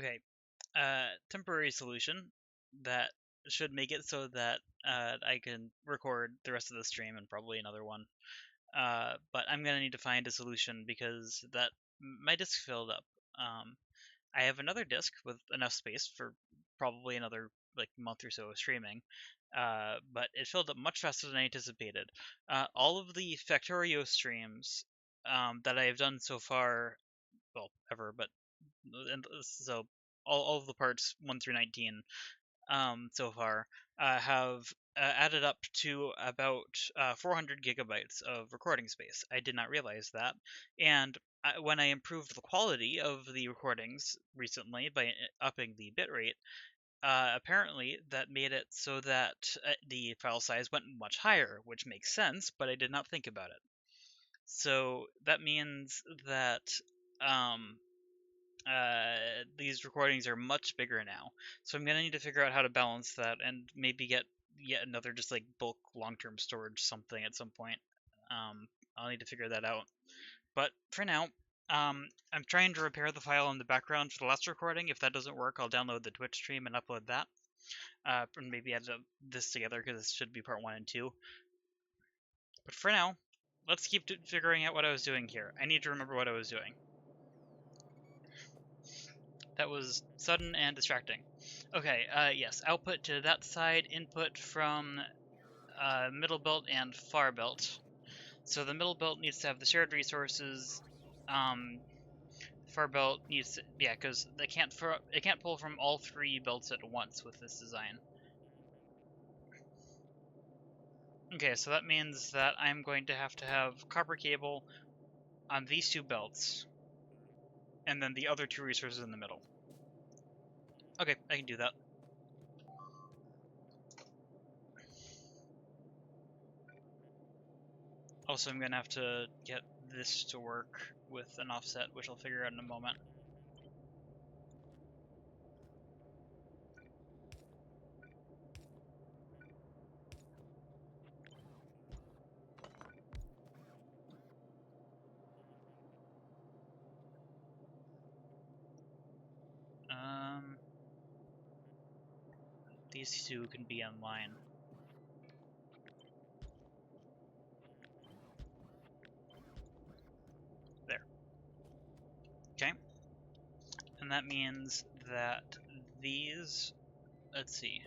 Okay, temporary solution that should make it so that I can record the rest of the stream and probably another one. But I'm gonna need to find a solution because my disk filled up. I have another disk with enough space for probably another like month or so of streaming, but it filled up much faster than I anticipated. All of the Factorio streams that I have done so far, well, ever, but and so all of the parts 1 through 19 so far have added up to about 400 gigabytes of recording space. I did not realize that, and when I improved the quality of the recordings recently by upping the bitrate, apparently that made it so that the file size went much higher, which makes sense, but I did not think about it. So that means that um, these recordings are much bigger now. So I'm gonna need to figure out how to balance that and maybe get yet another just like bulk long-term storage something at some point. I'll need to figure that out. But for now, I'm trying to repair the file in the background for the last recording. If that doesn't work, I'll download the Twitch stream and upload that. And maybe add this together because this should be part 1 and 2. But for now, let's keep figuring out what I was doing here. I need to remember what I was doing. That was sudden and distracting. Okay, yes, output to that side, input from middle belt and far belt. So the middle belt needs to have the shared resources. Far belt needs to, yeah, because it can't pull from all 3 belts at once with this design. Okay, so that means that I'm going to have copper cable on these 2 belts, and then the other 2 resources in the middle. Okay, I can do that. Also, I'm going to have to get this to work with an offset, which I'll figure out in a moment. These 2 can be online. There. Okay. And that means that these, let's see,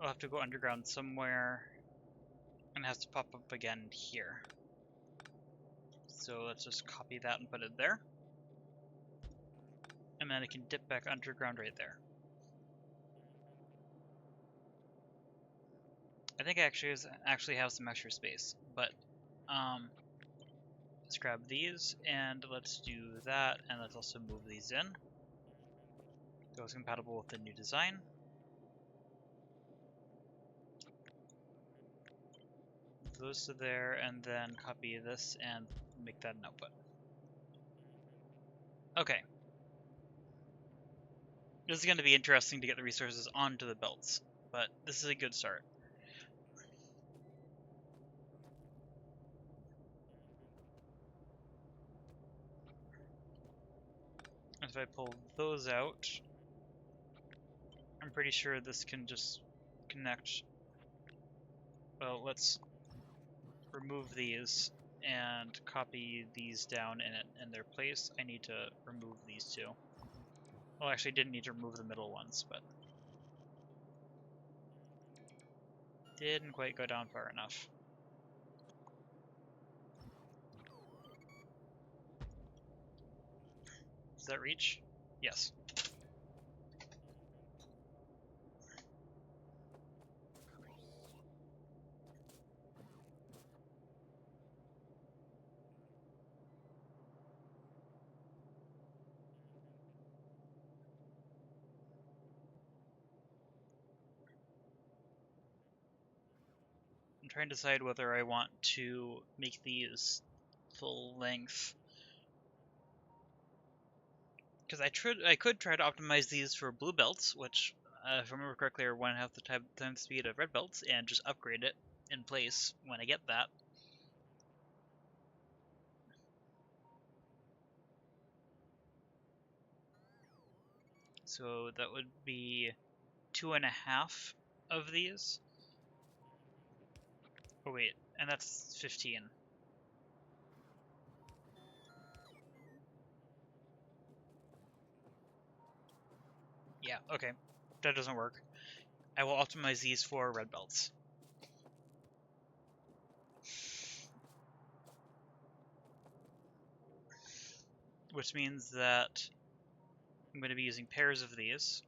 I'll have to go underground somewhere, and it has to pop up again here. So let's just copy that and put it there. And then it can dip back underground right there. I think I actually have some extra space, but let's grab these and let's do that, and let's also move these in. Those compatible with the new design. Those to there, and then copy this and make that an output. Okay. This is going to be interesting to get the resources onto the belts, but this is a good start. If I pull those out, I'm pretty sure this can just connect. Well, let's remove these and copy these down in their place. I need to remove these 2. Well, actually, I didn't need to remove the middle ones, but didn't quite go down far enough. Does that reach? Yes. I'm trying to decide whether I want to make these full length, because I could try to optimize these for blue belts, which, if I remember correctly, are 1.5 the time speed of red belts, and just upgrade it in place when I get that. So that would be 2.5 of these. Oh wait, and that's 15. Yeah, okay. That doesn't work. I will optimize these for red belts. Which means that I'm going to be using pairs of these.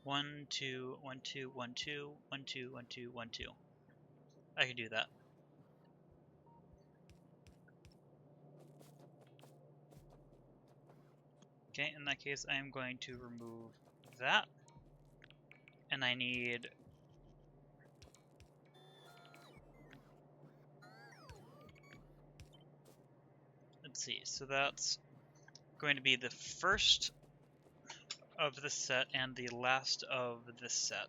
1, 2, 1, 2, 1, 2, 1, 2, 1, 2, 1, 2. I can do that. Okay, in that case, I am going to remove that. And I need... Let's see, so that's going to be the first of this set and the last of this set.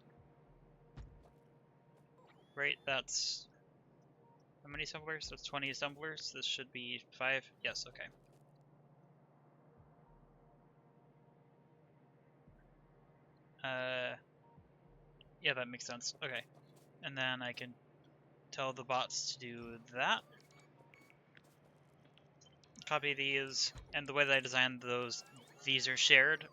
Right, that's... How many assemblers? That's 20 assemblers. This should be 5. Yes, okay. Yeah, that makes sense. Okay. And then I can tell the bots to do that. Copy these, and the way that I designed these are shared.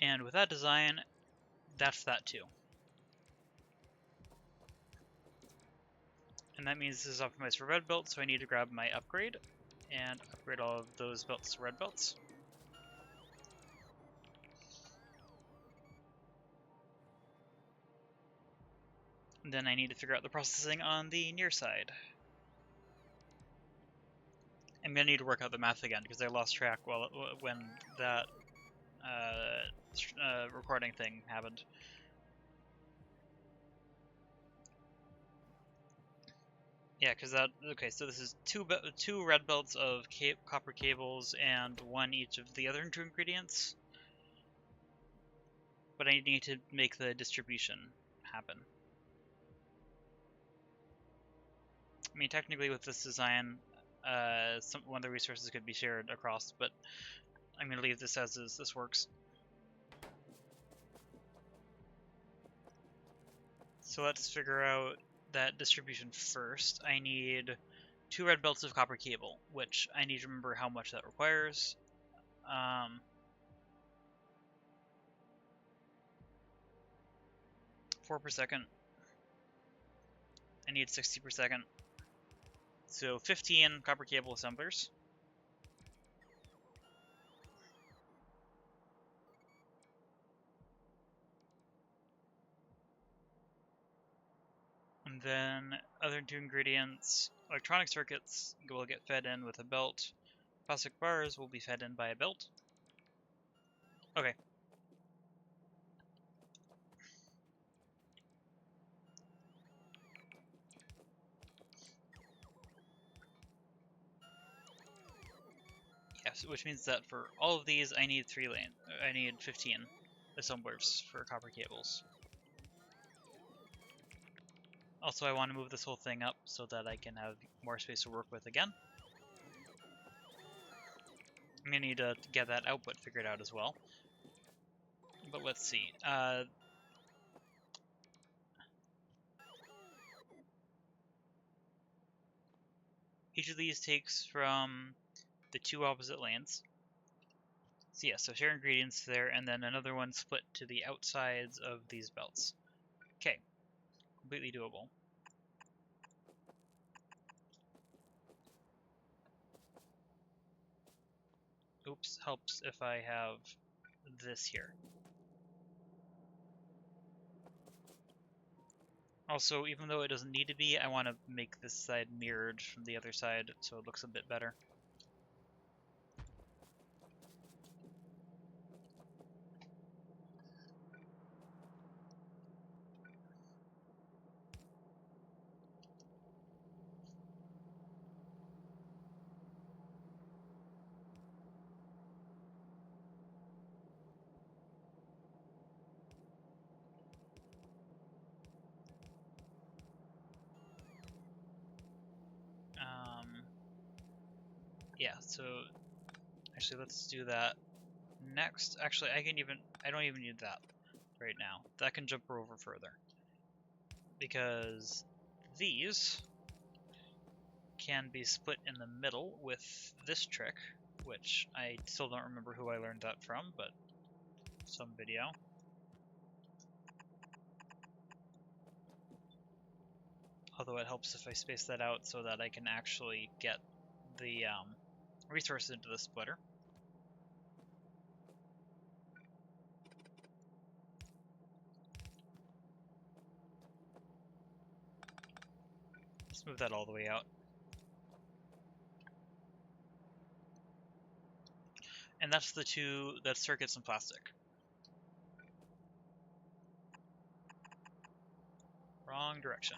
And with that design, that's that too. And that means this is optimized for red belts, so I need to grab my upgrade and upgrade all of those belts to red belts. And then I need to figure out the processing on the near side. I'm gonna need to work out the math again because I lost track when that recording thing happened. Yeah, because that... Okay, so this is two red belts of copper cables and one each of the other two ingredients. But I need to make the distribution happen. I mean, technically with this design, one of the resources could be shared across, but I'm going to leave this as is. This works. So let's figure out that distribution first. I need 2 red belts of copper cable, which I need to remember how much that requires. 4 per second. I need 60 per second. So 15 copper cable assemblers. And then other 2 ingredients, electronic circuits will get fed in with a belt. Plastic bars will be fed in by a belt. Okay. Yes, which means that for all of these, I need 15 assemblers for copper cables. Also, I want to move this whole thing up so that I can have more space to work with again. I'm going to need to get that output figured out as well. But let's see. Each of these takes from the 2 opposite lanes. So yeah, so share ingredients there, and then another one split to the outsides of these belts. Okay, completely doable. Oops, helps if I have this here. Also, even though it doesn't need to be, I want to make this side mirrored from the other side so it looks a bit better. Yeah, so actually let's do that next. Actually, I don't even need that right now. That can jump over further. Because these can be split in the middle with this trick, which I still don't remember who I learned that from, but some video. Although it helps if I space that out so that I can actually get the resources into the splitter. Let's move that all the way out. And that's that's circuits and plastic. Wrong direction.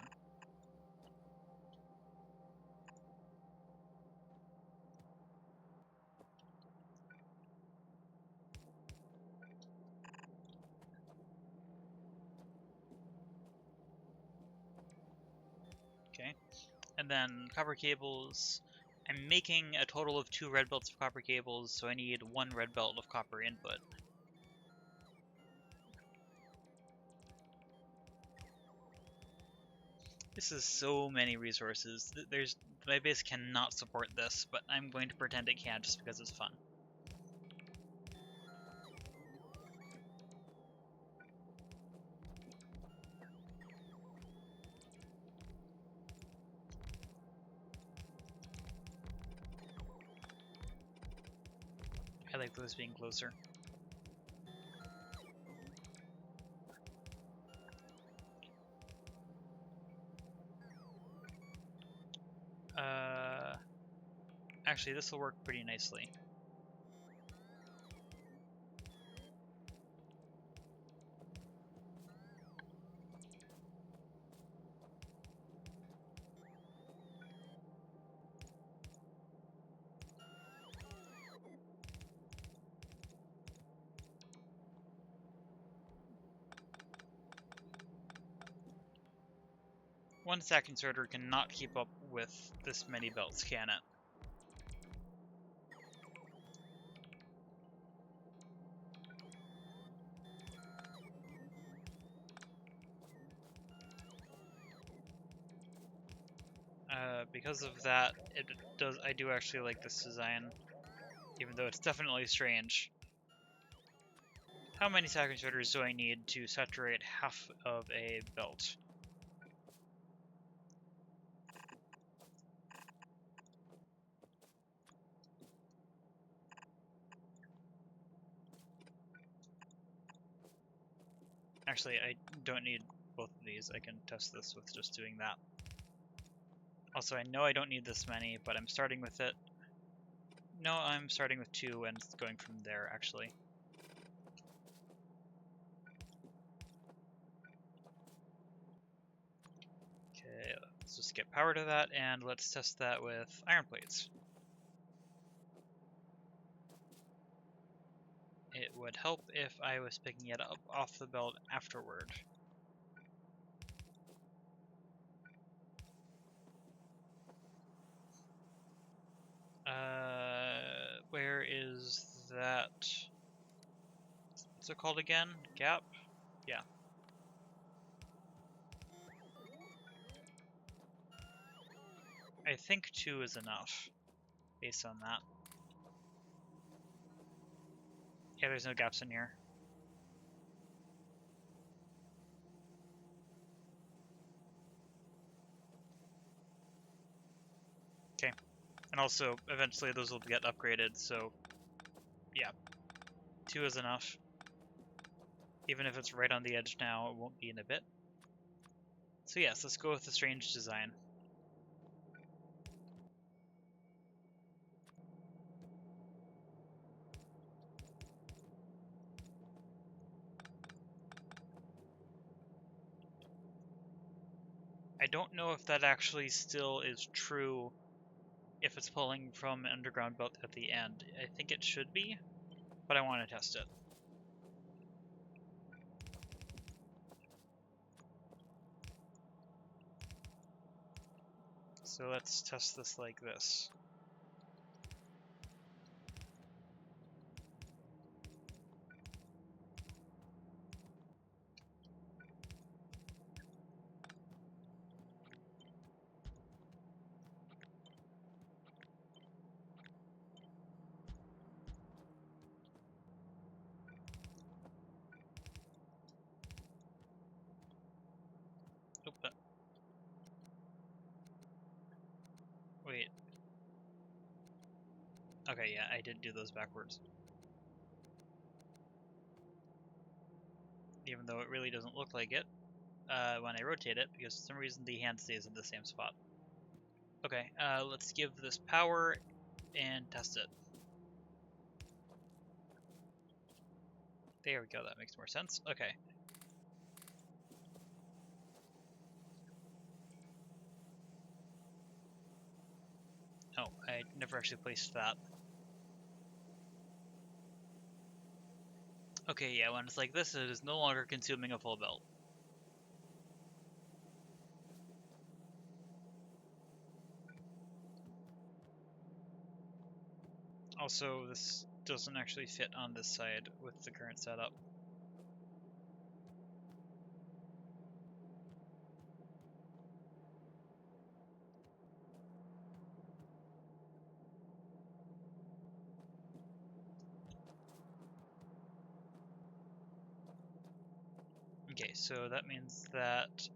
Okay. And then copper cables. I'm making a total of 2 red belts of copper cables, so I need 1 red belt of copper input. This is so many resources. My base cannot support this, but I'm going to pretend it can just because it's fun. I like those being closer. Actually, this will work pretty nicely. One stack inserter cannot keep up with this many belts, can it? Because of that, I do actually like this design, even though it's definitely strange. How many stack inserters do I need to saturate half of a belt? Actually, I don't need both of these. I can test this with just doing that. Also, I know I don't need this many, but I'm starting with it. No, I'm starting with 2 and going from there, actually. Okay, let's just get power to that, and let's test that with iron plates. It would help if I was picking it up off the belt afterward. Where is that? What's it called again? Gap? Yeah. I think 2 is enough, based on that. Yeah, there's no gaps in here. Okay. And also, eventually those will get upgraded, so yeah. 2 is enough. Even if it's right on the edge now, it won't be in a bit. So yes, let's go with the strange design. I don't know if that actually still is true if it's pulling from an underground belt at the end. I think it should be, but I want to test it. So let's test this like this. Wait. Okay, yeah, I did do those backwards. Even though it really doesn't look like it when I rotate it, because for some reason the hand stays in the same spot. Okay, let's give this power and test it. There we go, that makes more sense. Okay. Oh, I never actually placed that. Okay, yeah, when it's like this, it is no longer consuming a full belt. Also, this doesn't actually fit on this side with the current setup. Okay, so that means that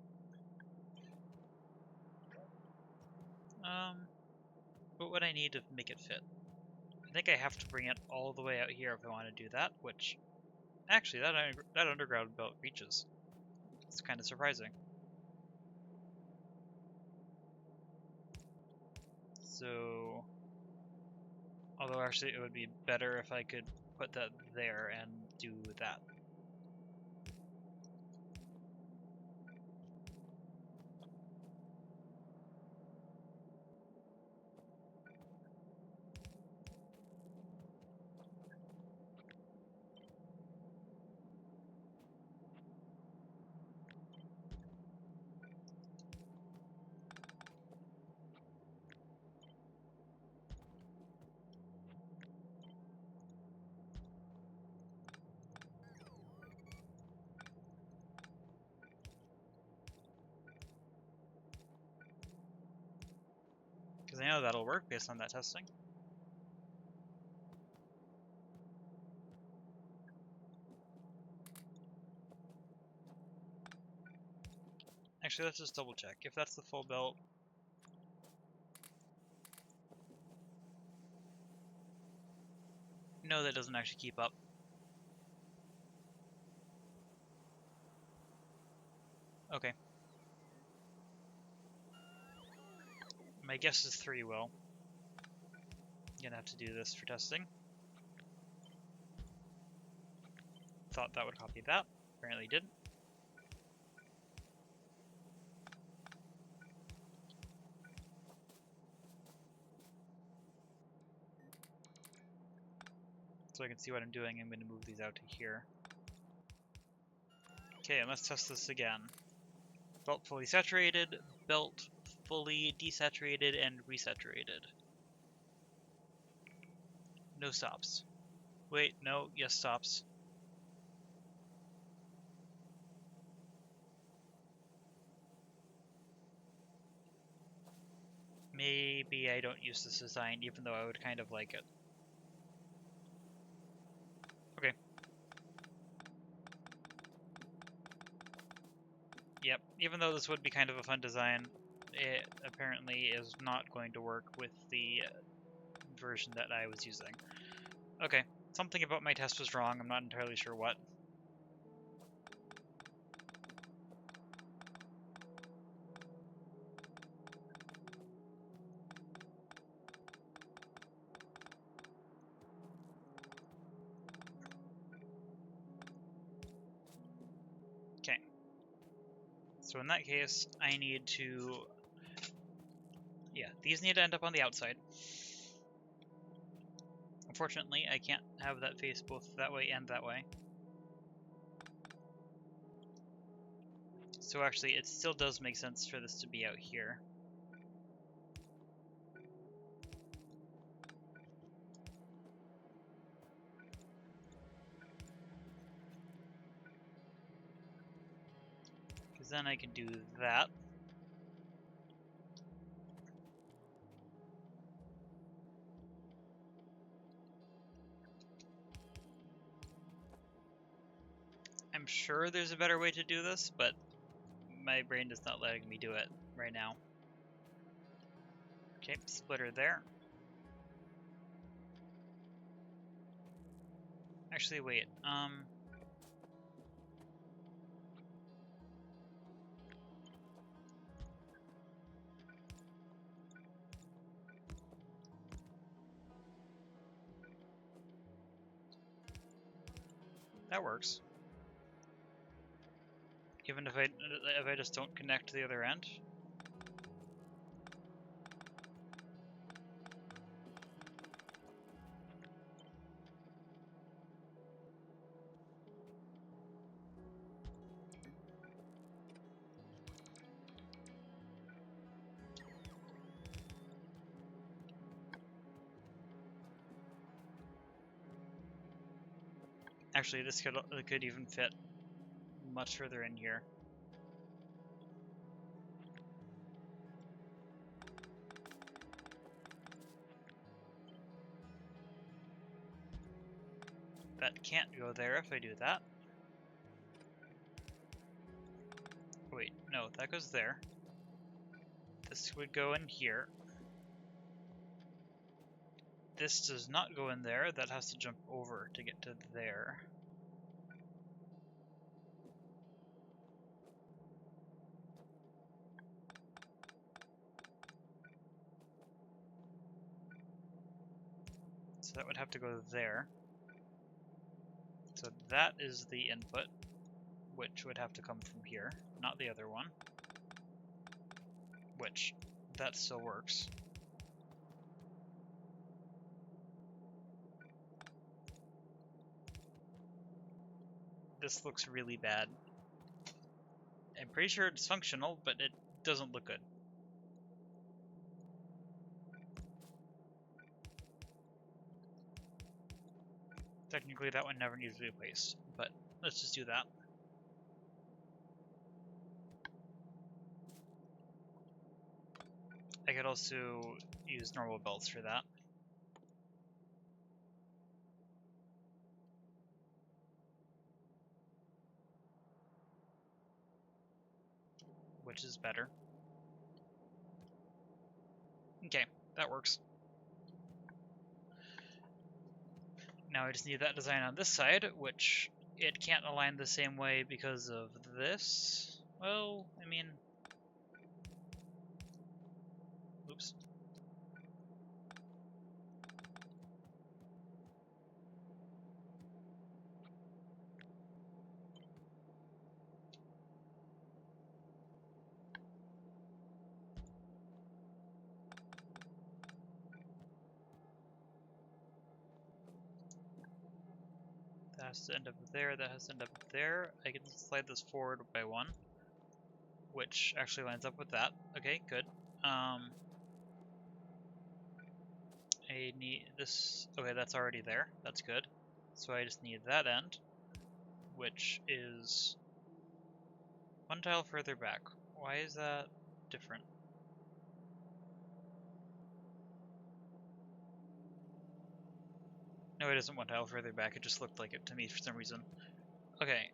what would I need to make it fit? I think I have to bring it all the way out here if I want to do that, which actually that underground belt reaches. It's kind of surprising. So, although actually it would be better if I could put that there and do that. Because I know that'll work based on that testing. Actually, let's just double check. If that's the full belt, no, that doesn't actually keep up. Okay. My guess is 3 will. Gonna have to do this for testing. Thought that would copy that. Apparently didn't. So I can see what I'm doing, I'm going to move these out to here. Okay, and let's test this again. Belt fully saturated, belt fully desaturated and resaturated. No stops. Wait, no, yes stops. Maybe I don't use this design, even though I would kind of like it. Okay. Yep, even though this would be kind of a fun design, it apparently is not going to work with the version that I was using. Okay, something about my test was wrong, I'm not entirely sure what. Okay. So in that case, I need to... Yeah, these need to end up on the outside. Unfortunately, I can't have that face both that way and that way. So actually, it still does make sense for this to be out here. Because then I can do that. I'm sure there's a better way to do this, but my brain is not letting me do it right now. Okay, splitter there. Actually, wait. That works. Even if I just don't connect to the other end. Actually, this could even fit much further in here. That can't go there if I do that. Wait, no, that goes there. This would go in here. This does not go in there. That has to jump over to get to there. So that would have to go there. So that is the input, which would have to come from here, not the other one. Which, that still works. This looks really bad. I'm pretty sure it's functional, but it doesn't look good. Technically, that one never needs to be replaced, but let's just do that. I could also use normal belts for that. Which is better. Okay, that works. Now I just need that design on this side, which it can't align the same way because of this. Well, I mean... Oops. That has to end up there, that has to end up there. I can slide this forward by one, which actually lines up with that. Okay, good. I need this. Okay, that's already there. That's good. So I just need that end, which is one tile further back. Why is that different? No, it isn't one tile further back. It just looked like it to me for some reason. Okay,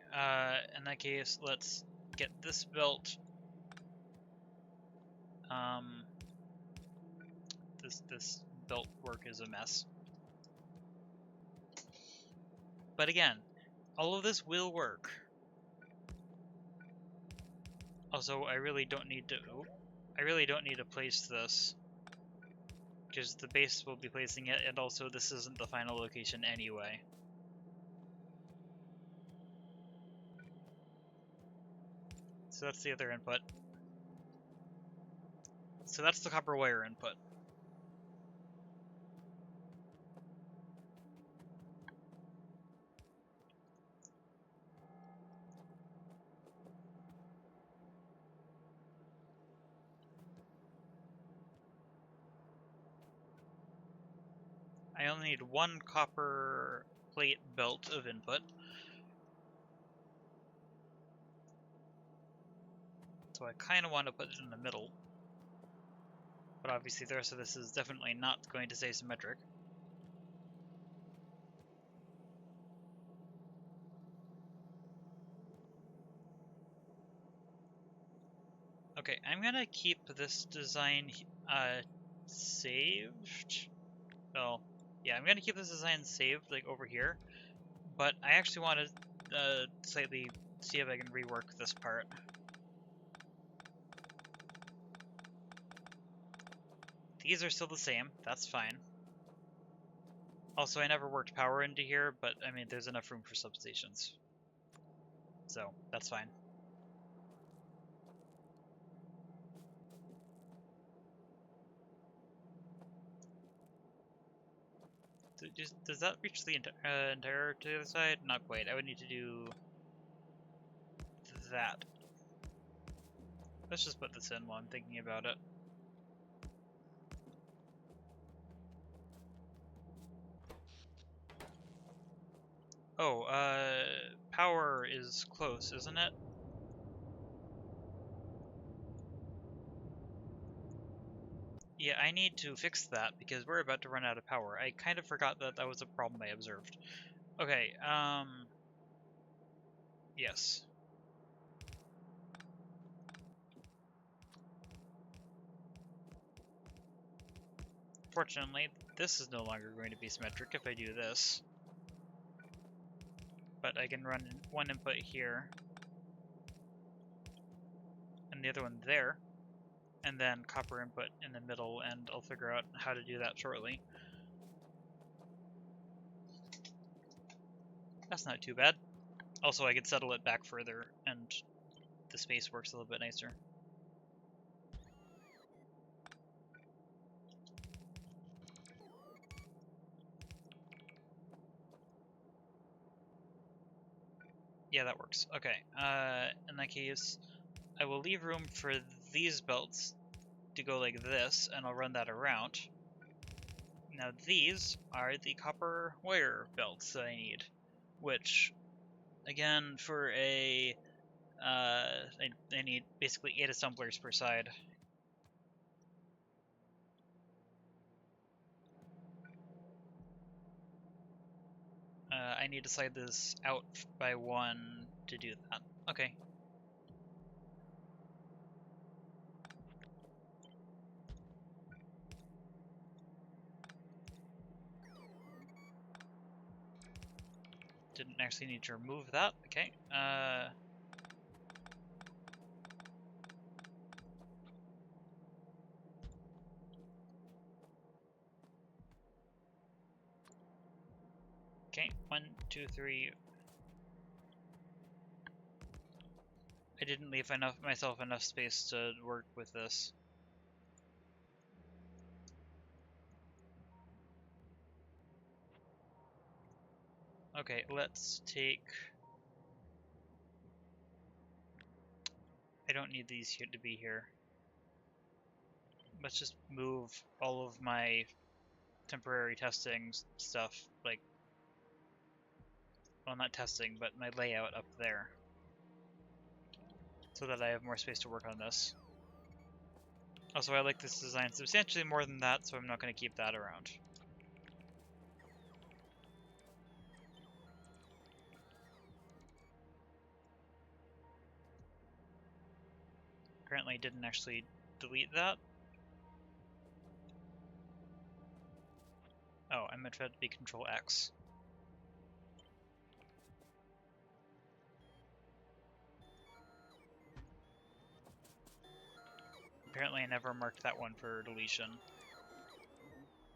in that case, let's get this belt. This belt work is a mess. But again, all of this will work. Also, I really don't need to place this, because the base will be placing it, and also this isn't the final location anyway. So that's the other input. So that's the copper wire input. I only need one copper plate belt of input. So I kind of want to put it in the middle. But obviously the rest of this is definitely not going to stay symmetric. Okay, I'm gonna keep this design saved. Well, yeah, I'm gonna keep this design saved, like, over here. But I actually want to slightly see if I can rework this part. These are still the same, that's fine. Also, I never worked power into here, but I mean, there's enough room for substations. So, that's fine. Does that reach the entire to the other side? Not quite. I would need to do that. Let's just put this in while I'm thinking about it. Oh, power is close, isn't it? Yeah, I need to fix that because we're about to run out of power. I kind of forgot that that was a problem I observed. Okay, yes. Fortunately, this is no longer going to be symmetric if I do this. But I can run one input here, and the other one there, and then copper input in the middle, and I'll figure out how to do that shortly. That's not too bad. Also, I could settle it back further, and the space works a little bit nicer. Yeah, that works. Okay, in that case, I will leave room for these belts to go like this, and I'll run that around. Now these are the copper wire belts that I need, which, again, for a, I need basically 8 assemblers per side. I need to slide this out by 1 to do that. Okay. Didn't actually need to remove that. Okay. Okay, 1, 2, 3. I didn't leave myself enough space to work with this. Okay, let's take... I don't need these here to be here. Let's just move all of my temporary testing stuff, like, well, not testing, but my layout up there, so that I have more space to work on this. Also, I like this design substantially more than that, so I'm not going to keep that around. Apparently didn't actually delete that. Oh, I meant for that to be Control X. Apparently I never marked that one for deletion.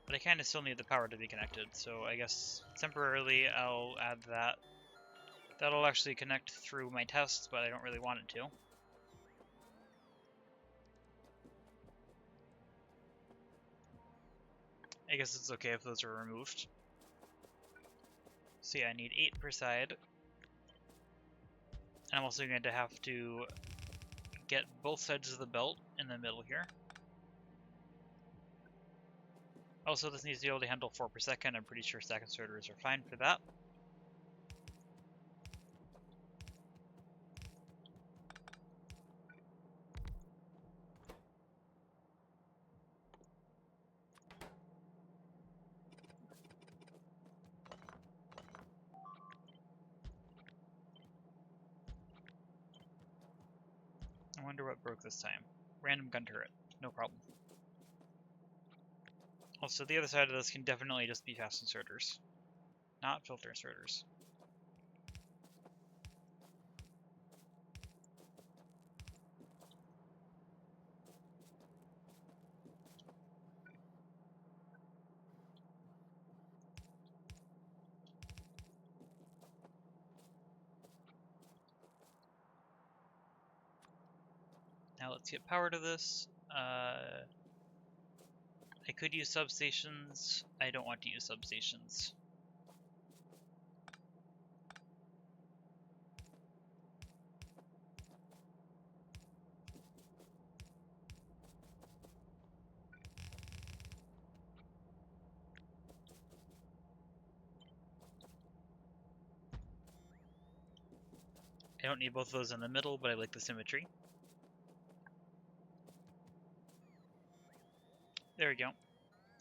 But I kind of still need the power to be connected, so I guess temporarily I'll add that. That'll actually connect through my tests, but I don't really want it to. I guess it's okay if those are removed. So yeah, I need 8 per side. And I'm also going to have to get both sides of the belt in the middle here. Also, this needs to be able to handle 4 per second. I'm pretty sure stack inserters are fine for that. I wonder what broke this time. Random gun turret. No problem. Also, the other side of this can definitely just be fast inserters, not filter inserters. Now let's get power to this. I could use substations. I don't want to use substations. I don't need both of those in the middle, but I like the symmetry. There we go.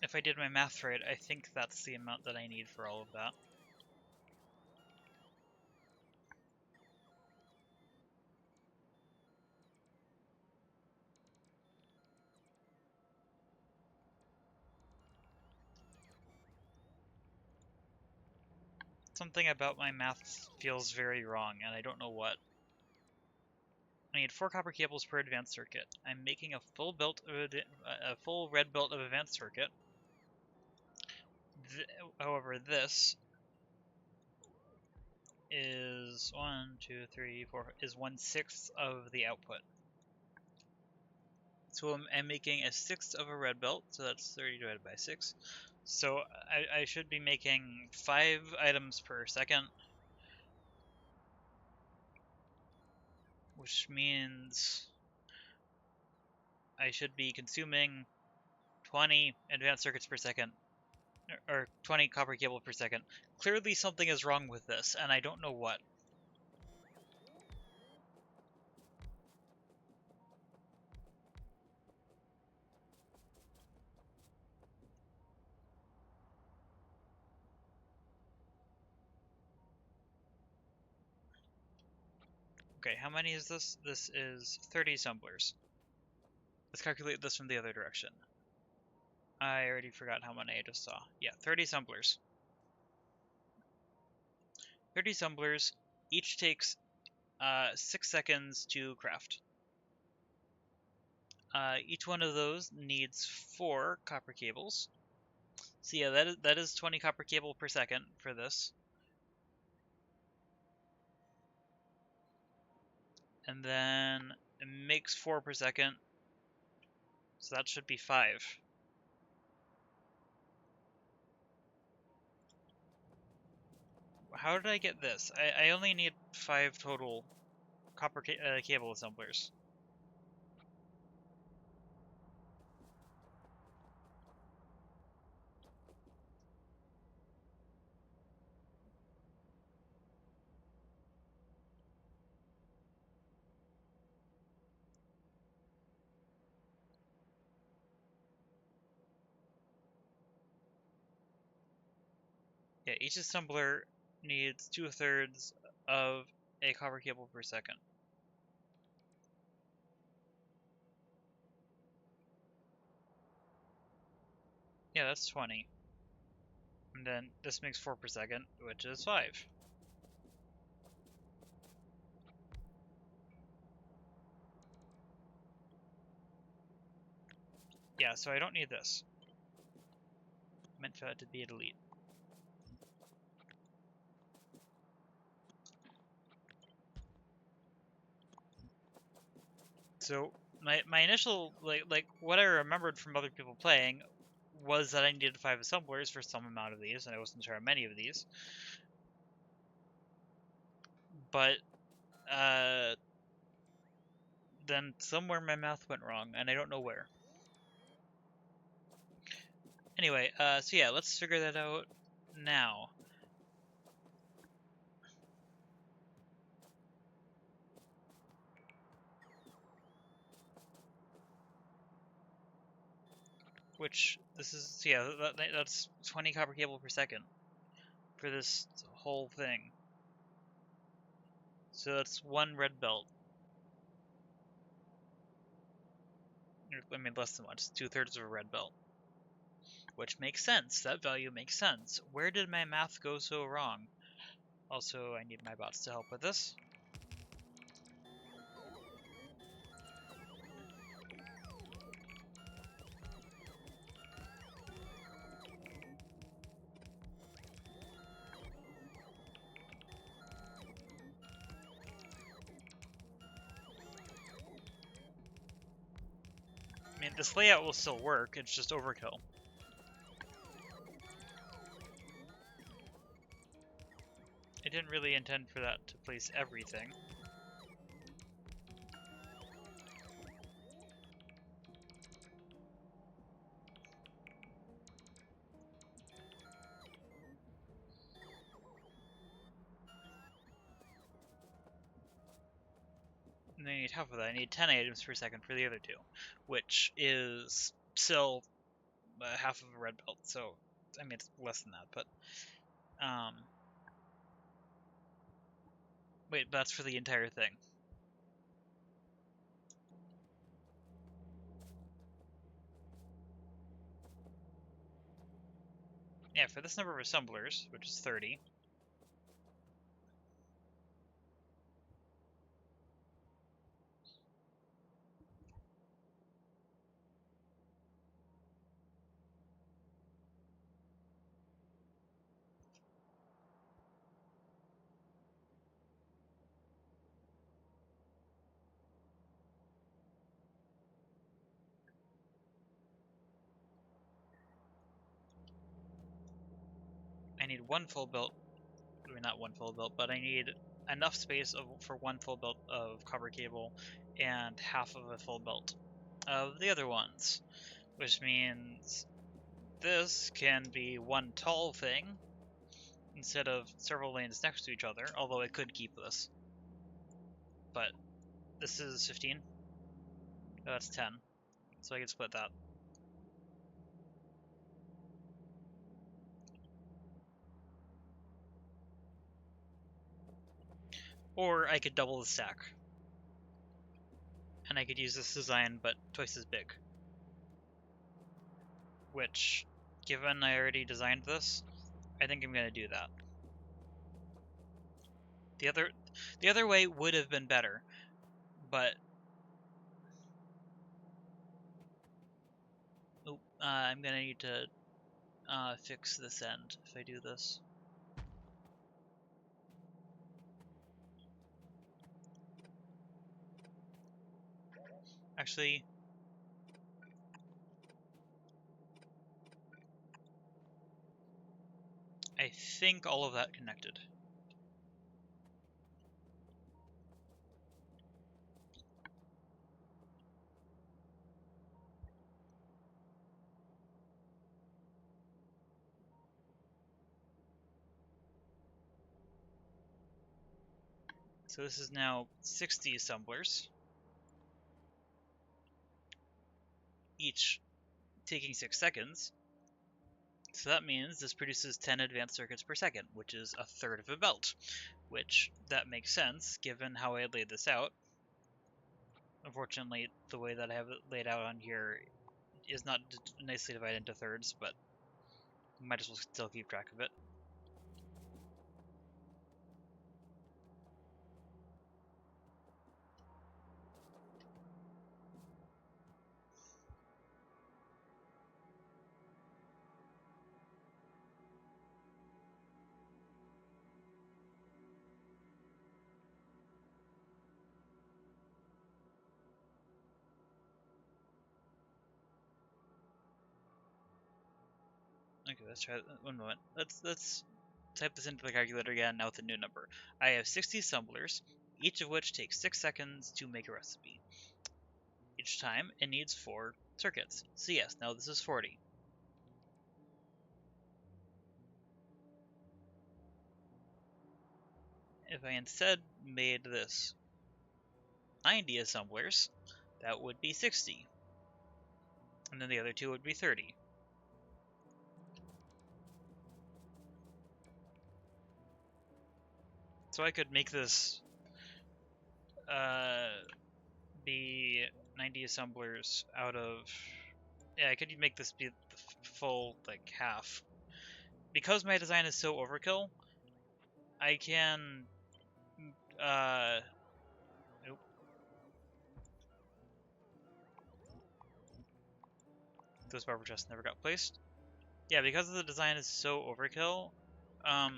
If I did my math right, I think that's the amount that I need for all of that. Something about my math feels very wrong, and I don't know what. I need 4 copper cables per advanced circuit. I'm making a full red belt of advanced circuit. However, this is 1/6 of the output. So I'm making a sixth of a red belt, so that's 30 divided by 6. So I should be making 5 items per second, which means I should be consuming 20 advanced circuits per second, or 20 copper cable per second. Clearly something is wrong with this, and I don't know what. Okay, how many is this? This is 30 assemblers. Let's calculate this from the other direction. I already forgot how many I just saw. Yeah, 30 assemblers. 30 assemblers, each takes 6 seconds to craft. Each one of those needs 4 copper cables. So yeah, that is 20 copper cable per second for this. And then it makes 4 per second, so that should be 5. How did I get this? I only need 5 total copper cable assemblers. Yeah, each assembler needs 2/3 of a copper cable per second. Yeah, that's 20. And then this makes 4 per second, which is 5. Yeah, so I don't need this. I meant for that to be a delete. So my initial like what I remembered from other people playing was that I needed 5 assemblers for some amount of these, and I wasn't sure how many of these. But then somewhere my math went wrong, and I don't know where. Anyway, so yeah, let's figure that out now. Which this is, yeah, that's 20 copper cable per second for this whole thing. So that's 1 red belt. I mean, less than one. It's 2/3 of a red belt. Which makes sense. That value makes sense. Where did my math go so wrong? Also, I need my bots to help with this. I mean, this layout will still work, it's just overkill. I didn't really intend for that to place everything. And I need half of that. I need 10 items per second for the other two, which is still half of a red belt, so, I mean, it's less than that, but, wait, but that's for the entire thing. Yeah, for this number of assemblers, which is 30, I need one full belt. I mean, not one full belt, but I need enough space for one full belt of copper cable and half of a full belt of the other ones, which means this can be one tall thing instead of several lanes next to each other, although I could keep this. But this is 15. Oh, that's 10, so I can split that. Or I could double the stack. And I could use this design, but twice as big. Which, given I already designed this, I think I'm going to do that. The other way would have been better, but I'm going to need to fix this end if I do this. Actually, I think all of that connected. So this is now 60 assemblers, each taking 6 seconds. So that means this produces 10 advanced circuits per second, which is a third of a belt, which that makes sense given how I laid this out. Unfortunately, the way that I have it laid out on here is not nicely divided into thirds, but might as well still keep track of it. Okay, let's try that. One moment. Let's type this into the calculator again, now with a new number. I have 60 assemblers, each of which takes 6 seconds to make a recipe. Each time, it needs 4 circuits. So yes, now this is 40. If I instead made this 90 assemblers, that would be 60. And then the other two would be 30. So I could make this be 90 assemblers out of... Yeah, I could make this be the full, like, half. Because my design is so overkill, I can... Nope. Those barber chests never got placed. Yeah, because the design is so overkill, I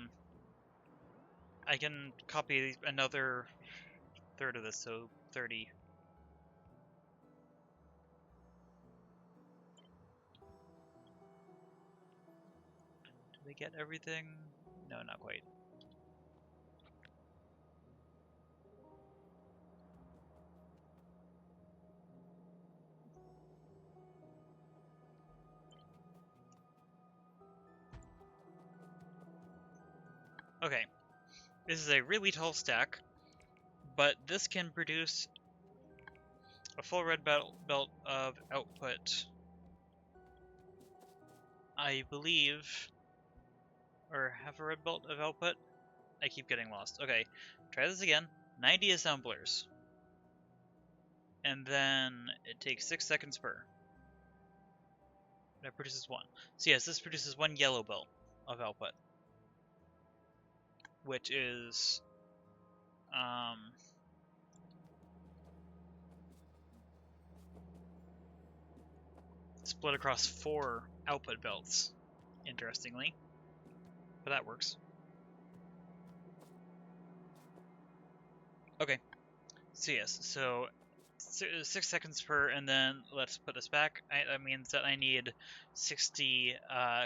can copy another third of this, so 30. Do they get everything? No, not quite. Okay, this is a really tall stack, but this can produce a full red belt of output, I believe, or half a red belt of output? I keep getting lost. Okay, try this again. 90 assemblers. And then it takes 6 seconds per. That produces 1. So yes, this produces 1 yellow belt of output. Which is... split across 4 output belts, interestingly. But that works. Okay, so yes, so 6 seconds per, and then let's put this back. That means that I need 60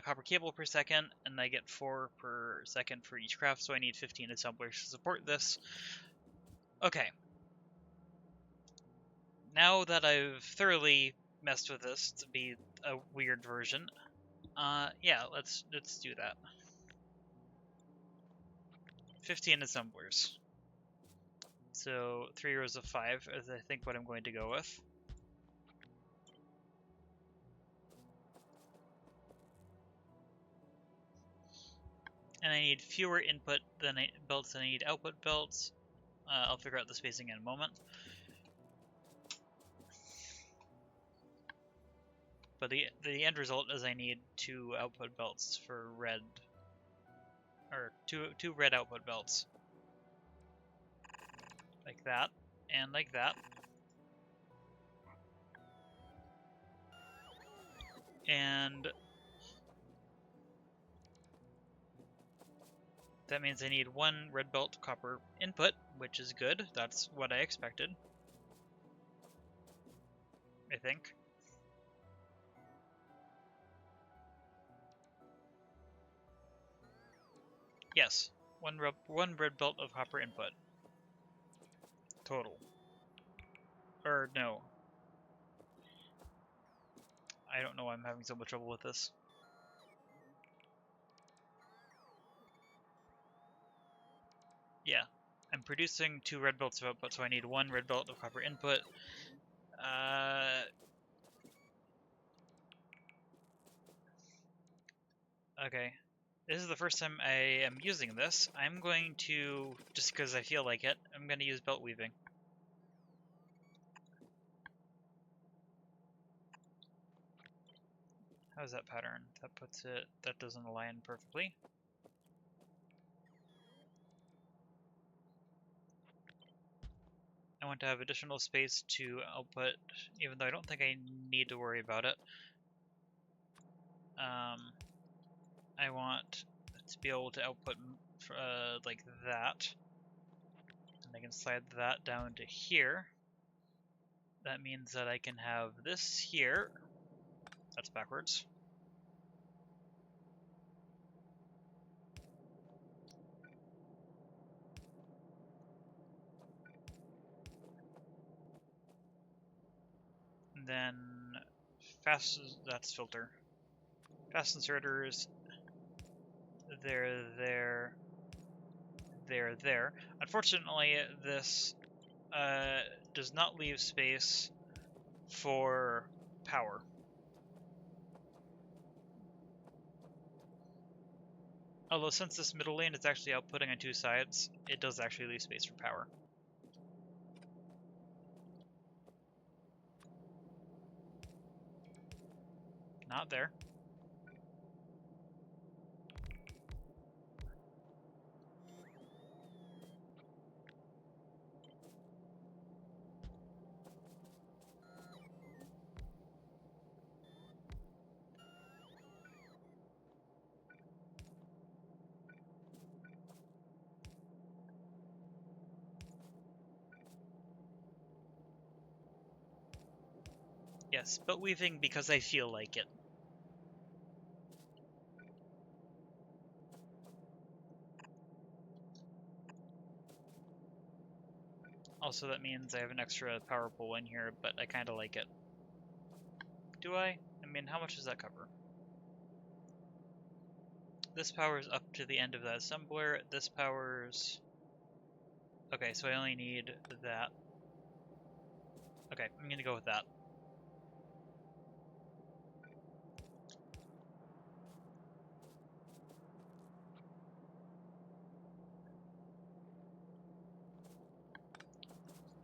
copper cable per second, and I get 4 per second for each craft, so I need 15 assemblers to support this. Okay. Now that I've thoroughly messed with this to be a weird version, yeah, let's do that. 15 assemblers. So 3 rows of 5 is I think what I'm going to go with. And I need fewer input than belts than I need output belts. I'll figure out the spacing in a moment. But the end result is I need 2 output belts for red, or two red output belts. Like that, and like that. And that means I need 1 red belt copper input, which is good. That's what I expected, I think. Yes, one red belt of copper input. Total. Or no. I don't know why I'm having so much trouble with this. Yeah. I'm producing 2 red belts of output, so I need 1 red belt of copper input. Okay. This is the first time I am using this. I'm going to, just because I feel like it, I'm going to use belt weaving. How's that pattern? That puts it, that doesn't align perfectly. I want to have additional space to output, even though I don't think I need to worry about it. I want to be able to output like that. And I can slide that down to here. That means that I can have this here. That's backwards. And then that's filter. Fast inserters, there. Unfortunately, this does not leave space for power. Although since this middle lane is actually outputting on 2 sides, it does actually leave space for power. Not there. Yes, but weaving because I feel like it. Also, that means I have an extra power pole in here, but I kind of like it. Do I? I mean, how much does that cover? This powers up to the end of that assembler. This powers... Okay, so I only need that. Okay, I'm gonna go with that.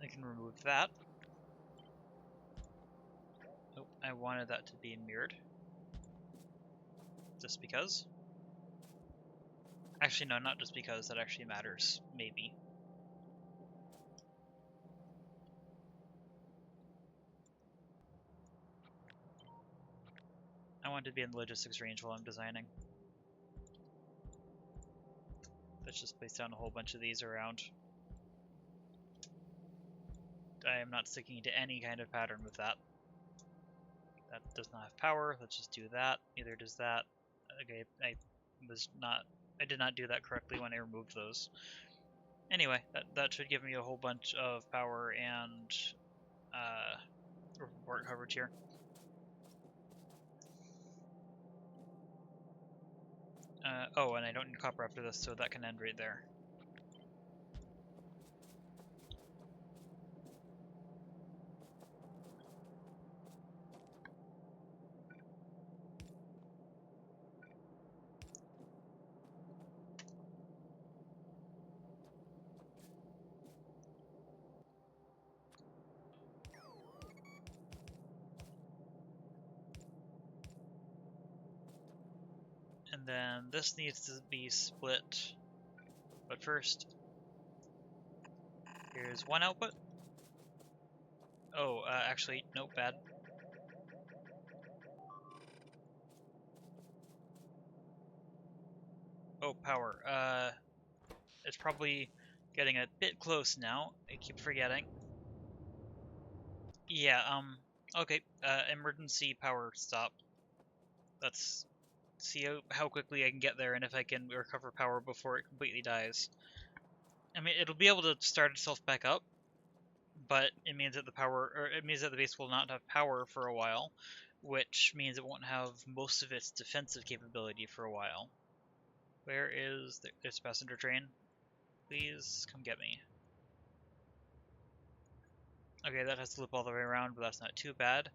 I can remove that. Oh, I wanted that to be mirrored. Just because. Actually, no, not just because. That actually matters. Maybe. I want to be in the logistics range while I'm designing. Let's just place down a whole bunch of these around. I am not sticking to any kind of pattern with that. That does not have power. Let's just do that. Neither does that. Okay, I did not do that correctly when I removed those. Anyway, that should give me a whole bunch of power and report coverage here. Oh, and I don't need copper after this, so that can end right there. And then this needs to be split. But first, here's one output. Oh, actually, nope, bad. Oh, power. It's probably getting a bit close now. I keep forgetting. Yeah, okay, emergency power stop. Let's see how quickly I can get there and if I can recover power before it completely dies. I mean, it'll be able to start itself back up, but it means that it means that the base will not have power for a while, which means it won't have most of its defensive capability for a while. Where is this passenger train? Please come get me. Okay, that has to loop all the way around, but that's not too bad.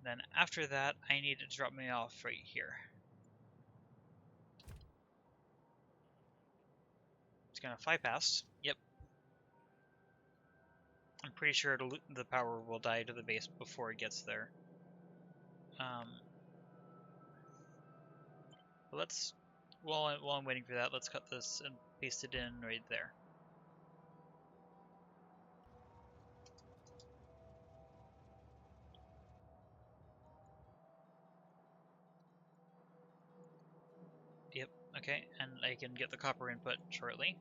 Then after that, I need it to drop me off right here. It's gonna fly past. Yep. I'm pretty sure the power will die to the base before it gets there. Let's, while I'm waiting for that, let's cut this and paste it in right there. Yep, okay, and I can get the copper input shortly.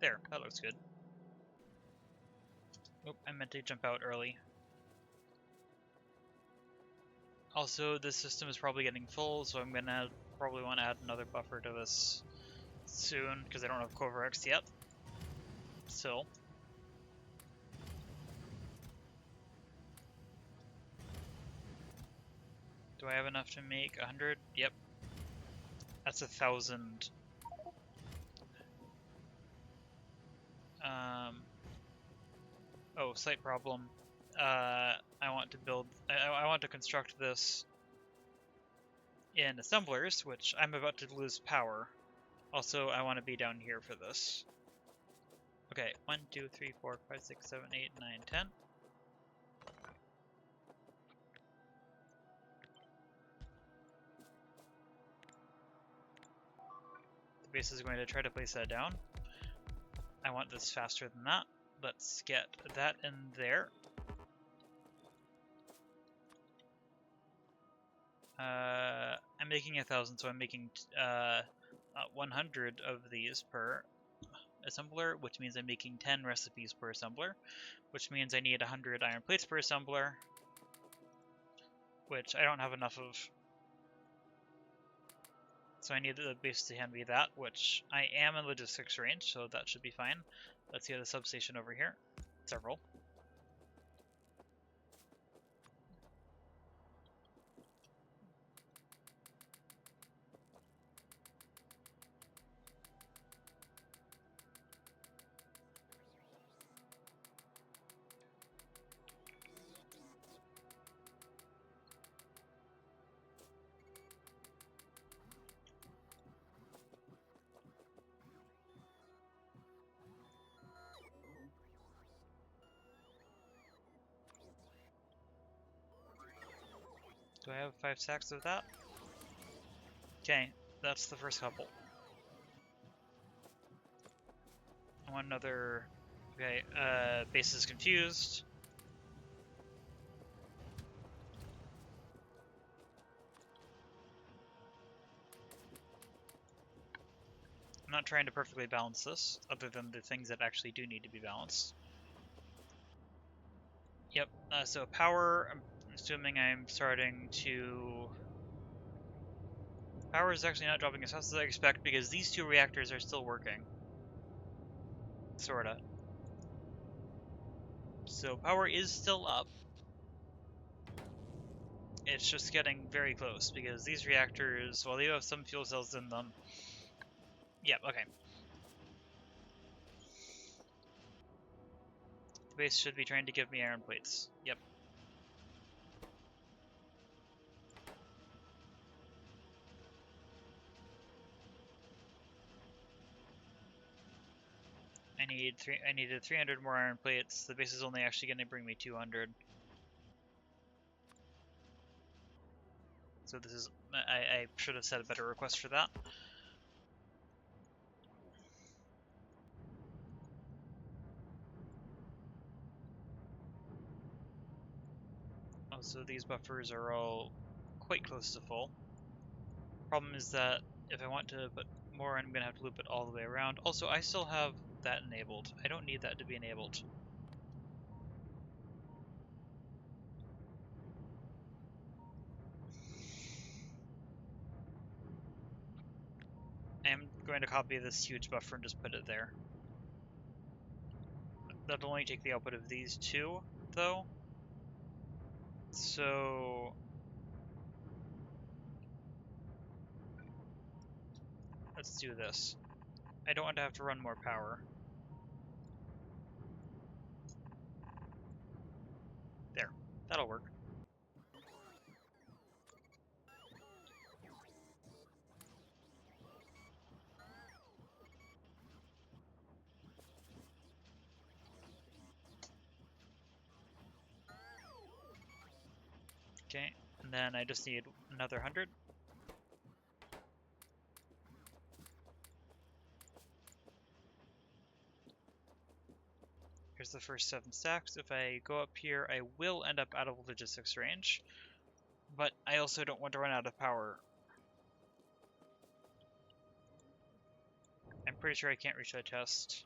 There, that looks good. Oop, I meant to jump out early. Also, this system is probably getting full, so I'm gonna probably want to add another buffer to this soon, because I don't have Coverx yet. So, do I have enough to make 100? Yep. That's 1,000. Oh, slight problem. I want to construct this in assemblers, which I'm about to lose power. Also, I want to be down here for this. Okay, 1, 2, 3, 4, 5, 6, 7, 8, 9, 10. The base is going to try to place that down. I want this faster than that. Let's get that in there. I'm making 1,000, so I'm making 100 of these per assembler, which means I'm making 10 recipes per assembler, which means I need 100 iron plates per assembler, which I don't have enough of. So I need the base to hand me that, which I am in logistics range, so that should be fine. Let's get a substation over here. Several. Do I have 5 stacks of that? Okay, that's the first couple. I want another... Okay, base is confused. I'm not trying to perfectly balance this, other than the things that actually do need to be balanced. Yep, so power, I'm assuming I'm starting to... Power is actually not dropping as fast as I expect because these two reactors are still working. Sorta. So power is still up. It's just getting very close because these reactors, while they have some fuel cells in them... Yep, okay. The base should be trying to give me iron plates. Yep. I needed 300 more iron plates. The base is only actually going to bring me 200. So this is... I should have set a better request for that. Also, these buffers are all quite close to full. Problem is that if I want to put more, I'm going to have to loop it all the way around. Also, I still have that enabled. I don't need that to be enabled. I am going to copy this huge buffer and just put it there. That'll only take the output of these two, though. So... let's do this. I don't want to have to run more power. There. That'll work. Okay, and then I just need another 100. Here's the first 7 stacks. If I go up here, I will end up out of logistics range. But I also don't want to run out of power. I'm pretty sure I can't reach that chest.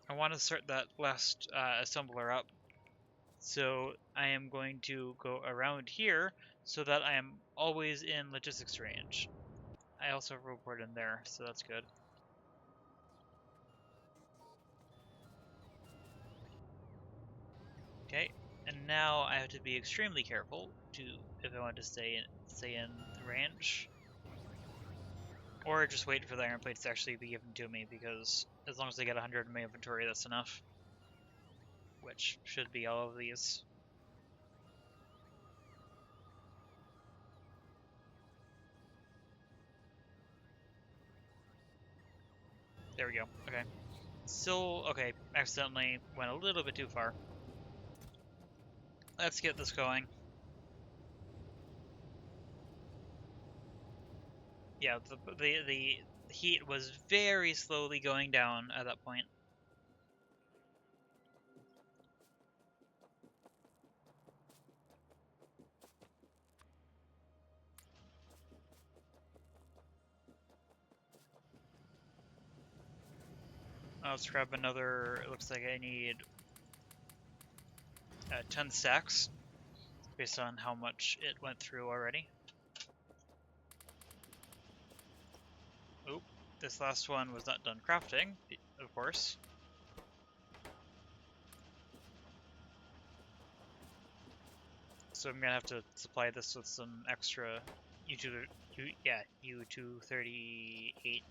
I want to start that last assembler up. So I am going to go around here so that I am always in logistics range. I also have a road in there, so that's good. Okay, and now I have to be extremely careful if I want to stay in range. Or just wait for the iron plates to actually be given to me, because as long as I get 100 in my inventory, that's enough. Which should be all of these. There we go. Okay. Still, okay, accidentally went a little bit too far. Let's get this going. Yeah, the heat was very slowly going down at that point. Let's grab another. It looks like I need 10 stacks based on how much it went through already. Oop, this last one was not done crafting, of course. So I'm gonna have to supply this with some extra U238.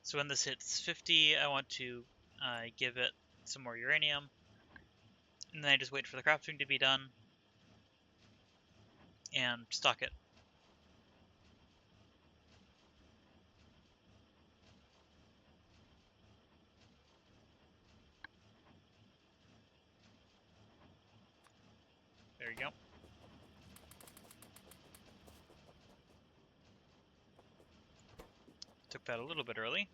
So when this hits 50, I want to give it some more uranium, and then I just wait for the crafting to be done and stock it. There you go. Took that a little bit early.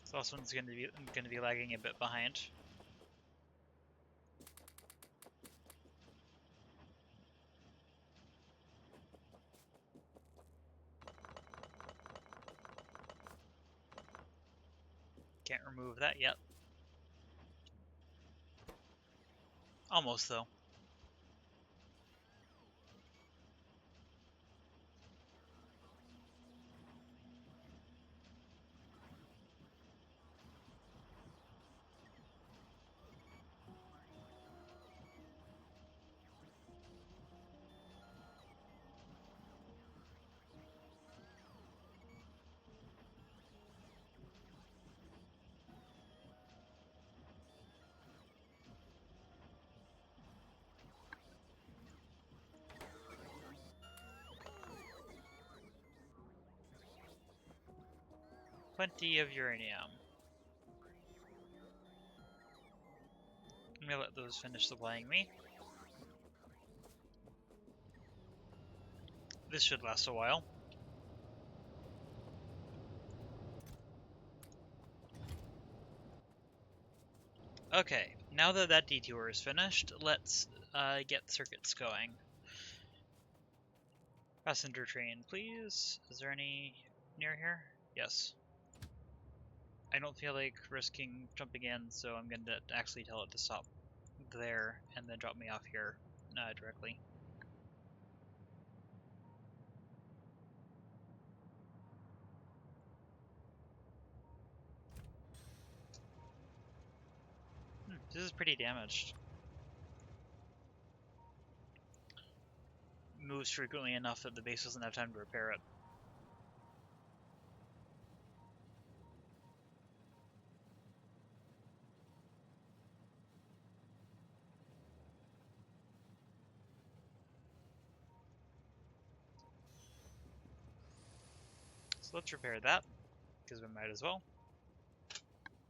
So this one's going to be lagging a bit behind. Can't remove that yet. Almost though. Plenty of uranium. I'm gonna let those finish supplying me. This should last a while. Okay, now that that detour is finished, let's get circuits going. Passenger train, please. Is there any near here? Yes. I don't feel like risking jumping in, so I'm going to actually tell it to stop there and then drop me off here directly. This is pretty damaged. Moves frequently enough that the base doesn't have time to repair it. So let's repair that, because we might as well.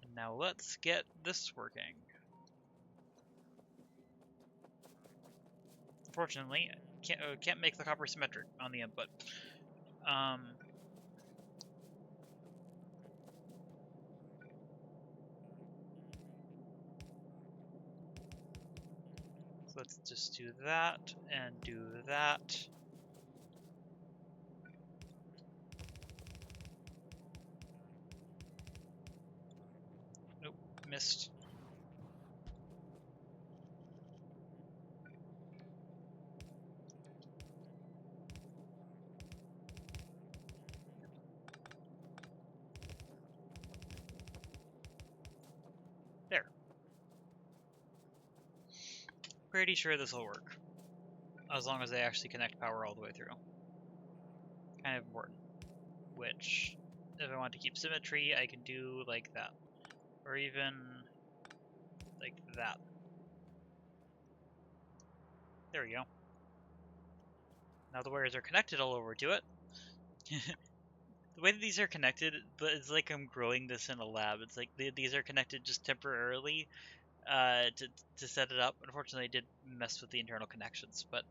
And now let's get this working. Unfortunately, can't make the copper symmetric on the input. So let's just do that and do that. Nope, missed. There. Pretty sure this will work. As long as they actually connect power all the way through. Kind of important. Which if I want to keep symmetry, I can do like that. Or even like that. There we go. Now the wires are connected all over to it. The way that these are connected, it's like I'm growing this in a lab. It's like these are connected just temporarily to set it up. Unfortunately, I did mess with the internal connections, but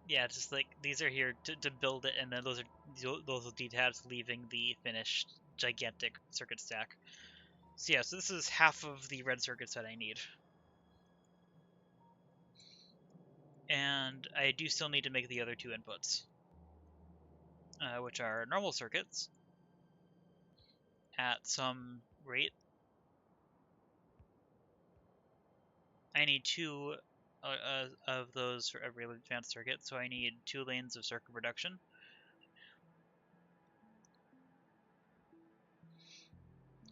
yeah, just like these are here to build it, and then those will detach, leaving the finished gigantic circuit stack. So yeah, so this is half of the red circuits that I need. And I do still need to make the other two inputs, which are normal circuits at some rate. I need two of those for every advanced circuit, so I need 2 lanes of circuit production.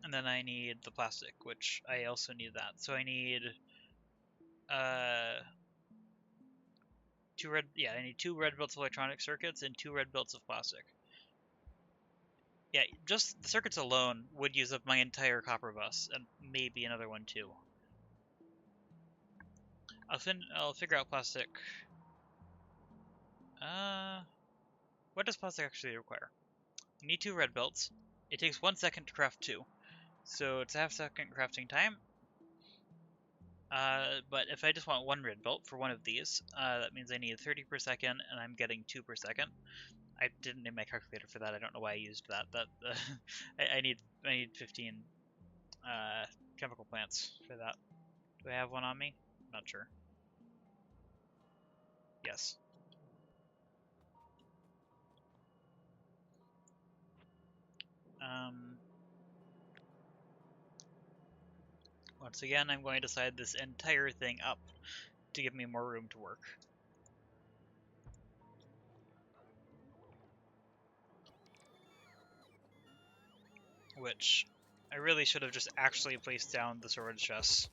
And then I need the plastic, which I also need that. So I need I need 2 red belts of electronic circuits and 2 red belts of plastic. Yeah, just the circuits alone would use up my entire copper bus, and maybe another one too. I'll figure out plastic. What does plastic actually require? You need 2 red belts. It takes 1 second to craft 2. So it's a half-second crafting time. But if I just want 1 red belt for one of these, that means I need 30 per second, and I'm getting 2 per second. I didn't name my calculator for that. I don't know why I used that. I need 15 chemical plants for that. Do I have one on me? Not sure. Yes. Once again, I'm going to side this entire thing up to give me more room to work. Which I really should have just actually placed down the storage chests.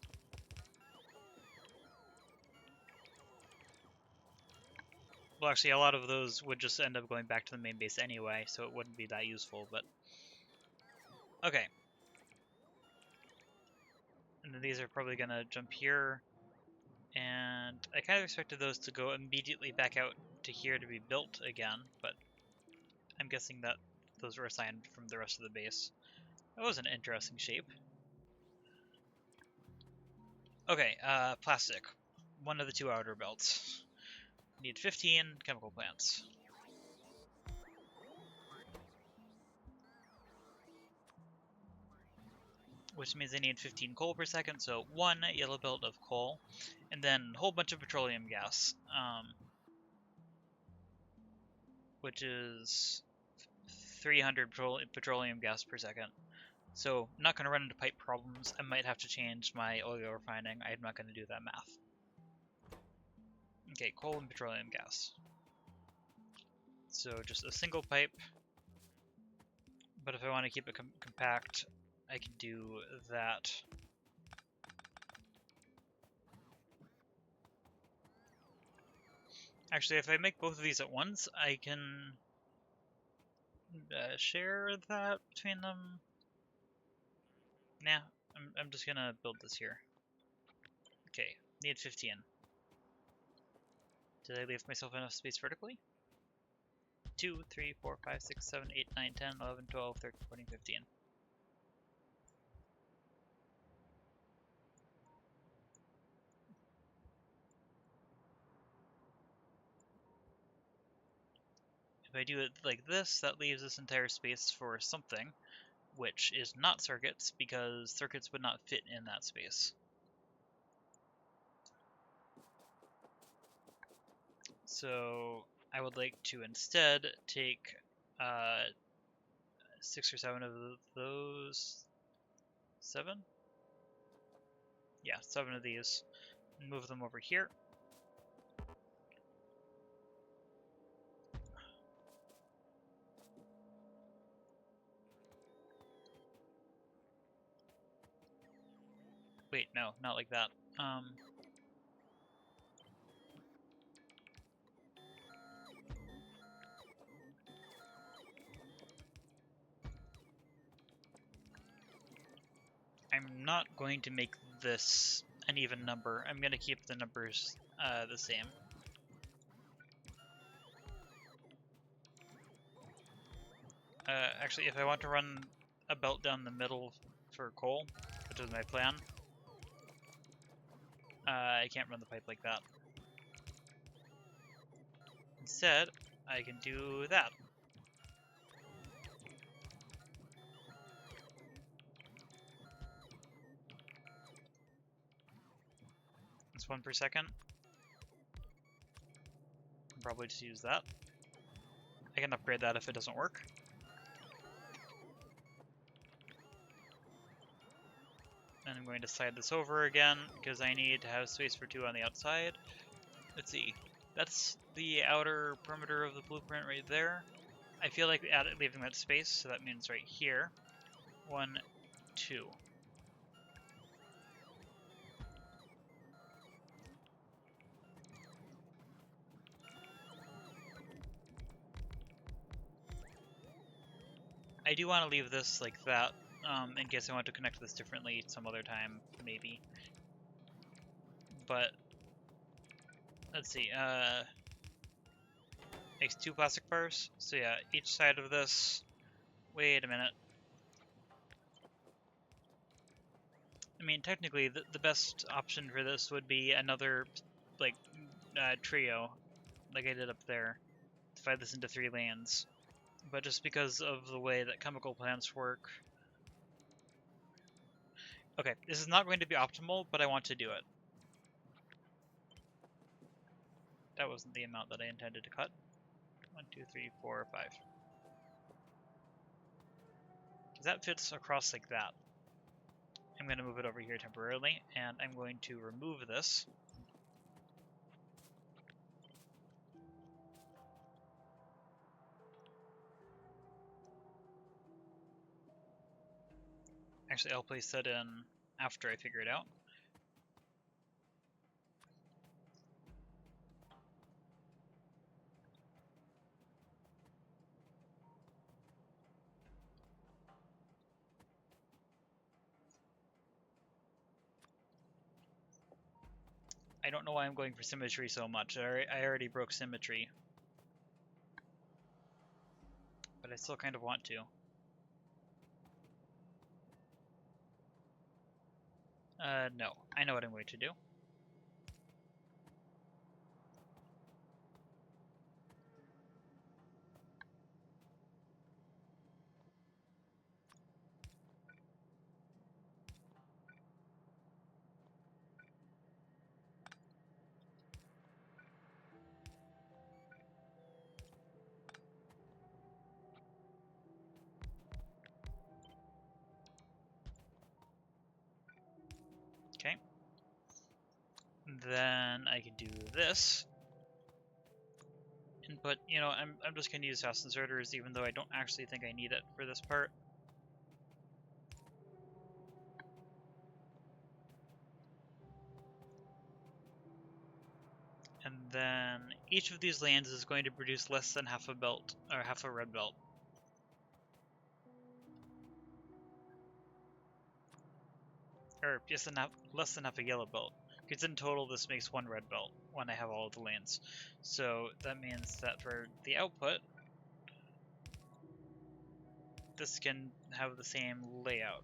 Well, actually, a lot of those would just end up going back to the main base anyway, so it wouldn't be that useful, but... Okay. And then these are probably going to jump here, and I kind of expected those to go immediately back out to here to be built again, but I'm guessing that those were assigned from the rest of the base. That was an interesting shape. Okay, plastic. One of the 2 outer belts. Need 15 chemical plants. Which means I need 15 coal per second, so 1 yellow belt of coal, and then a whole bunch of petroleum gas, which is 300 petroleum gas per second. So I'm not going to run into pipe problems. I might have to change my oil refining. I'm not going to do that math. Okay, coal and petroleum gas. So just a single pipe. But if I want to keep it compact, I can do that. Actually, if I make both of these at once, I can share that between them. Nah, I'm just gonna build this here. Okay, need 15. Did I leave myself enough space vertically? 2, 3, 4, 5, 6, 7, 8, 9, 10, 11, 12, 13, 14, 15. If I do it like this, that leaves this entire space for something, which is not circuits, because circuits would not fit in that space. So I would like to instead take 6 or 7 of those. 7? Yeah, 7 of these. And move them over here. Wait, no, not like that. I'm not going to make this an even number. I'm going to keep the numbers the same. Actually, if I want to run a belt down the middle for coal, which is my plan, I can't run the pipe like that. Instead, I can do that. It's 1 per second. I'll probably just use that. I can upgrade that if it doesn't work. And I'm going to slide this over again, because I need to have space for 2 on the outside. Let's see. That's the outer perimeter of the blueprint right there. I feel like leaving that space, so that means right here. 1, 2. I do want to leave this like that, in case I want to connect this differently some other time, maybe. But, let's see, makes 2 plastic bars. So yeah, each side of this, wait a minute. I mean, technically, the best option for this would be another, like, trio, like I did up there. Divide this into 3 lanes. But just because of the way that chemical plants work... Okay, this is not going to be optimal, but I want to do it. That wasn't the amount that I intended to cut. 1, 2, 3, 4, 5. Because that fits across like that. I'm going to move it over here temporarily, and I'm going to remove this. Actually, I'll place that in after I figure it out. I don't know why I'm going for symmetry so much. I already broke symmetry. But I still kind of want to. No. I know what I'm going to do. Okay. Then I can do this. But, you know, I'm just going to use fast inserters, even though I don't actually think I need it for this part. And then each of these lanes is going to produce less than half a belt, or half a red belt. Or just less than half a yellow belt. Because in total this makes 1 red belt when I have all of the lanes. So that means that for the output, this can have the same layout.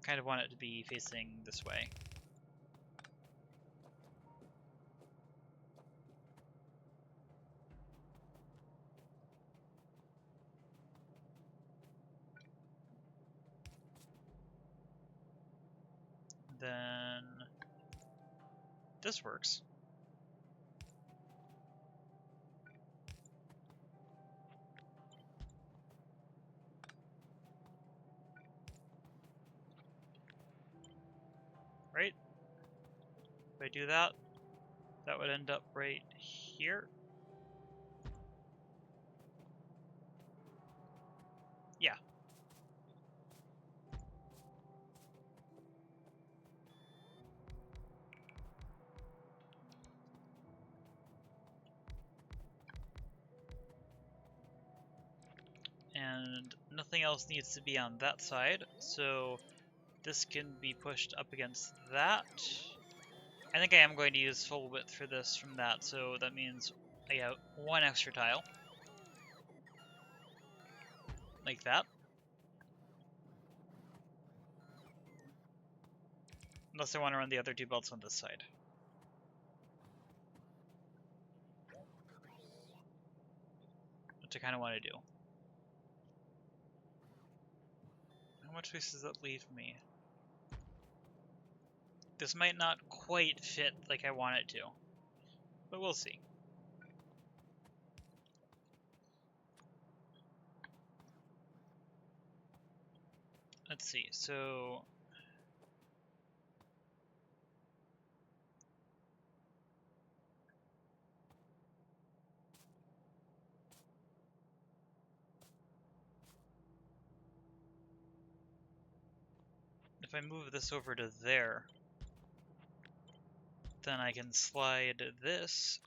Kind of want it to be facing this way. Then this works. Right? If I do that, that would end up right here. Yeah. And nothing else needs to be on that side, so this can be pushed up against that. I think I am going to use full width for this from that, so that means I have one extra tile. Like that. Unless I want to run the other two belts on this side. Which I kind of want to do. How much space does that leave me? This might not quite fit like I want it to. But we'll see. Let's see, so... if I move this over to there, then I can slide this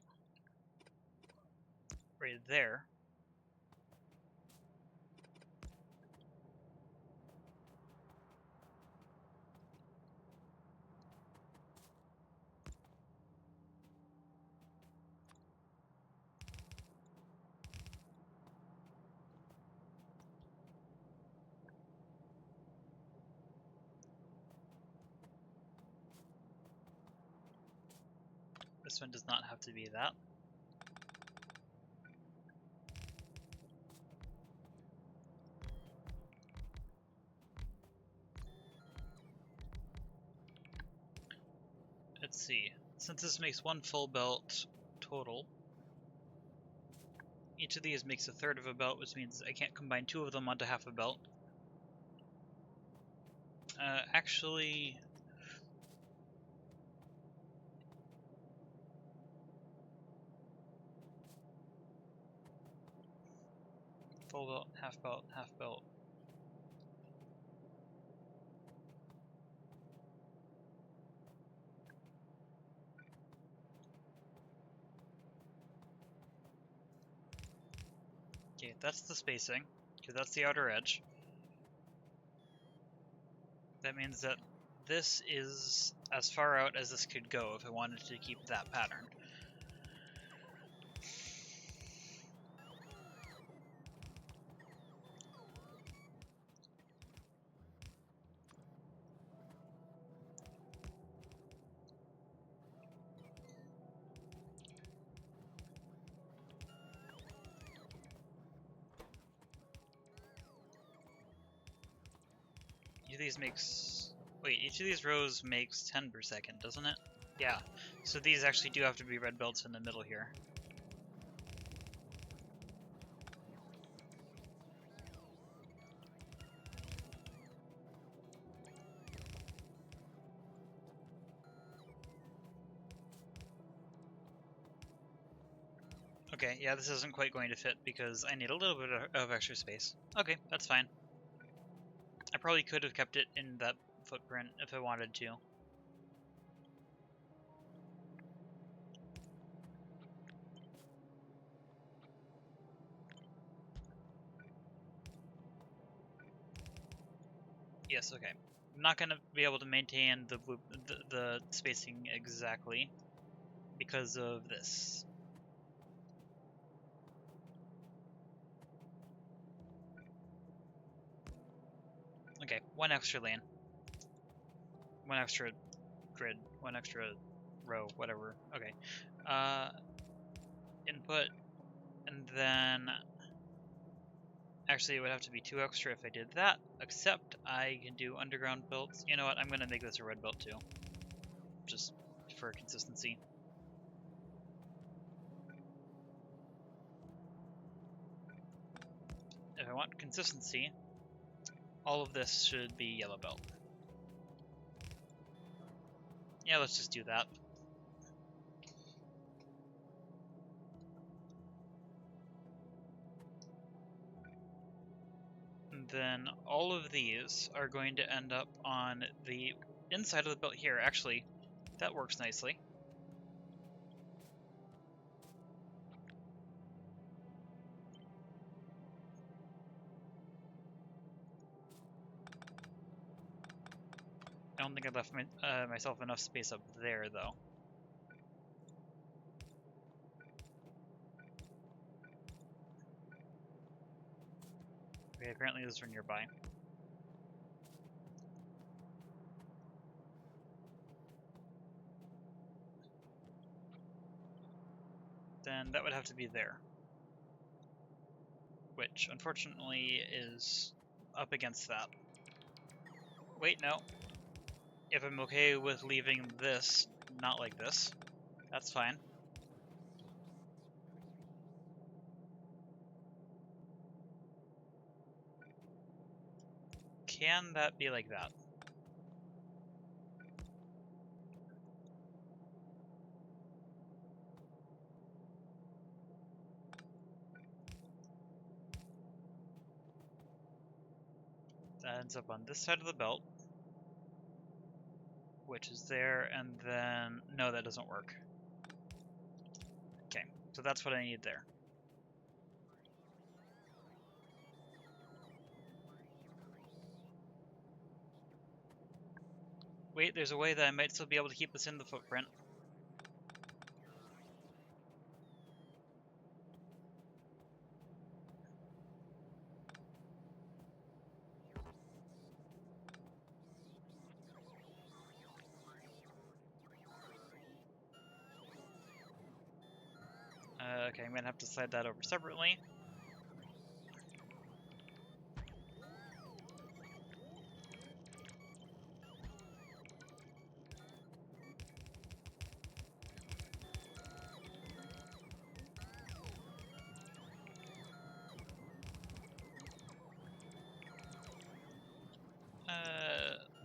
right there. This one does not have to be that. Let's see, since this makes one full belt total, each of these makes a third of a belt, which means I can't combine two of them onto half a belt. Actually... full belt, half belt, half belt. Okay, that's the spacing, because that's the outer edge. That means that this is as far out as this could go if I wanted to keep that pattern. Each of these makes... wait, each of these rows makes 10 per second, doesn't it? Yeah, so these actually do have to be red belts in the middle here. Okay, yeah, this isn't quite going to fit because I need a little bit of extra space. Okay, that's fine. I probably could have kept it in that footprint if I wanted to. Yes, okay. I'm not going to be able to maintain the spacing exactly because of this. Okay, one extra lane. One extra grid. One extra row, whatever. Okay. Input, and then... actually, it would have to be 2 extra if I did that, except I can do underground belts. You know what, I'm going to make this a red belt too. Just for consistency. If I want consistency, all of this should be yellow belt. Yeah, let's just do that. And then all of these are going to end up on the inside of the belt here. Actually, that works nicely. don't think I left myself enough space up there, though. Okay, apparently those are nearby. Then that would have to be there. Which, unfortunately, is up against that. Wait, no. If I'm okay with leaving this not like this, that's fine. Can that be like that? That ends up on this side of the belt, which is there, and then... No, that doesn't work. Okay, so that's what I need there. Wait, there's a way that I might still be able to keep this in the footprint. Okay, I'm gonna have to slide that over separately.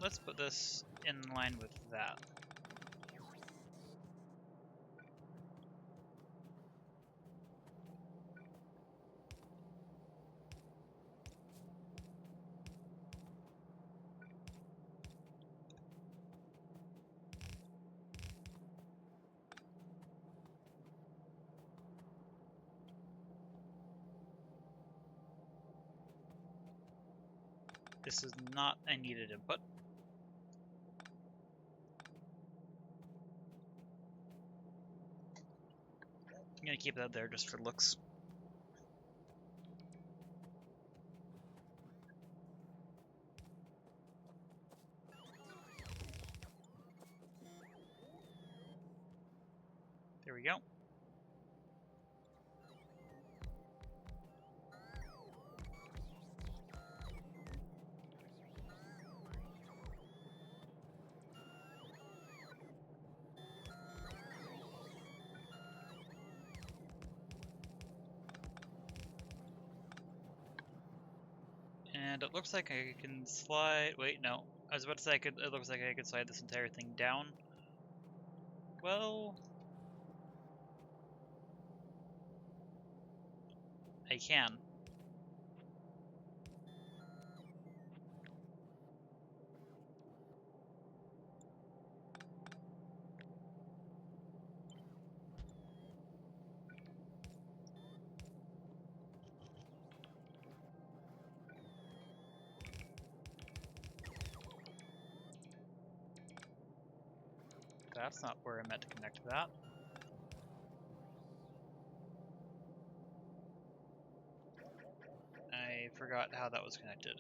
Let's put this in line with that. This is not a needed input. I'm gonna keep that there just for looks. There we go. And it looks like I can slide... Wait, no. I was about to say it looks like I could slide this entire thing down. Well... I can. That's not where I meant to connect that. I forgot how that was connected.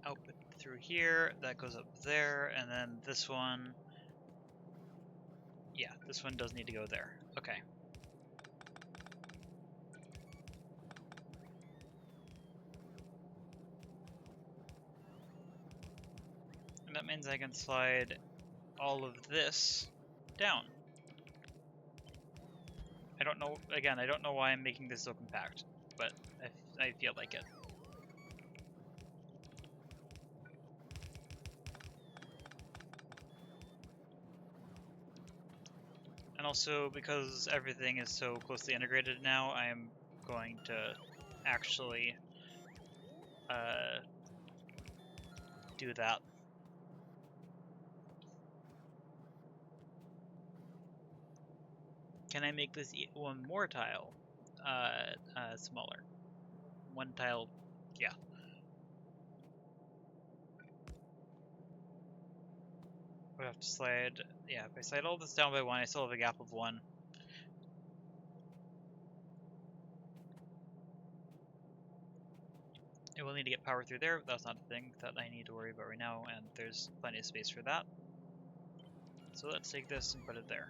Output through here, that goes up there, and then this one... Yeah, this one does need to go there. Okay. And that means I can slide all of this down. I don't know, again, I don't know why I'm making this so compact, but I feel like it. And also, because everything is so closely integrated now, I'm going to actually do that. Can I make this one more tile smaller? One tile, yeah. I have to slide, yeah, if I slide all this down by one, I still have a gap of one. I will need to get power through there, but that's not a thing that I need to worry about right now, and there's plenty of space for that. So let's take this and put it there.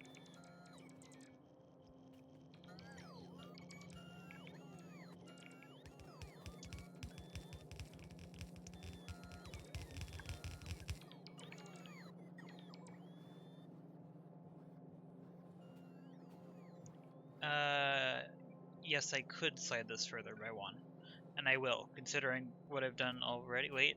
Yes, I could slide this further by one. And I will, considering what I've done already. Wait.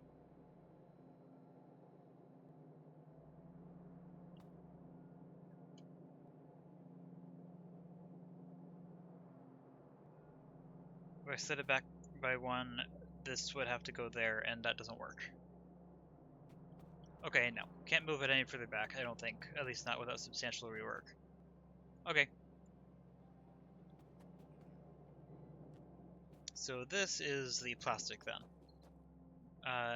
If I slid it back by one, this would have to go there, and that doesn't work. Okay, no. Can't move it any further back, I don't think. At least not without substantial rework. Okay. So this is the plastic then.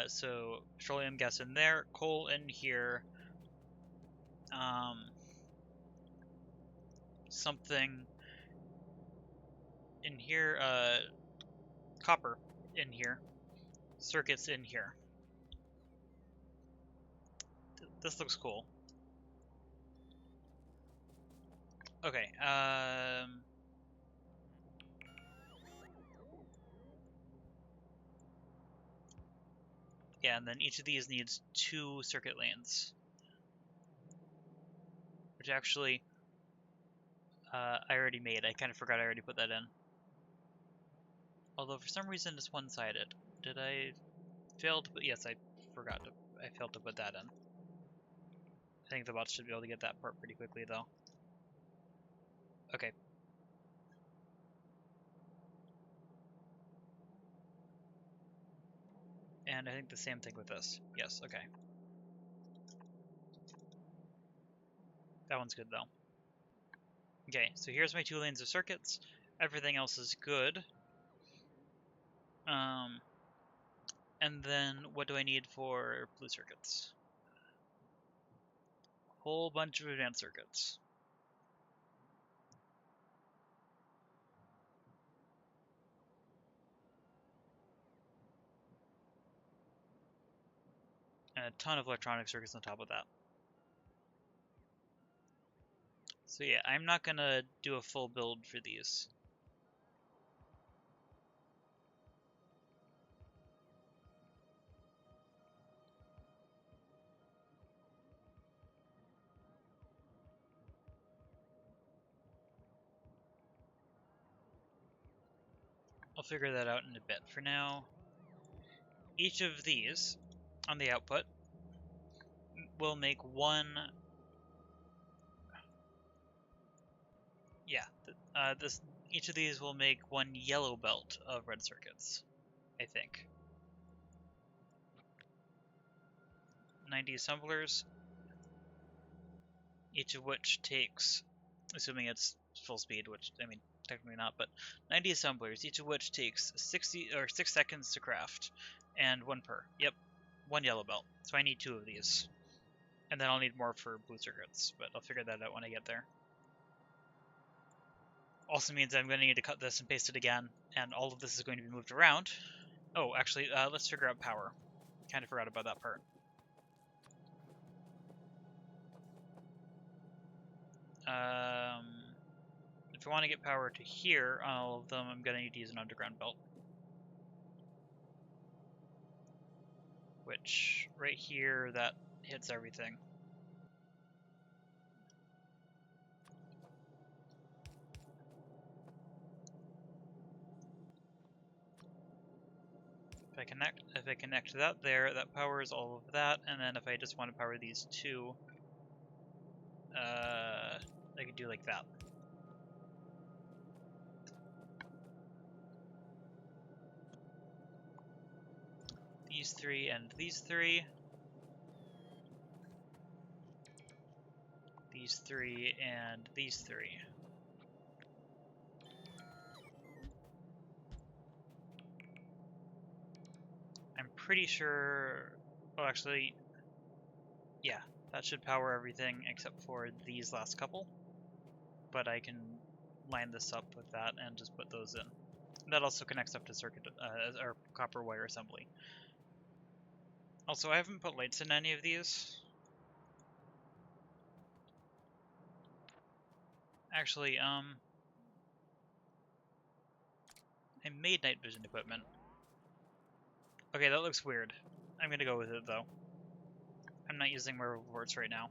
So petroleum gas in there, coal in here, something in here, copper in here, circuits in here. This looks cool. Okay, yeah, and then each of these needs 2 circuit lanes. Which actually, I already made. I kind of forgot I already put that in. Although for some reason it's one-sided. Did I fail to put... Yes, I forgot to... I failed to put that in. I think the bots should be able to get that part pretty quickly, though. Okay. And I think the same thing with this. Yes, okay. That one's good, though. Okay, so here's my 2 lanes of circuits. Everything else is good. And then what do I need for blue circuits? Whole bunch of advanced circuits. And a ton of electronic circuits on top of that. So yeah, I'm not gonna do a full build for these. I'll figure that out in a bit. For now, each of these on the output will make one... Yeah, each of these will make one yellow belt of red circuits, I think. 90 assemblers, each of which takes, assuming it's full speed, which, I mean, technically not, but 90 assemblers, each of which takes 60 or 6 seconds to craft, and 1 per. Yep, 1 yellow belt. So I need 2 of these. And then I'll need more for blue circuits, but I'll figure that out when I get there. Also means I'm going to need to cut this and paste it again, and all of this is going to be moved around. Oh, actually, let's figure out power. Kind of forgot about that part. If I want to get power to here on all of them, I'm going to need to use an underground belt. Which, right here, that hits everything. If I connect that there, that powers all of that, and then if I just want to power these 2, I could do like that. These 3 and these 3. These 3 and these 3. pretty sure... Oh, actually, yeah, that should power everything except for these last couple. But I can line this up with that and just put those in. That also connects up to circuit or copper wire assembly. Also, I haven't put lights in any of these. Actually, I made night vision equipment. Okay, that looks weird. I'm gonna go with it though. I'm not using my reports right now.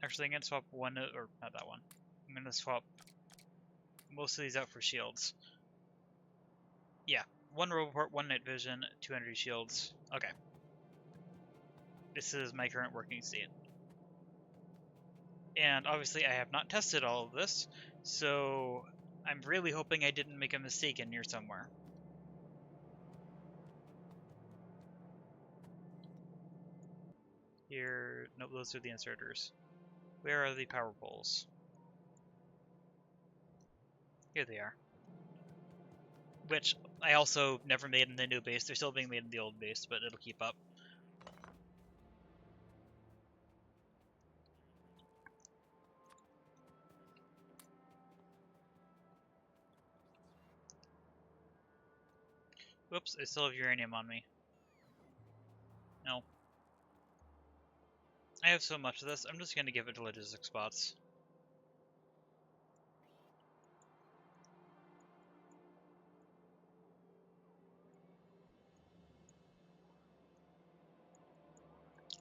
Actually, I'm gonna swap one, or not that one. I'm gonna swap most of these out for shields. Yeah, one report, one night vision, 200 shields. Okay. This is my current working state. And obviously I have not tested all of this, so I'm really hoping I didn't make a mistake in here somewhere. Here, nope, those are the inserters. Where are the power poles? Here they are. Which I also never made in the new base. They're still being made in the old base, but it'll keep up. Whoops, I still have uranium on me. No. I have so much of this, I'm just going to give it to logistic spots.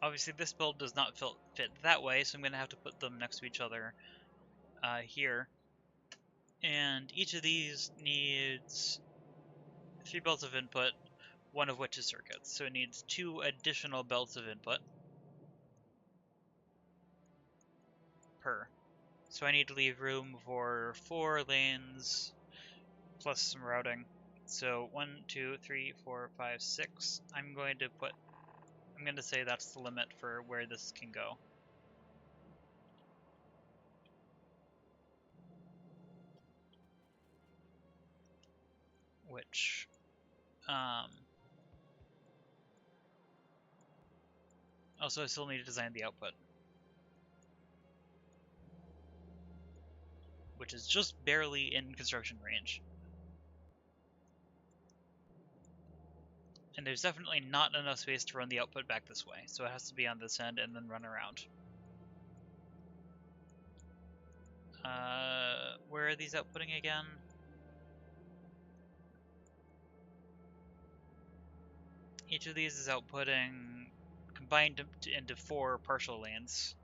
Obviously this build does not fit that way, so I'm going to have to put them next to each other here. And each of these needs 3 belts of input, one of which is circuits. So it needs 2 additional belts of input per. So I need to leave room for 4 lanes plus some routing. So 1, 2, 3, 4, 5, 6. I'm going to say that's the limit for where this can go. Which also I still need to design the output, which is just barely in construction range. And there's definitely not enough space to run the output back this way, so it has to be on this end and then run around. Where are these outputting again? Each of these is outputting combined into 4 partial lanes.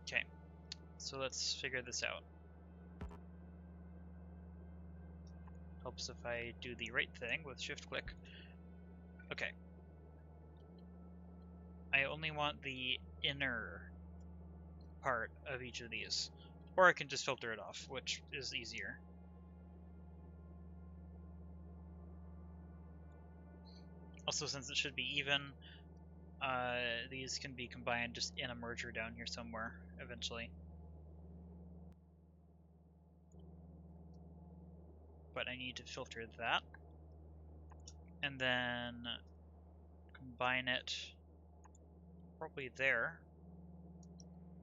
Okay, so let's figure this out. Helps if I do the right thing with shift click. Okay. I only want the inner part of each of these. Or I can just filter it off, which is easier. Also, since it should be even, these can be combined just in a merger down here somewhere, eventually. But I need to filter that. And then combine it probably there.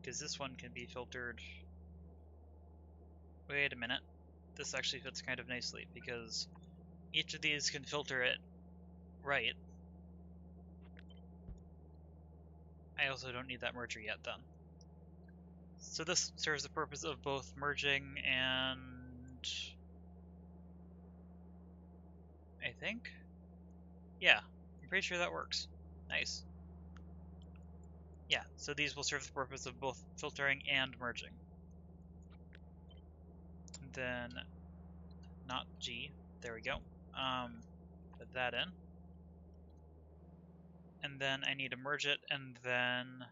Because this one can be filtered... Wait a minute. This actually fits kind of nicely, because each of these can filter it right. I also don't need that merger yet then. So this serves the purpose of both merging and... I think? Yeah, I'm pretty sure that works. Nice. Yeah, so these will serve the purpose of both filtering and merging. And then, not G, there we go. Put that in. And then I need to merge it, and then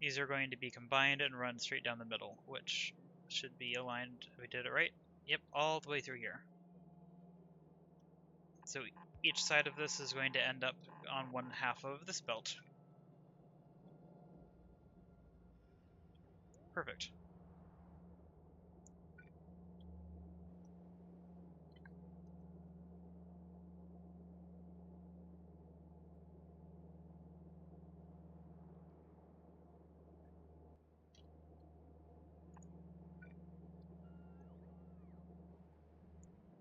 these are going to be combined and run straight down the middle, which should be aligned. We did it right? Yep, all the way through here. So each side of this is going to end up on one half of this belt. Perfect.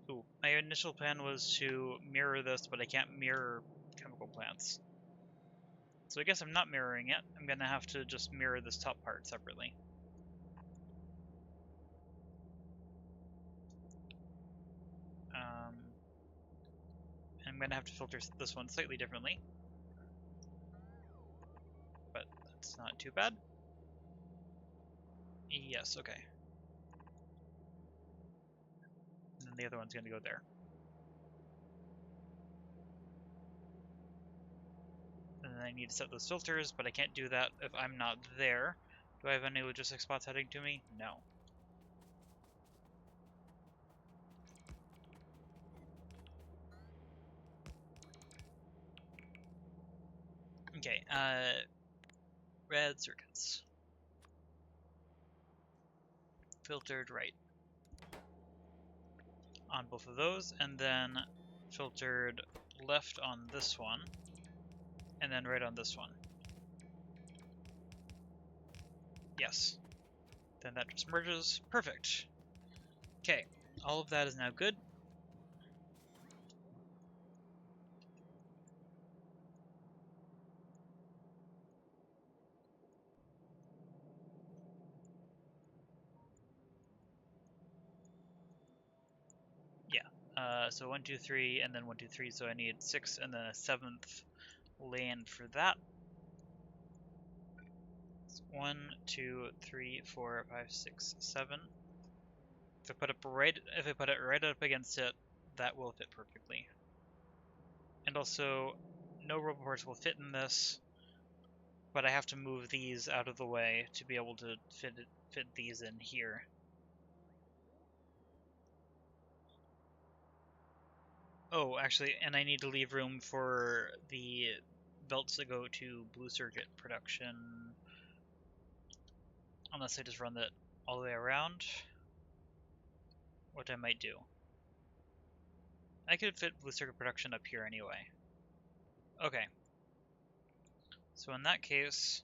Ooh, my initial plan was to mirror this, but I can't mirror chemical plants. So I guess I'm not mirroring it. I'm gonna have to just mirror this top part separately. I'm gonna have to filter this one slightly differently, but that's not too bad. Yes, okay. And then the other one's gonna go there. And then I need to set those filters, but I can't do that if I'm not there. Do I have any logistic spots heading to me? No. Okay, red circuits. Filtered right on both of those, and then filtered left on this one, and then right on this one. Yes. Then that just merges. Perfect. Okay, all of that is now good. So 1, 2, 3, and then 1, 2, 3. So I need 6 and then a 7th lane for that. 1, 2, 3, 4, 5, 6, 7. If I put it right up against it, that will fit perfectly. And also, no roboports will fit in this, but I have to move these out of the way to be able to fit these in here. Oh, actually, and I need to leave room for the belts that go to blue circuit production, unless I just run that all the way around, which I might do. I could fit blue circuit production up here anyway. Okay. So in that case,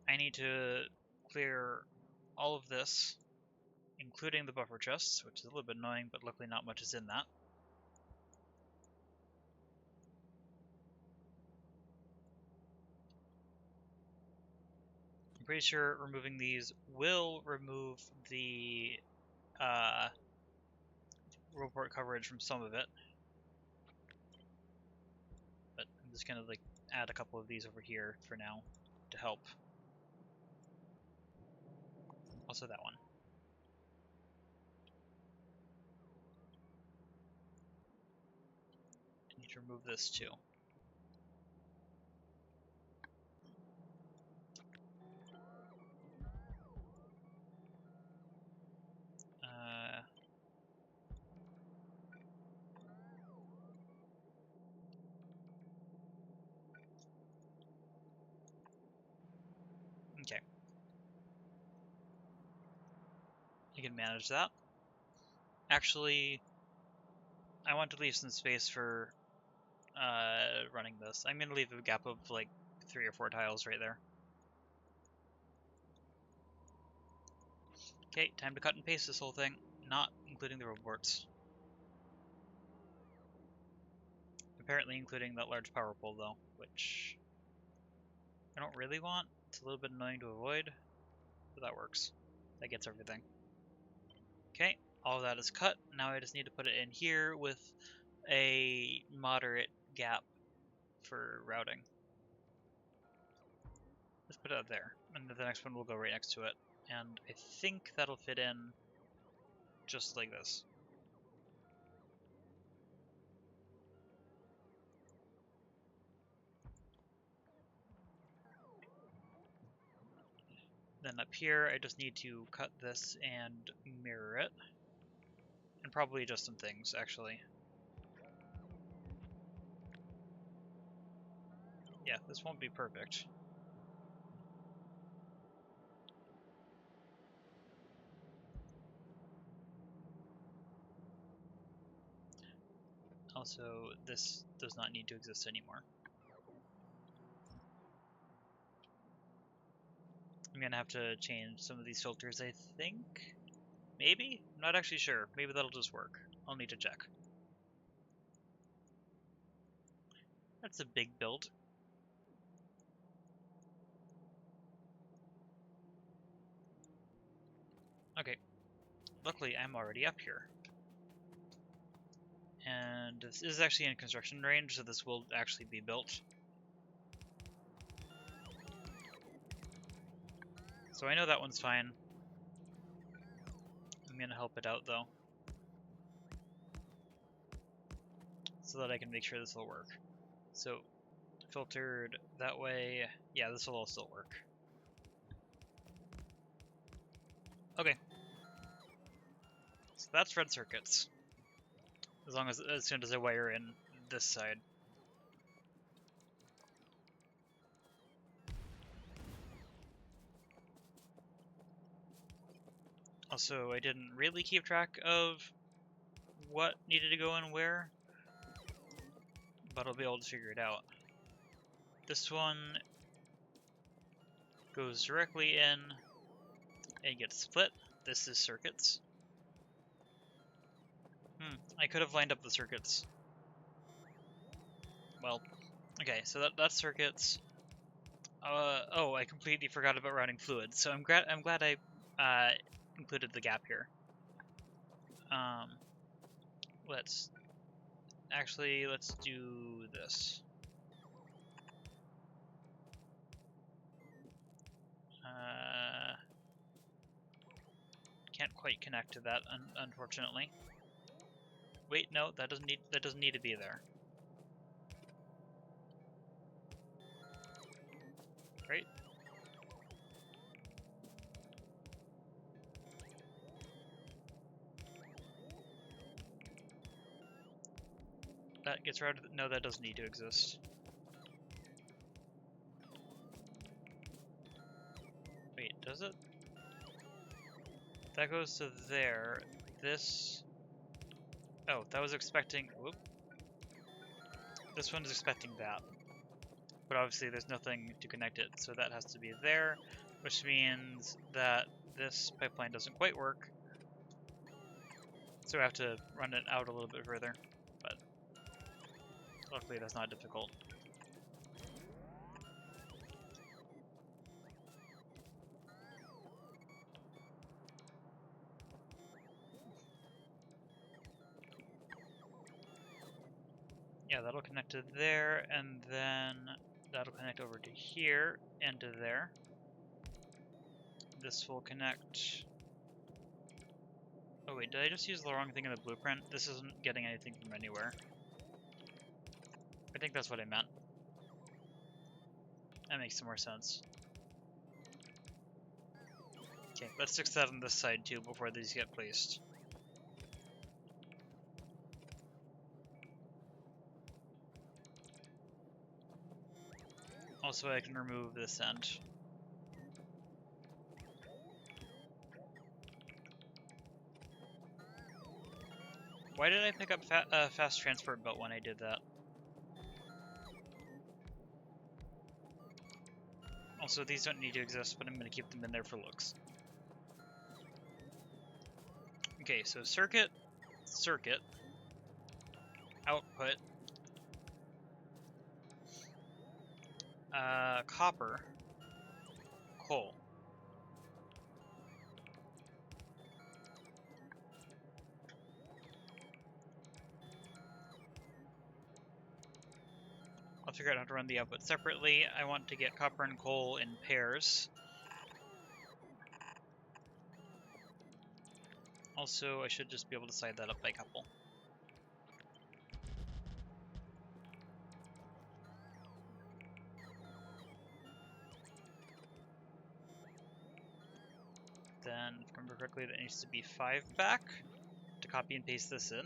I need to clear all of this, including the buffer chests, which is a little bit annoying, but luckily not much is in that. I'm pretty sure removing these will remove the report coverage from some of it. But I'm just gonna like add a couple of these over here for now to help. Also that one. I need to remove this too. Okay. You can manage that. Actually, I want to leave some space for running this. I'm going to leave a gap of like 3 or 4 tiles right there. Okay, time to cut and paste this whole thing, not including the roboports. Apparently including that large power pole though, which I don't really want. It's a little bit annoying to avoid, but that works. That gets everything. Okay, all of that is cut. Now I just need to put it in here with a moderate gap for routing. Let's put it up there, and the next one will go right next to it. And I think that'll fit in just like this. Then up here, I just need to cut this and mirror it. And probably adjust some things, actually. Yeah, this won't be perfect. Also, this does not need to exist anymore. I'm gonna have to change some of these filters, I think. Maybe? I'm not actually sure. Maybe that'll just work. I'll need to check. That's a big build. Okay. Luckily, I'm already up here. And this is actually in construction range, so this will actually be built. So I know that one's fine. I'm gonna help it out though, so that I can make sure this will work. So, filtered that way. Yeah, this will all still work. Okay. So that's red circuits. As soon as I wire in this side. Also, I didn't really keep track of what needed to go in where, but I'll be able to figure it out. This one goes directly in and gets split. This is circuits. I could have lined up the circuits. Well, okay, so that's circuits. Oh, I completely forgot about routing fluids, so I'm glad I included the gap here. Let's do this. Can't quite connect to that, unfortunately. Wait, no, that doesn't need to be there. Right? That gets routed. No, that doesn't need to exist. Wait, does it? That goes to there. This. Oh, that was expecting. Whoop. This one is expecting that. But obviously there's nothing to connect it, so that has to be there, which means that this pipeline doesn't quite work. So I have to run it out a little bit further, but luckily that's not difficult. Yeah, that'll connect to there, and then that'll connect over to here and to there. This will connect... Oh wait, did I just use the wrong thing in the blueprint? This isn't getting anything from anywhere. I think that's what I meant. That makes some more sense. Okay, let's fix that on this side too before these get placed. Also, I can remove this end. Why did I pick up fast transport belt when I did that? Also, these don't need to exist, but I'm going to keep them in there for looks. Okay, so circuit, output, copper, coal. I'll figure out how to run the output separately. I want to get copper and coal in pairs. Also, I should just be able to side that up by couple. Then, if I remember correctly, that needs to be 5 back to copy and paste this in.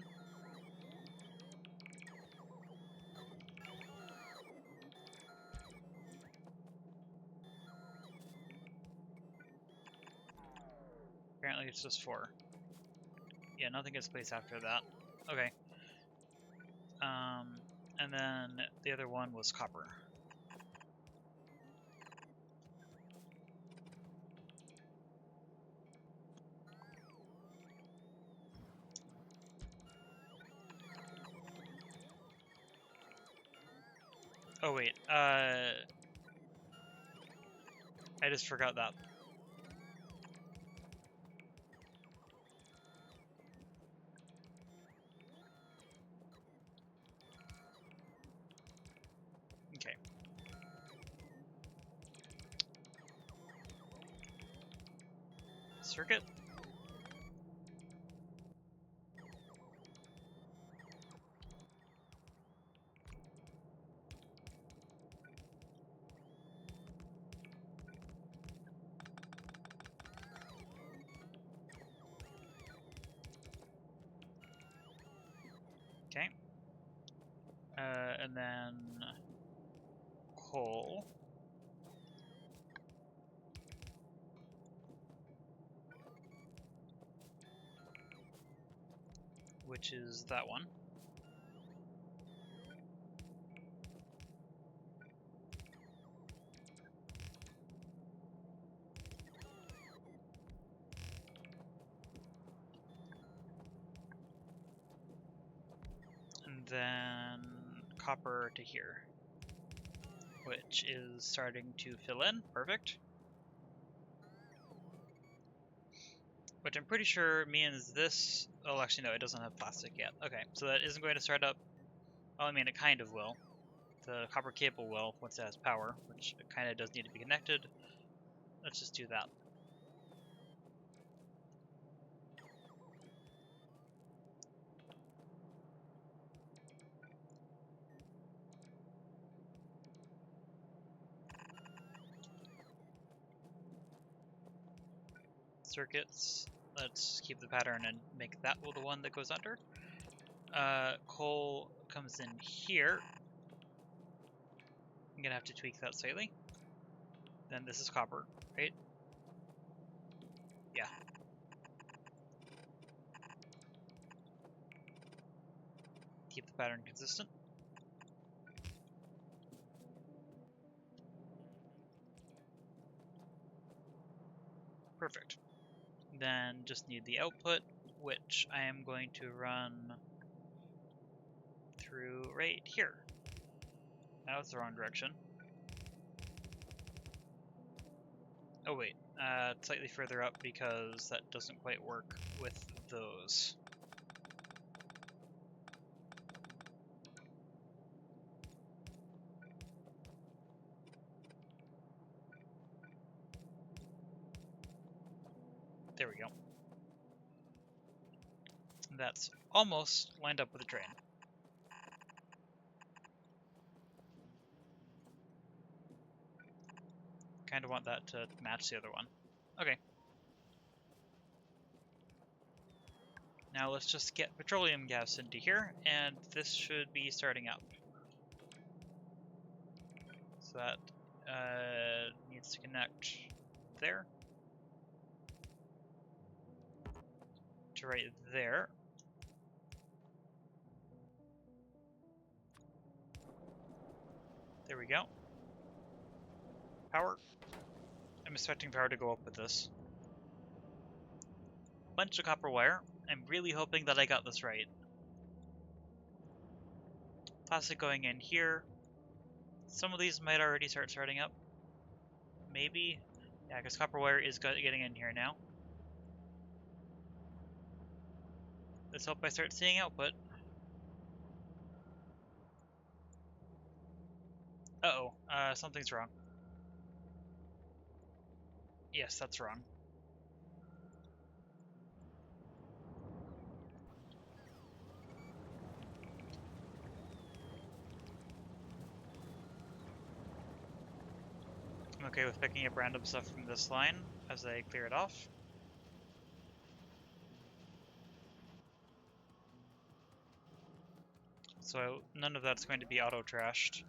Apparently it's just 4. Yeah, nothing gets placed after that. Okay. And then the other one was copper. Oh wait, I just forgot that. Okay. Circuit. Okay. And then coal. Which is that one. And then copper to here, which is starting to fill in. Perfect. Which I'm pretty sure means this... Oh, actually, no, it doesn't have plastic yet. Okay, so that isn't going to start up... Well, I mean, it kind of will. The copper cable will, once it has power, which it kind of does need to be connected. Let's just do that. Circuits. Let's keep the pattern and make that the one that goes under. Coal comes in here. I'm gonna have to tweak that slightly. Then this is copper, right? Yeah. Keep the pattern consistent. Perfect. Then just need the output, which I am going to run through right here. Now it's the wrong direction. Oh wait, slightly further up because that doesn't quite work with those. There we go. That's almost lined up with the train. Kind of want that to match the other one. Okay. Now let's just get petroleum gas into here, and this should be starting up. So that needs to connect there to right there. There we go. Power. I'm expecting power to go up with this. Bunch of copper wire. I'm really hoping that I got this right. Plastic going in here. Some of these might already start starting up. Maybe. Yeah, because copper wire is getting in here now. Let's hope I start seeing output. Uh-oh, something's wrong. Yes, that's wrong. I'm okay with picking up random stuff from this line as I clear it off. So none of that's going to be auto-trashed.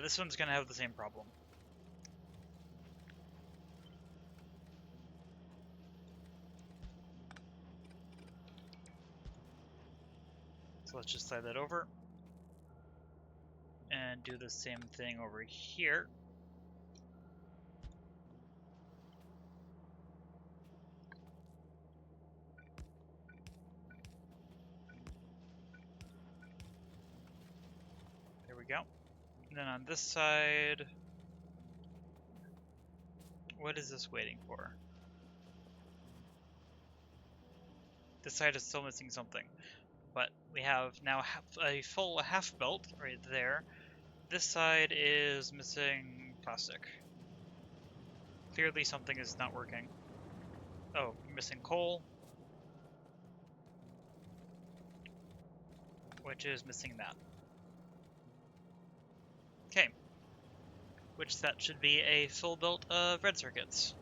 This one's going to have the same problem. So let's just slide that over. And do the same thing over here. There we go. And then on this side, what is this waiting for? This side is still missing something. But we have now a full half belt right there. This side is missing plastic. Clearly something is not working. Oh, missing coal. Which is missing that. Okay. Which that should be a full belt of red circuits.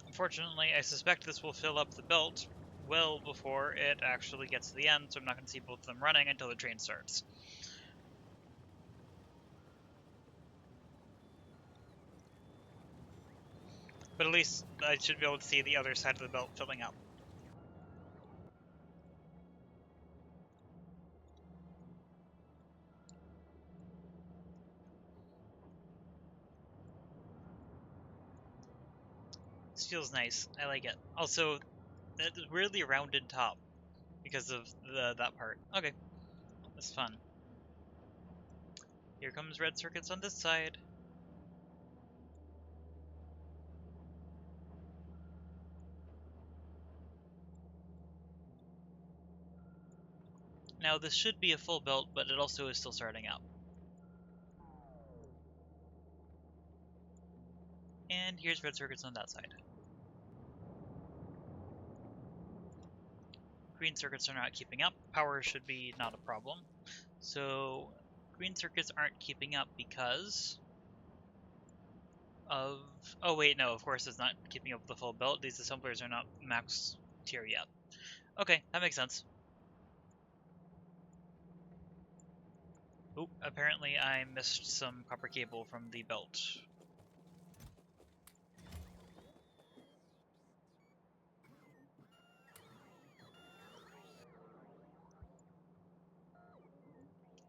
Unfortunately, I suspect this will fill up the belt well before it actually gets to the end, so I'm not going to see both of them running until the train starts. But at least I should be able to see the other side of the belt filling up. This feels nice. I like it. Also, it's weirdly rounded top because of that part. Okay, that's fun. Here comes red circuits on this side. Now this should be a full belt, but it also is still starting up. And here's red circuits on that side. Green circuits are not keeping up. Power should be not a problem. So green circuits aren't keeping up because of... Oh wait, no, of course it's not keeping up with the full belt. These assemblers are not max tier yet. Okay, that makes sense. Oop, apparently I missed some copper cable from the belt.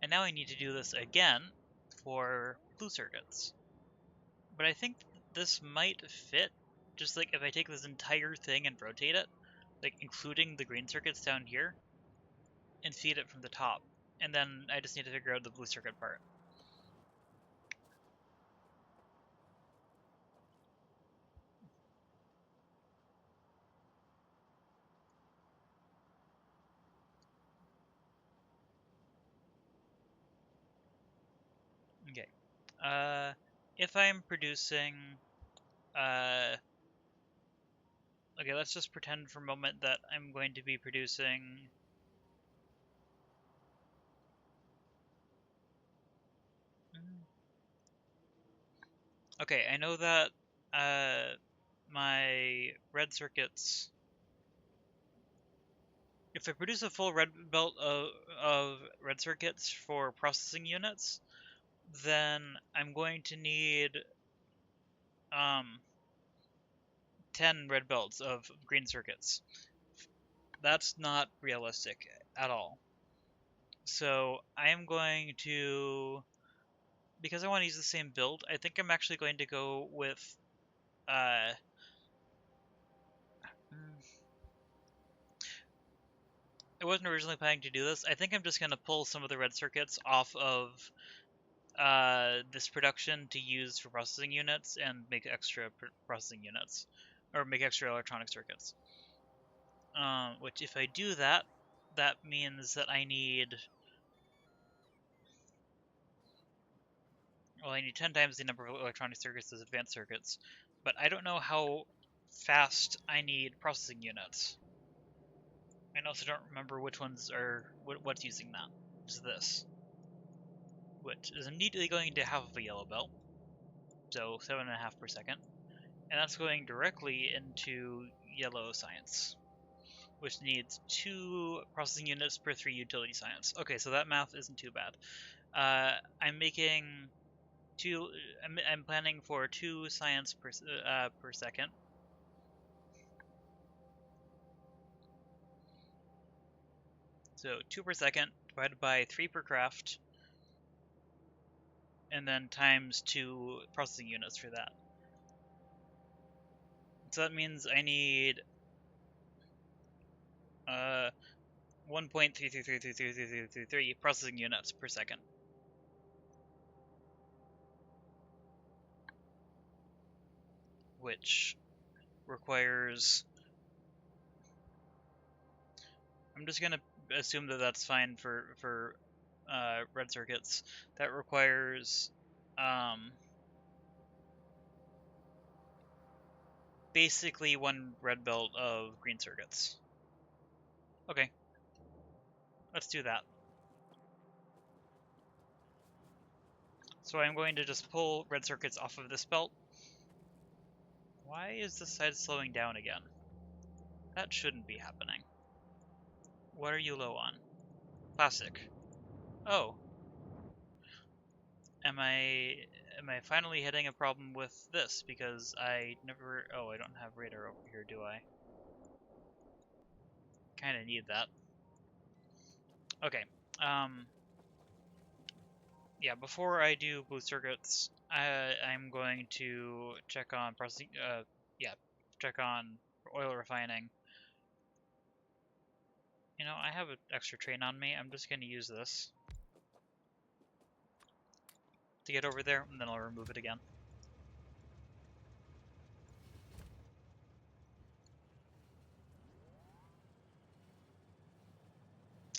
And now I need to do this again for blue circuits. But I think this might fit, just like if I take this entire thing and rotate it, like including the green circuits down here, and feed it from the top. And then I just need to figure out the blue circuit part. Okay. If I'm producing, okay, let's just pretend for a moment that I'm going to be producing, okay, I know that, my red circuits, if I produce a full red belt of red circuits for processing units, then I'm going to need, 10 red belts of green circuits. That's not realistic at all. So I am going to, because I want to use the same build, I think I'm actually going to go with, I wasn't originally planning to do this. I think I'm just going to pull some of the red circuits off of this production to use for processing units and make extra processing units, or make extra electronic circuits. Which if I do that, that means that I need, well, I need 10 times the number of electronic circuits as advanced circuits, but I don't know how fast I need processing units. I also don't remember which ones are, what's using that. It's this, which is immediately going to have a yellow belt, so 7.5 per second, and that's going directly into yellow science, which needs 2 processing units per 3 utility science. Okay, so that math isn't too bad. I'm making I'm planning for 2 science per second. So 2 per second divided by 3 per craft, and then times 2 processing units for that. So that means I need 1.33333333 processing units per second. Which requires... I'm just gonna assume that that's fine for red circuits. That requires basically 1 red belt of green circuits. Okay, let's do that. So I'm going to just pull red circuits off of this belt. Why is this side slowing down again? That shouldn't be happening. What are you low on? Plastic. Oh. Am I finally hitting a problem with this? Because I never... Oh, I don't have radar over here, do I? Kinda need that. Okay. Yeah, before I do blue circuits, I'm going to check on processing... check on oil refining. You know, I have an extra train on me. I'm just going to use this to get over there, and then I'll remove it again.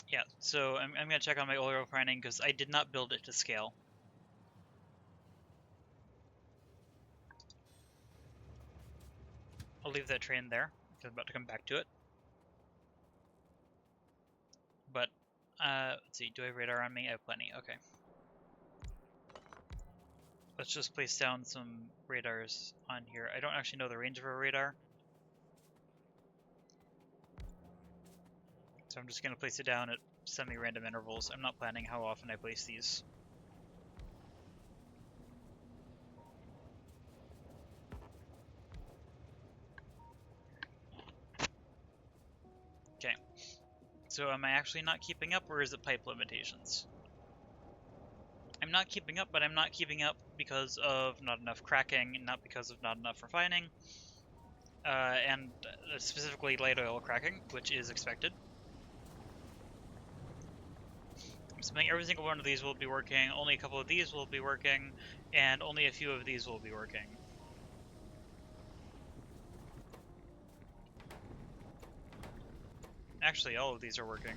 Yeah, so I'm going to check on my oil refining because I did not build it to scale. I'll leave that train there because I'm about to come back to it. But, let's see, do I have radar on me? I have plenty, okay. Let's just place down some radars on here. I don't actually know the range of a radar. So I'm just going to place it down at semi-random intervals. I'm not planning how often I place these. Okay. So am I actually not keeping up, or is it pipe limitations? I'm not keeping up, but I'm not keeping up because of not enough cracking, not because of not enough refining, and specifically light oil cracking, which is expected. I'm assuming every single one of these will be working, only a couple of these will be working, and only a few of these will be working. Actually, all of these are working.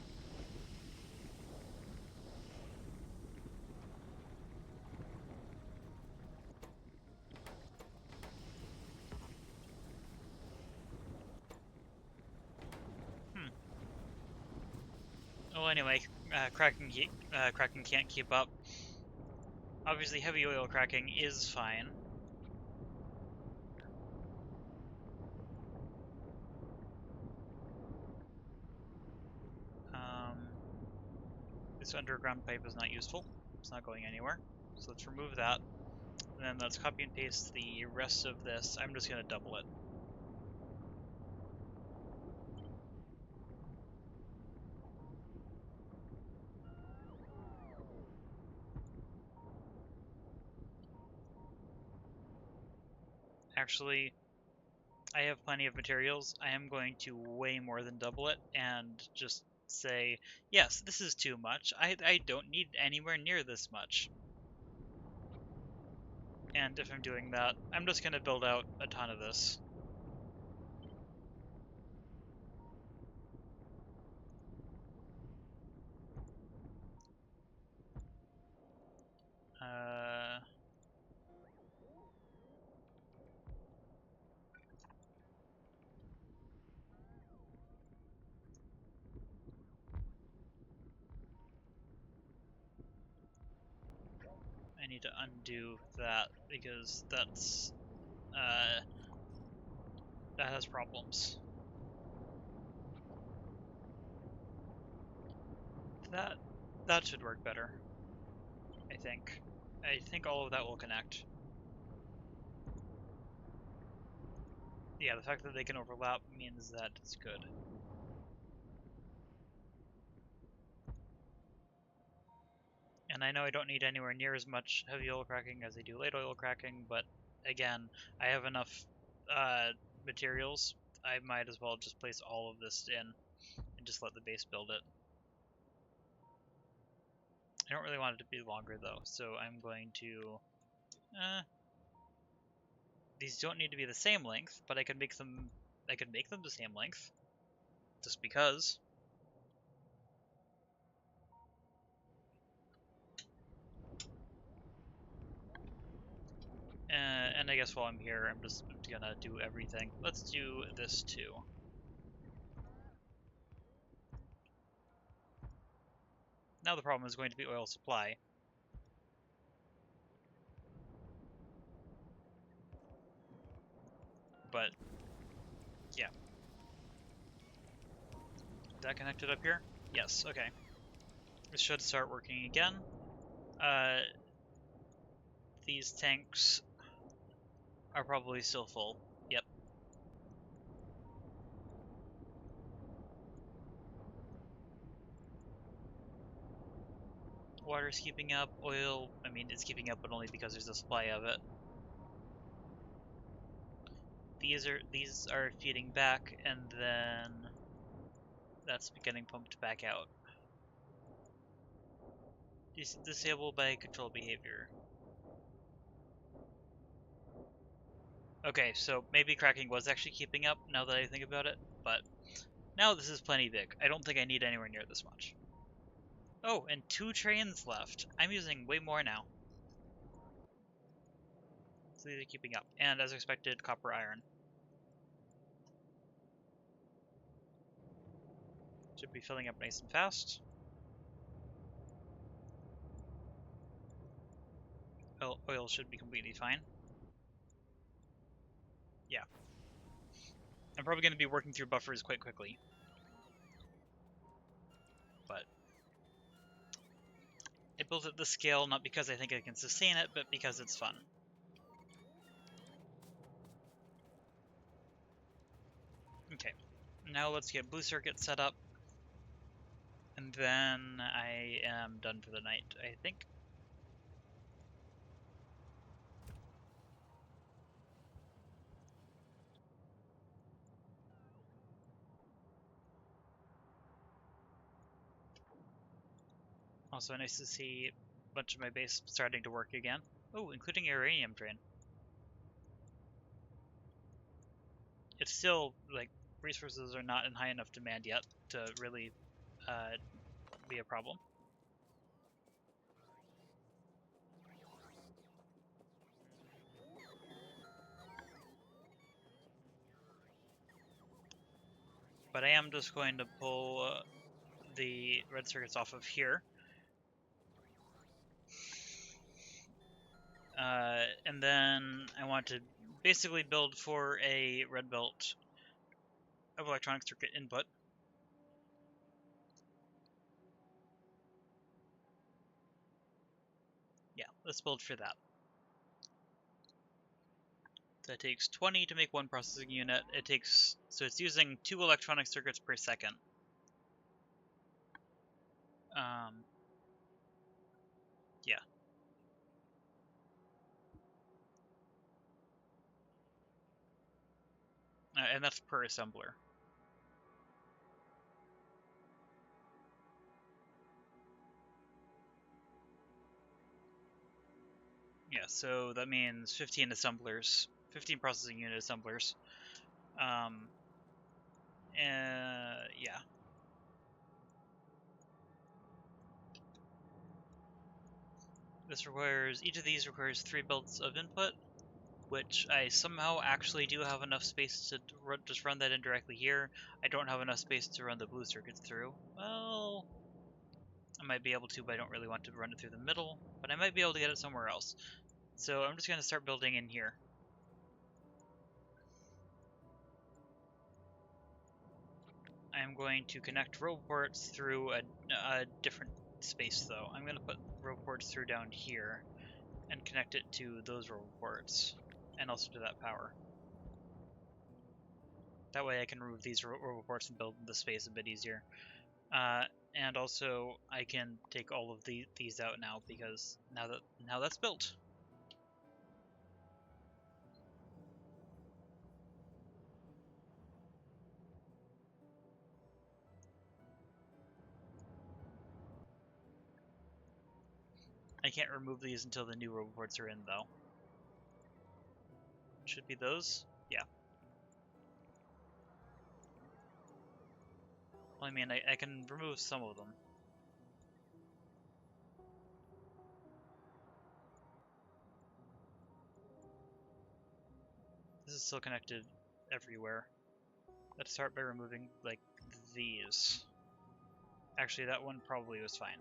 Well, anyway, cracking can't keep up. Obviously, heavy oil cracking is fine. This underground pipe is not useful. It's not going anywhere. So let's remove that. And then let's copy and paste the rest of this. I'm just going to double it. Actually, I have plenty of materials. I am going to way more than double it and just say, yes, this is too much. I don't need anywhere near this much. And if I'm doing that, I'm just going to build out a ton of this. I need to undo that because that's that has problems. That should work better. I think. I think all of that will connect. Yeah, the fact that they can overlap means that it's good. And I know I don't need anywhere near as much heavy oil cracking as I do light oil cracking, but again, I have enough materials. I might as well just place all of this in and just let the base build it. I don't really want it to be longer though, so I'm going to... these don't need to be the same length, but I could make them the same length, just because. And I guess while I'm here, I'm just gonna do everything. Let's do this too. Now the problem is going to be oil supply. But, yeah. Is that connected up here? Yes, okay. This should start working again. These tanks are probably still full. Yep. Water's keeping up. Oil, I mean, it's keeping up, but only because there's a supply of it. These are feeding back, and then that's getting pumped back out. Disable by control behavior. Okay, so maybe cracking was actually keeping up now that I think about it, but now this is plenty big. I don't think I need anywhere near this much. Oh, and 2 trains left. I'm using way more now. So these are keeping up. And as expected, copper iron. Should be filling up nice and fast. Oil should be completely fine. Yeah. I'm probably going to be working through buffers quite quickly. But I built at this scale not because I think I can sustain it, but because it's fun. Okay. Now let's get blue circuit set up. And then I am done for the night, I think. Also nice to see a bunch of my base starting to work again. Oh, including uranium drain. It's still, like, resources are not in high enough demand yet to really be a problem. But I am just going to pull the red circuits off of here. And then I want to basically build for a red belt of electronic circuit input. Yeah, let's build for that. That takes 20 to make 1 processing unit. So it's using 2 electronic circuits per second. Yeah. And that's per assembler. Yeah, so that means 15 assemblers, 15 processing unit assemblers. Yeah. Each of these requires 3 belts of input, which I somehow actually do have enough space to just run that indirectly here. I don't have enough space to run the blue circuits through. Well, I might be able to, but I don't really want to run it through the middle, but I might be able to get it somewhere else. So I'm just going to start building in here. I'm going to connect row ports through a different space, though. I'm going to put row ports through down here and connect it to those row ports, and also to that power. That way I can remove these row ports and build the space a bit easier. And also, I can take all of these out now because now that's built. I can't remove these until the new roboports are in, though. Should be those? Yeah. Well, I mean, I can remove some of them. This is still connected everywhere. Let's start by removing, like, these. Actually, that one probably was fine.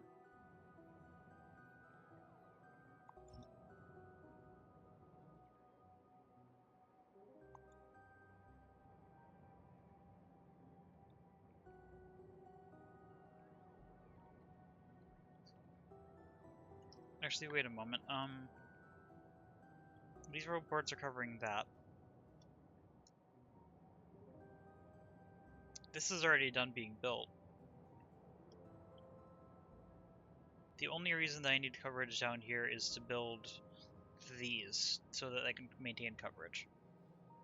Actually, wait a moment. These roboports are covering that. This is already done being built. The only reason that I need coverage down here is to build these so that I can maintain coverage.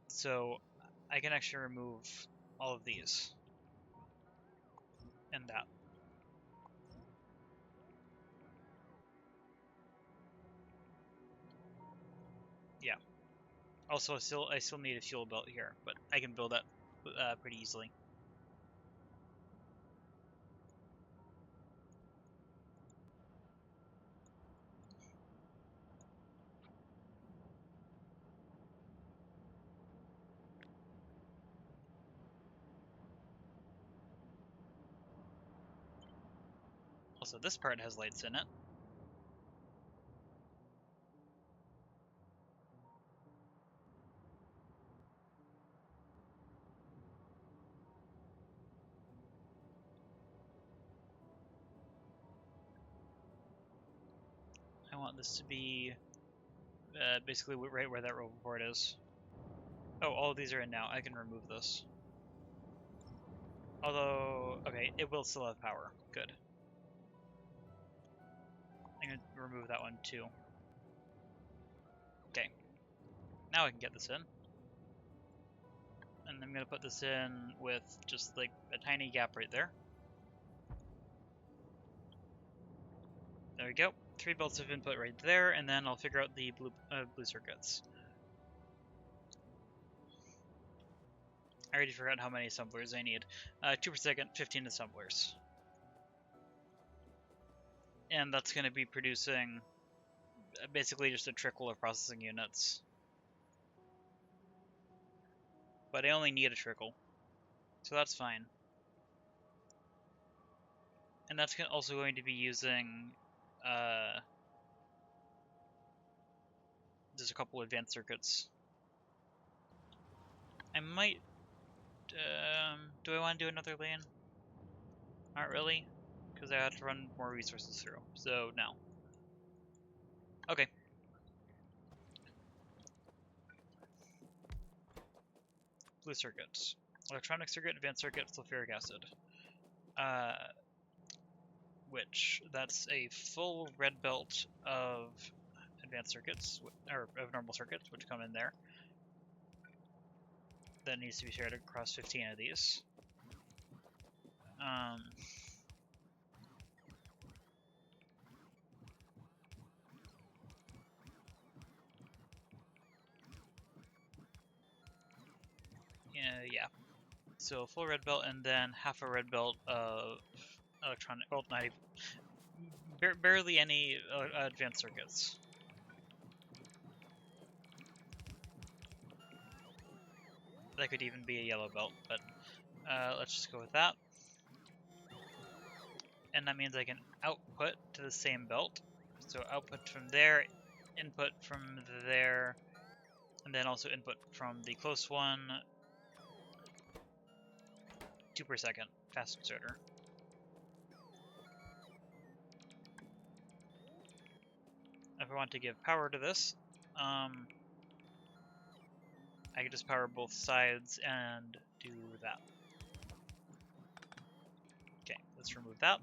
So I can actually remove all of these and that. Yeah. Also, I still need a fuel belt here, but I can build that pretty easily. Also, this part has lights in it. I want this to be basically right where that roboport is. Oh, all of these are in now. I can remove this. Although, okay, it will still have power. Good. I'm going to remove that one too. Okay. Now I can get this in. And I'm going to put this in with just like a tiny gap right there. There we go. 3 belts of input right there, and then I'll figure out the blue circuits. I already forgot how many assemblers I need. 2 per second, 15 assemblers. And that's going to be producing basically just a trickle of processing units. But I only need a trickle, so that's fine. And that's also going to be using just a couple advanced circuits. I might... do I want to do another lane? Not really, because I have to run more resources through, so no. Okay. Blue circuits. Electronic circuit, advanced circuit, sulfuric acid. Which, that's a full red belt of advanced circuits, or of normal circuits, which come in there. That needs to be shared across 15 of these. Yeah. So full red belt, and then half a red belt of electronic, well, not even, barely any advanced circuits. That could even be a yellow belt, but let's just go with that. And that means I can output to the same belt. So output from there, input from there, and then also input from the close one. 2 per second, fast inserter. If I want to give power to this, I can just power both sides and do that. Okay, let's remove that.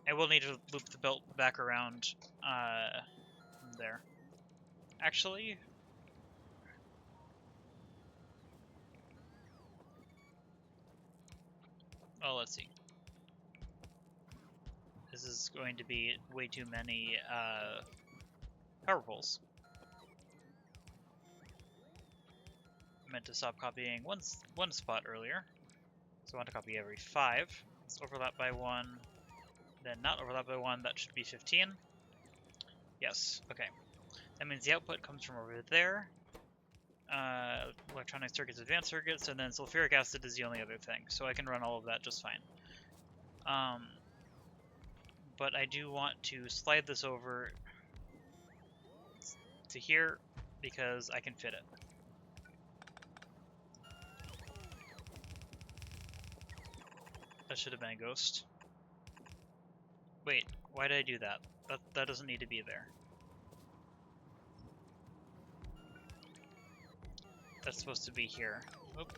I will need to loop the belt back around from there. Actually, well, let's see. This is going to be way too many power poles. I meant to stop copying one spot earlier, so I want to copy every 5. Let's overlap by 1, then not overlap by 1. That should be 15. Yes. Okay. That means the output comes from over there. Electronic circuits, advanced circuits, and then sulfuric acid is the only other thing, so I can run all of that just fine. But I do want to slide this over to here because I can fit it. That should have been a ghost. Wait, why did I do that? That doesn't need to be there. That's supposed to be here. Oop.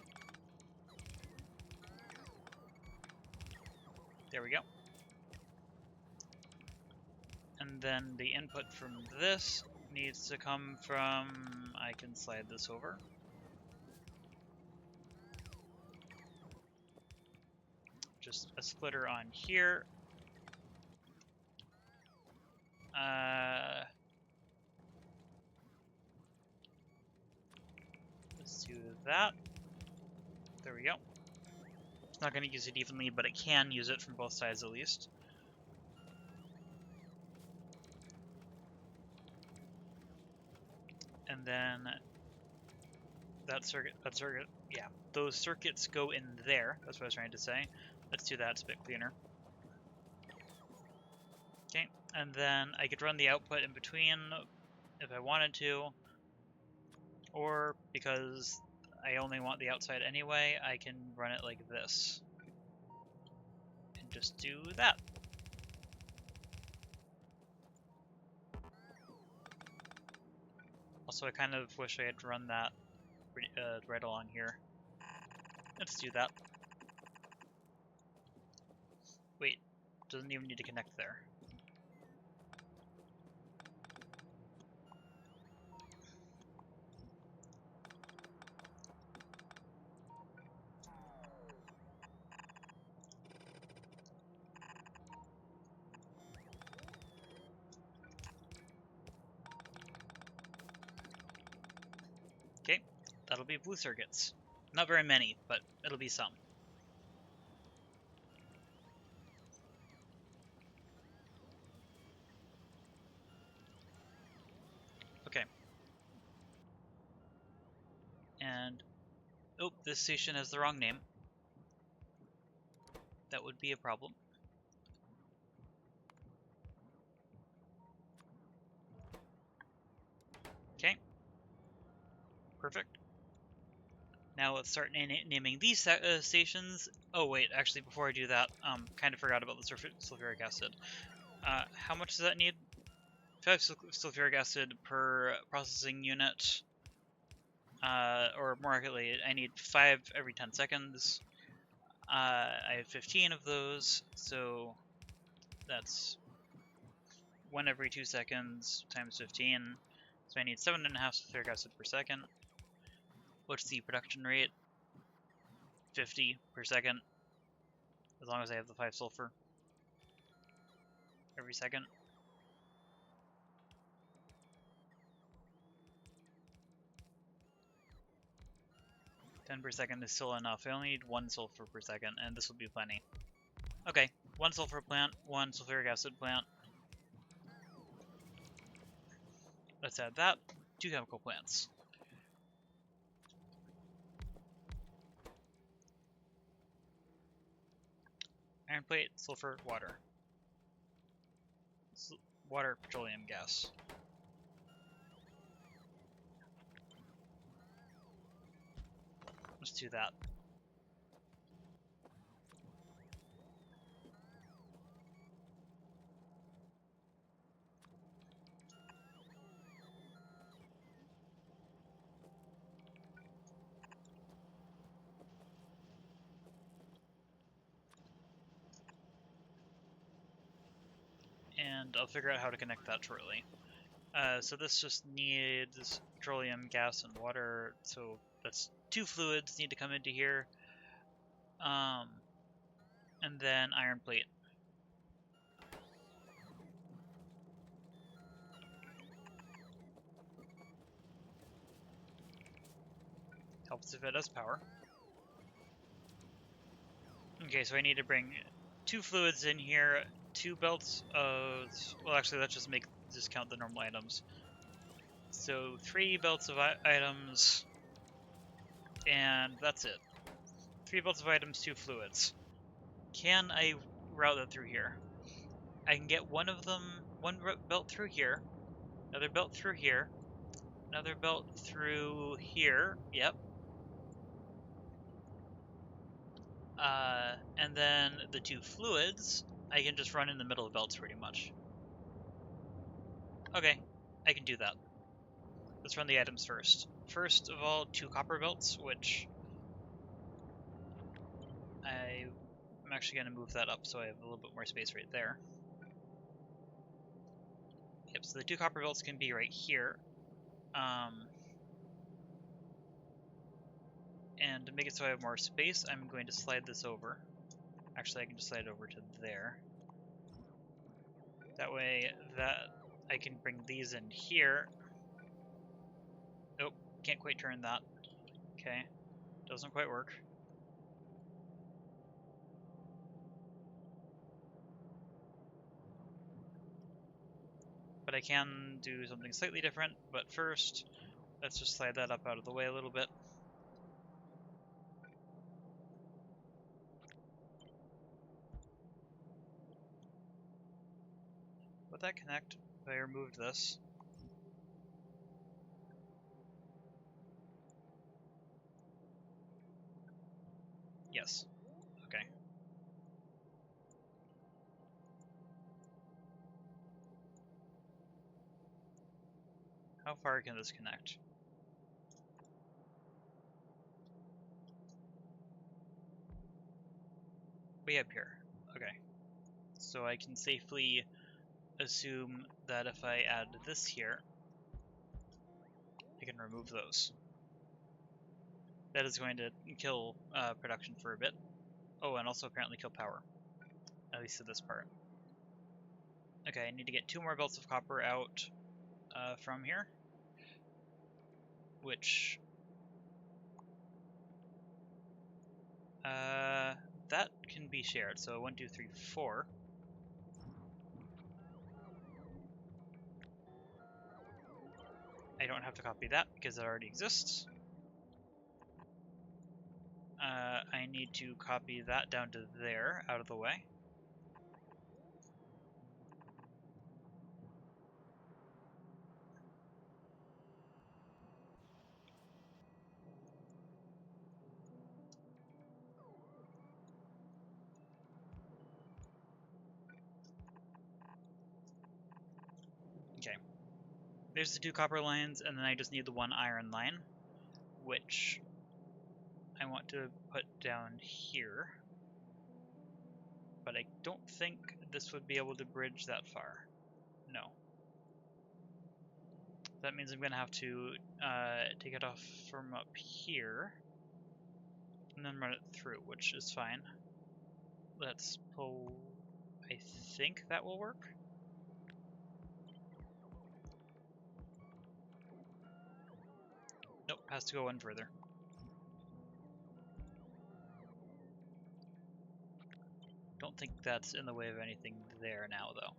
There we go. And then the input from this needs to come from... I can slide this over. Just a splitter on here. Let's do that. There we go. It's not going to use it evenly, but it can use it from both sides at least. And then that circuit, yeah, those circuits go in there. That's what I was trying to say. Let's do that, it's a bit cleaner. Okay, and then I could run the output in between if I wanted to, or because I only want the outside anyway, I can run it like this. And just do that. Also, I kind of wish I had run that right along here. Let's do that. Wait, doesn't even need to connect there. Okay, that'll be blue circuits. Not very many, but it'll be some. Okay. And, oh, this station has the wrong name. That would be a problem. Okay. Perfect. Now let's start naming these stations. Oh wait, actually before I do that, kind of forgot about the sulfuric acid. How much does that need? 5 sulfuric acid per processing unit. Or more accurately, I need 5 every 10 seconds. I have 15 of those, so that's 1 every 2 seconds times 15. So I need 7.5 sulfuric acid per second. What's the production rate? 50 per second, as long as I have the 5 sulfur every second. 10 per second is still enough. I only need 1 sulfur per second, and this will be plenty. Okay, 1 sulfur plant, 1 sulfuric acid plant. Let's add that. 2 chemical plants. Iron plate, sulfur, water. Water, petroleum, gas. Let's do that. and I'll figure out how to connect that shortly. So this just needs petroleum, gas, and water, so that's 2 fluids need to come into here. And then iron plate. Helps if it has power. Okay, so I need to bring 2 fluids in here, 2 belts of... Well, actually, let's just count the normal items. So 3 belts of items, and that's it. 3 belts of items, 2 fluids. Can I route that through here? I can get one of them, one belt through here, another belt through here, another belt through here, yep. And then the 2 fluids, I can just run in the middle of belts pretty much. Okay, I can do that. Let's run the items first. First of all, 2 copper belts, which I'm actually going to move that up so I have a little bit more space right there. Yep, so the 2 copper belts can be right here. And to make it so I have more space, I'm going to slide this over. Actually, I can just slide it over to there. That way, I can bring these in here. Oh, can't quite turn that. Okay, doesn't quite work. But I can do something slightly different, but first, let's just slide that up out of the way a little bit. Would that connect if I removed this? Yes. Okay. How far can this connect? Way up here. Okay. So I can safely assume that if I add this here, I can remove those. That is going to kill production for a bit. Oh, and also apparently kill power. At least at this part. Okay, I need to get 2 more belts of copper out from here. Which... that can be shared. So 1, 2, 3, 4. I don't have to copy that because it already exists. I need to copy that down to there, out of the way. Okay. There's the 2 copper lines, and then I just need the 1 iron line, which I want to put down here. But I don't think this would be able to bridge that far. No. That means I'm going to have to take it off from up here, and then run it through, which is fine. Let's pull... I think that will work. Nope, has to go in further. Don't think that's in the way of anything there now, though.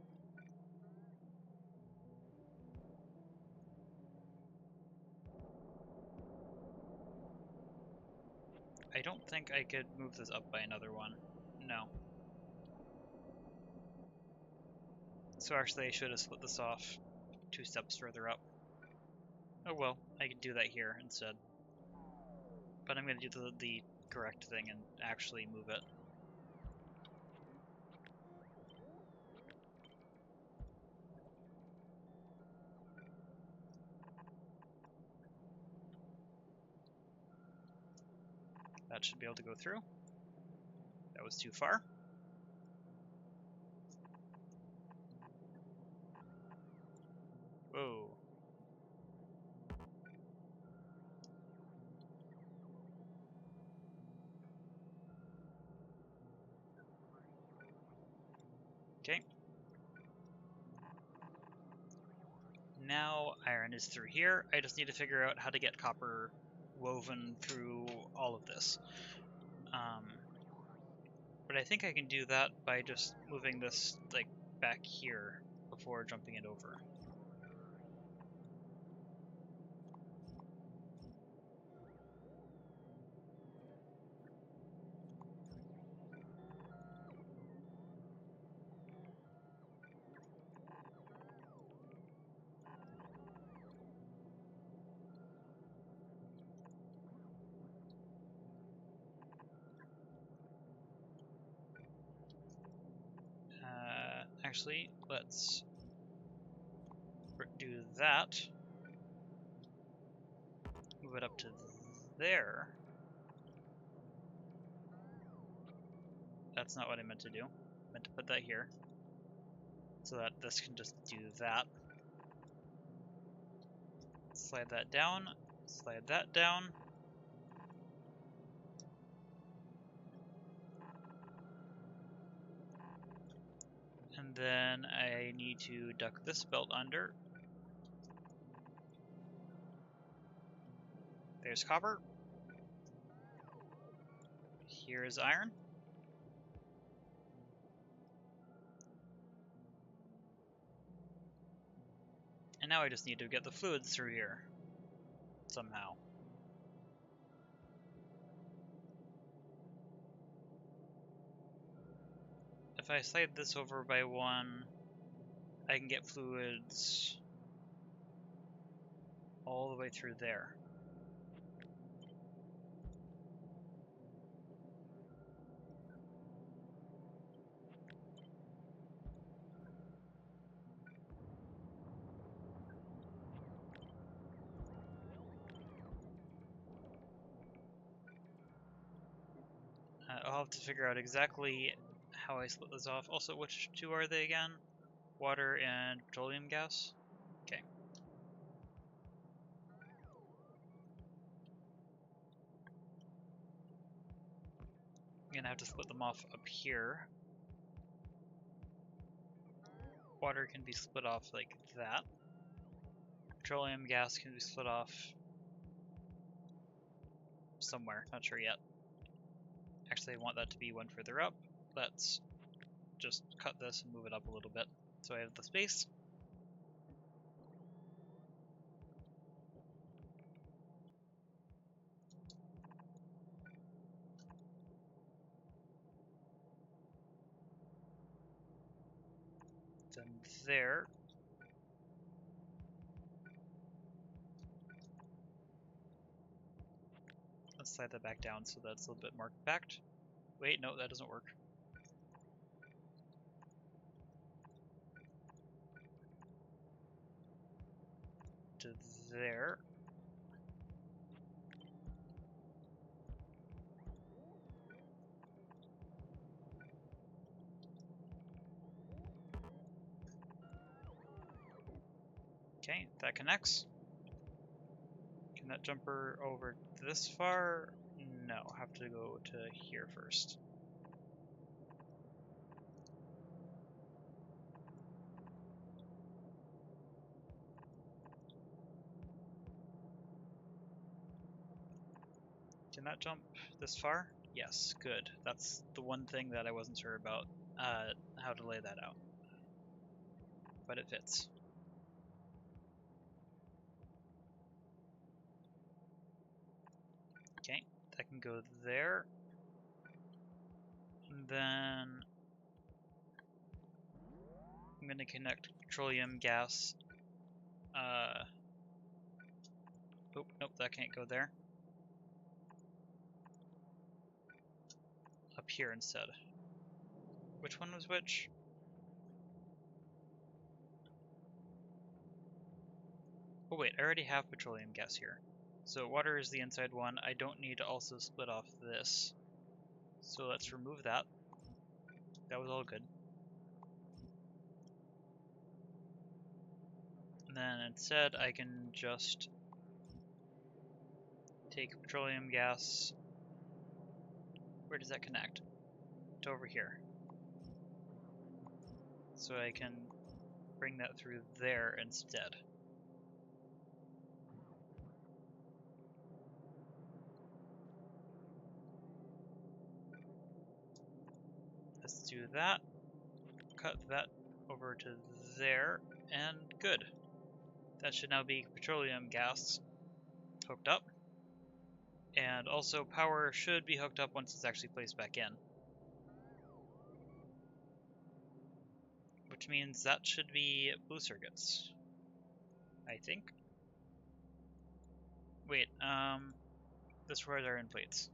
I don't think I could move this up by another one. No. So actually I should have split this off 2 steps further up. Oh well, I can do that here instead. But I'm going to do the correct thing and actually move it. That should be able to go through. That was too far. Whoa. Okay. Now iron is through here. I just need to figure out how to get copper woven through all of this. But I think I can do that by just moving this like back here before jumping it over. Actually, let's do that. Move it up to there. That's not what I meant to do. I meant to put that here. So that this can just do that. Slide that down. Slide that down. And then I need to duck this belt under. There's copper. Here is iron. And now I just need to get the fluids through here. Somehow. If I slide this over by one, I can get fluids all the way through there. I'll have to figure out exactly how I split this off. Also, which two are they again? Water and petroleum gas? Okay. I'm gonna have to split them off up here. Water can be split off like that. Petroleum gas can be split off somewhere, not sure yet. Actually, I want that to be one further up. Let's just cut this and move it up a little bit so I have the space. Then there. Let's slide that back down so that's a little bit more compact. Wait, no, that doesn't work. To there. Okay, that connects. Can that jumper over this far? No, have to go to here first. Can that jump this far? Yes, good. That's the one thing that I wasn't sure about, how to lay that out. But it fits. Okay, that can go there. And then I'm going to connect petroleum gas. Oh, nope, that can't go there. Up here instead. Which one was which? Oh wait, I already have petroleum gas here. So water is the inside one. I don't need to also split off this. So let's remove that. That was all good. And then instead I can just take petroleum gas. Where does that connect? To over here. So I can bring that through there instead. Let's do that. Cut that over to there, and good. That should now be petroleum gas hooked up. And also power should be hooked up once it's actually placed back in. Which means that should be blue circuits. I think. Wait, this requires our end plates.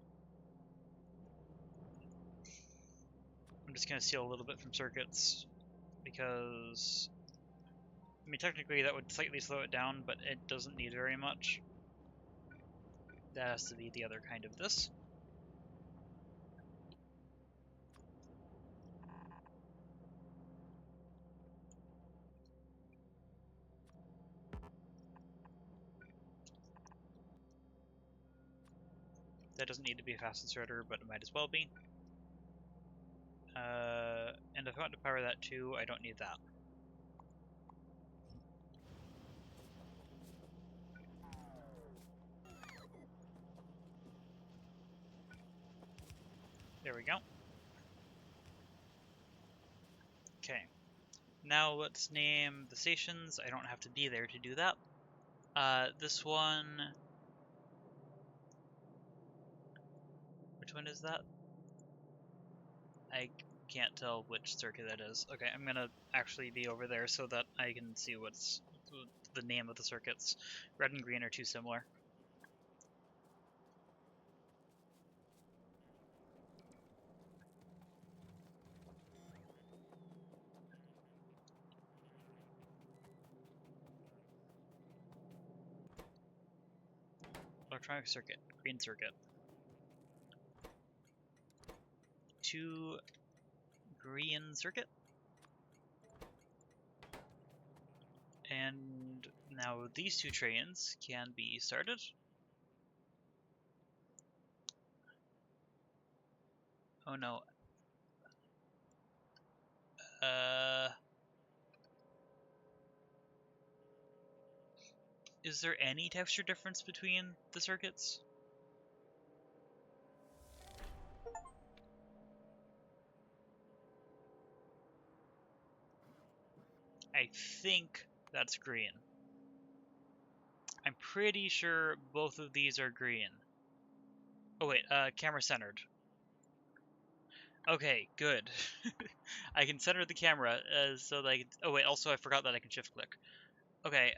I'm just gonna steal a little bit from circuits because I mean technically that would slightly slow it down, but it doesn't need very much. That has to be the other kind of this. That doesn't need to be a fast inserter, but it might as well be. And if I want to power that too, I don't need that. There we go. Okay. Now let's name the stations. I don't have to be there to do that. This one... Which one is that? I can't tell which circuit that is. Okay, I'm gonna actually be over there so that I can see what's the name of the circuits. Red and green are too similar. Electronic circuit, green circuit. 2 green circuit. And now these 2 trains can be started. Oh no. Is there any texture difference between the circuits? I think that's green. I'm pretty sure both of these are green. Oh wait, camera centered. Okay, good. I can center the camera so that I can... Oh wait, also I forgot that I can shift click. Okay,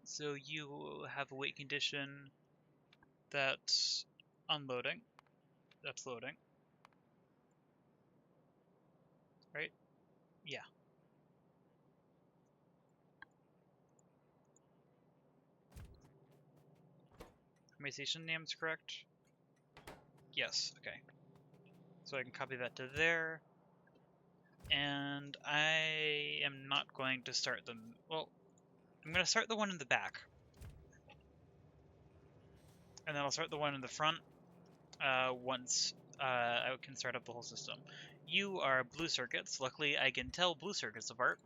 so you have a wait condition that's unloading. That's loading. Right? Yeah. Are my station names correct? Yes, okay. So I can copy that to there. And I am not going to start them. Well, I'm going to start the one in the back. And then I'll start the one in the front once I can start up the whole system. You are blue circuits. Luckily, I can tell blue circuits apart.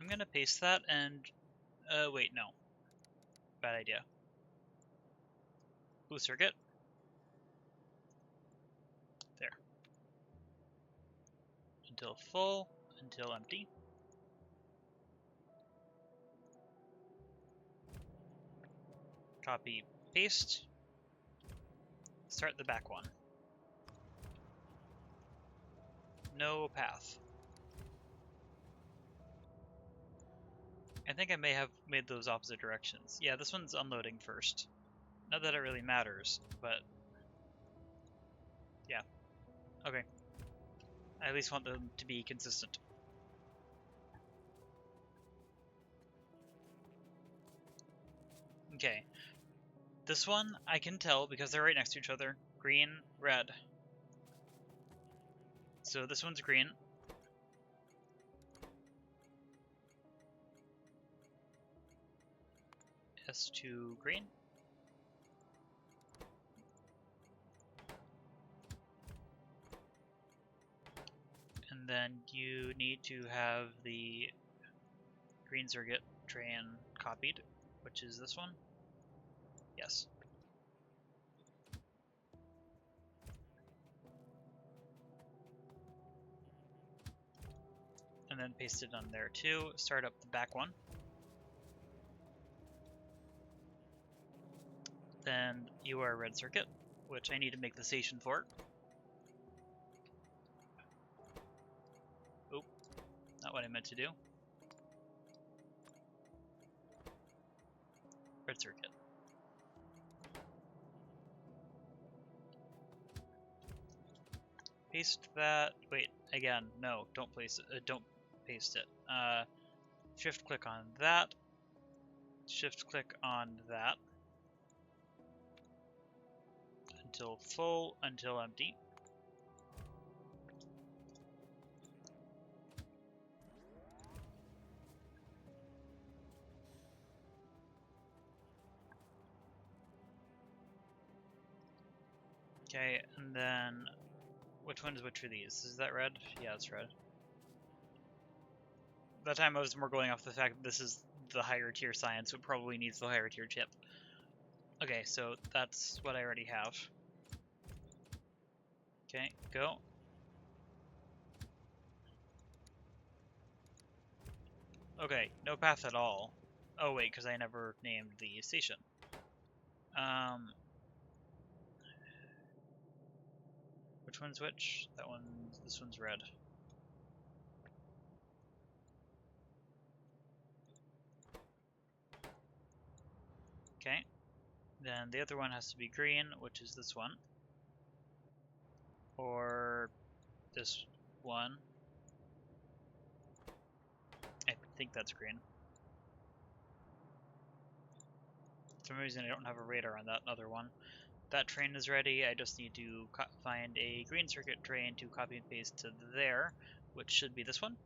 I'm going to paste that and... wait, no. Bad idea. Blue circuit. There. Until full, until empty. Copy, paste. Start the back one. No path. I think I may have made those opposite directions. Yeah, this one's unloading first. Not that it really matters, but... Yeah. Okay. I at least want them to be consistent. Okay. This one, I can tell because they're right next to each other. Green, red. So this one's green. S2 green. And then you need to have the green circuit train copied, which is this one. Yes. And then paste it on there too. Start up the back one. Then you are red circuit, which I need to make the station for. Oop, not what I meant to do. Red circuit. Paste that. Wait, again, no, don't place it. Don't paste it. Shift click on that. Shift click on that. Until full, until empty. Okay, and then which one is which of these? Is that red? Yeah, it's red. That time I was more going off the fact that this is the higher tier science, so it probably needs the higher tier chip. Okay, so that's what I already have. Okay, go. Okay, no path at all. Oh wait, because I never named the station. Which one's which? That one, this one's red. Okay. Then the other one has to be green, which is this one. Or this one. I think that's green. For some reason I don't have a radar on that other one. That train is ready. I just need to find a green circuit train to copy and paste to there, which should be this one.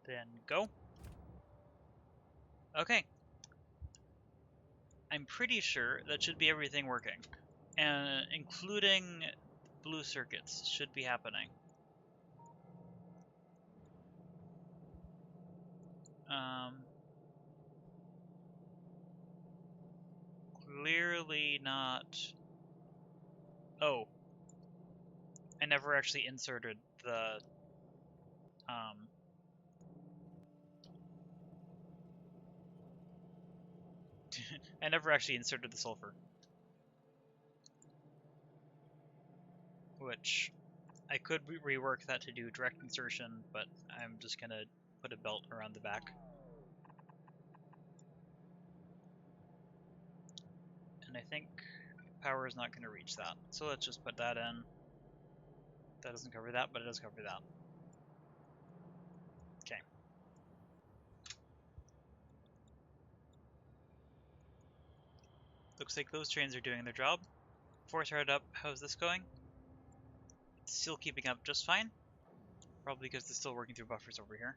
Then go. Okay. I'm pretty sure that should be everything working. And including blue circuits should be happening. Clearly not. Oh. I never actually inserted the I never actually inserted the sulfur. Which I could rework that to do direct insertion, but I'm just gonna put a belt around the back. And I think power is not gonna reach that. So let's just put that in. That doesn't cover that, but it does cover that. Okay. Looks like those trains are doing their job. Before I start up, how's this going? It's still keeping up just fine. Probably because they're still working through buffers over here.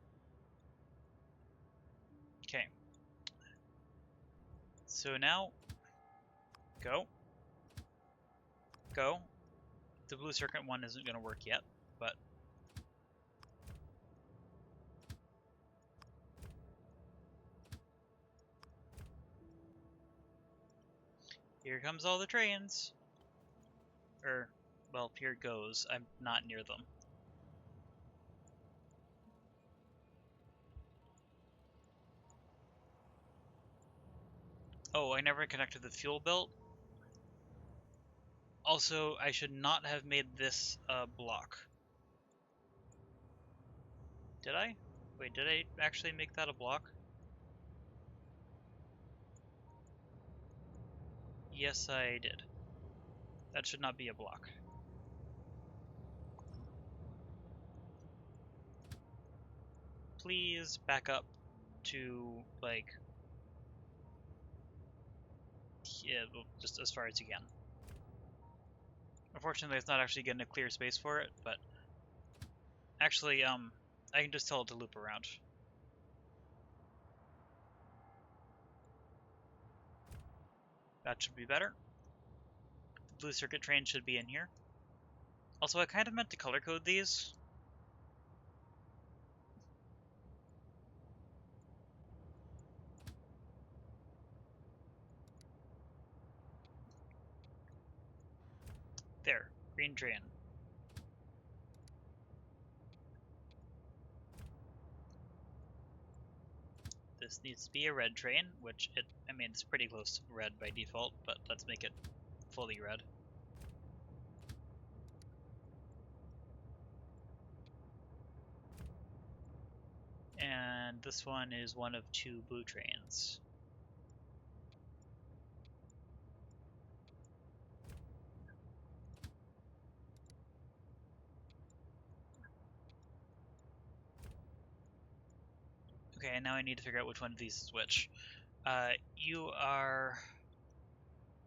Okay. So now, go. Go. The blue circuit one isn't going to work yet, but here comes all the trains. Or, well, here goes. I'm not near them. Oh, I never connected the fuel belt. Also, I should not have made this a block. Did I? Wait, did I actually make that a block? Yes, I did. That should not be a block. Please back up. to, like, yeah, well, just as far as you can. Unfortunately, it's not actually getting a clear space for it, but actually, I can just tell it to loop around. That should be better. The blue circuit train should be in here. Also, I kind of meant to color code these. There, green train. This needs to be a red train, which I mean, it's pretty close to red by default, but let's make it fully red. And this one is one of two blue trains. Okay, and now I need to figure out which one of these is which. You are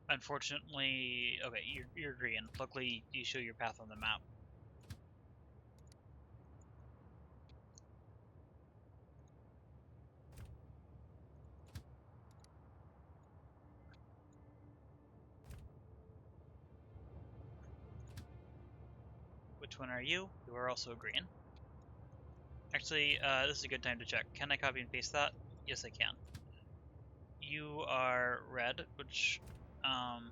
unfortunately okay. You're green. Luckily, you show your path on the map. Which one are you? You are also green. Actually, this is a good time to check. Can I copy and paste that? Yes, I can. You are red, which have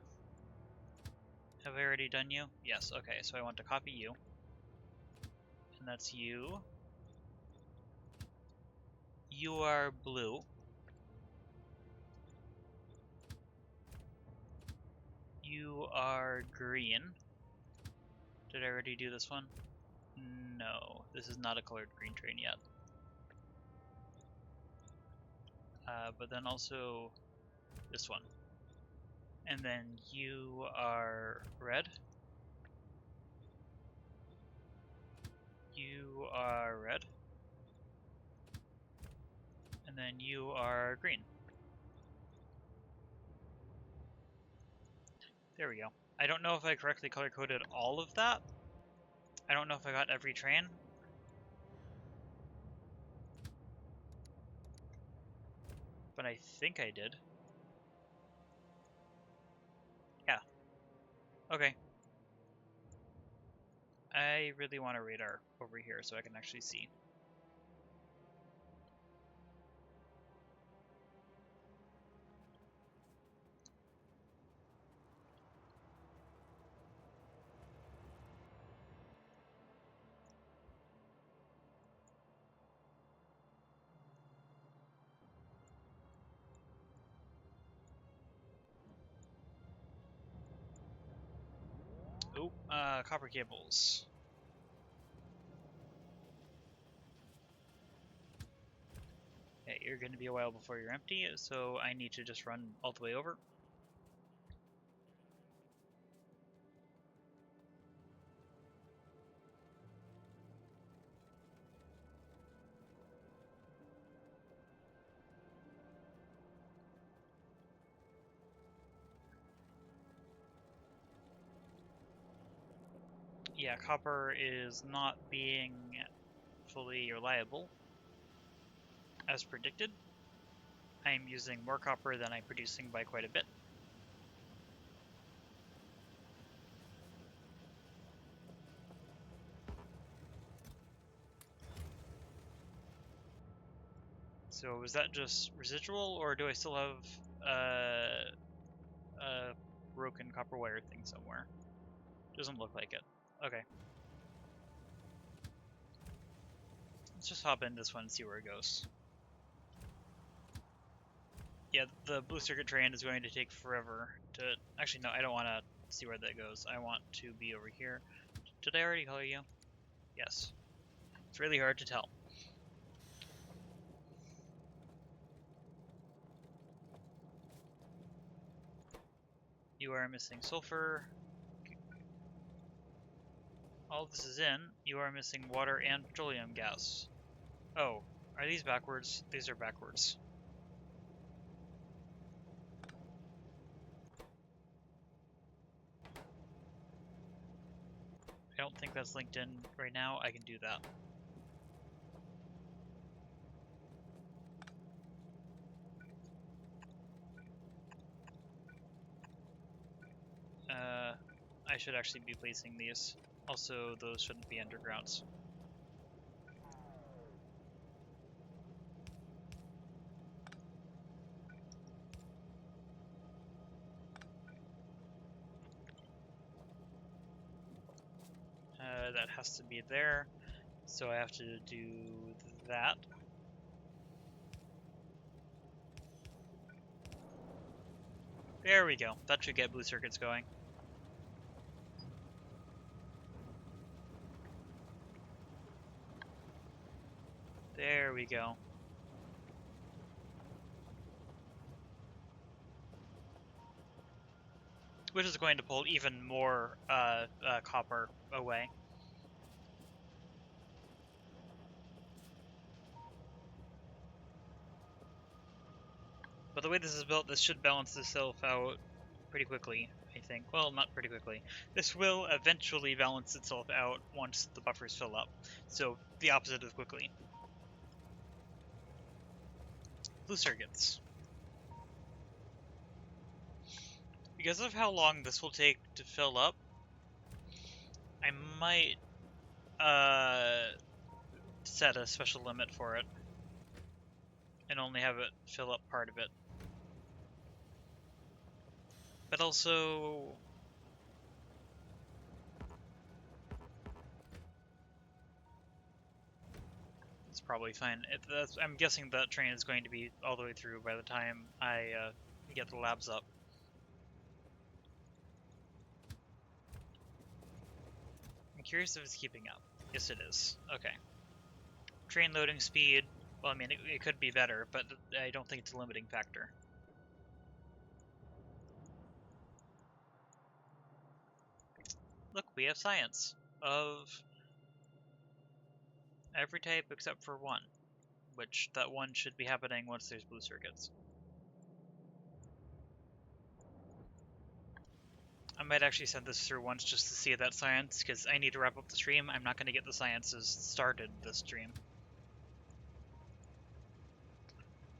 I already done you? Yes. Okay, so I want to copy you, and that's you. You are blue. You are green. Did I already do this one? No, this is not a colored green train yet. But then also this one. And then you are red. You are red. And then you are green. There we go. I don't know if I correctly color-coded all of that. I don't know if I got every train. But I think I did. Yeah. Okay. I really want a radar over here so I can actually see. Oh, copper cables. Okay, you're going to be a while before you're empty, so I need to just run all the way over. Yeah, copper is not being fully reliable, as predicted. I'm using more copper than I'm producing by quite a bit. So is that just residual, or do I still have a broken copper wire thing somewhere? Doesn't look like it. Okay. Let's just hop in this one and see where it goes. Yeah, the blue circuit train is going to take forever to... Actually, no, I don't want to see where that goes. I want to be over here. Did I already color you? Yes. It's really hard to tell. You are missing sulfur. All this is in. You are missing water and petroleum gas. Oh, Are these backwards? These are backwards. I don't think that's linked in right now. I can do that. I should actually be placing these. Also, those shouldn't be undergrounds. That has to be there, so I have to do that. There we go. That should get blue circuits going. There we go. Which is going to pull even more copper away. But the way this is built, this should balance itself out pretty quickly, I think. Well, not pretty quickly. This will eventually balance itself out once the buffers fill up. So the opposite of quickly. Blue circuits. Because of how long this will take to fill up, I might set a special limit for it and only have it fill up part of it. But also, it's probably fine. I'm guessing that train is going to be all the way through by the time I get the labs up. I'm curious if it's keeping up. Yes, it is. Okay. Train loading speed. Well, I mean, it could be better, but I don't think it's a limiting factor. Look, we have science of every type except for one, which that one should be happening once there's blue circuits. I might actually send this through once just to see that science, because I need to wrap up the stream. I'm not going to get the sciences started this stream.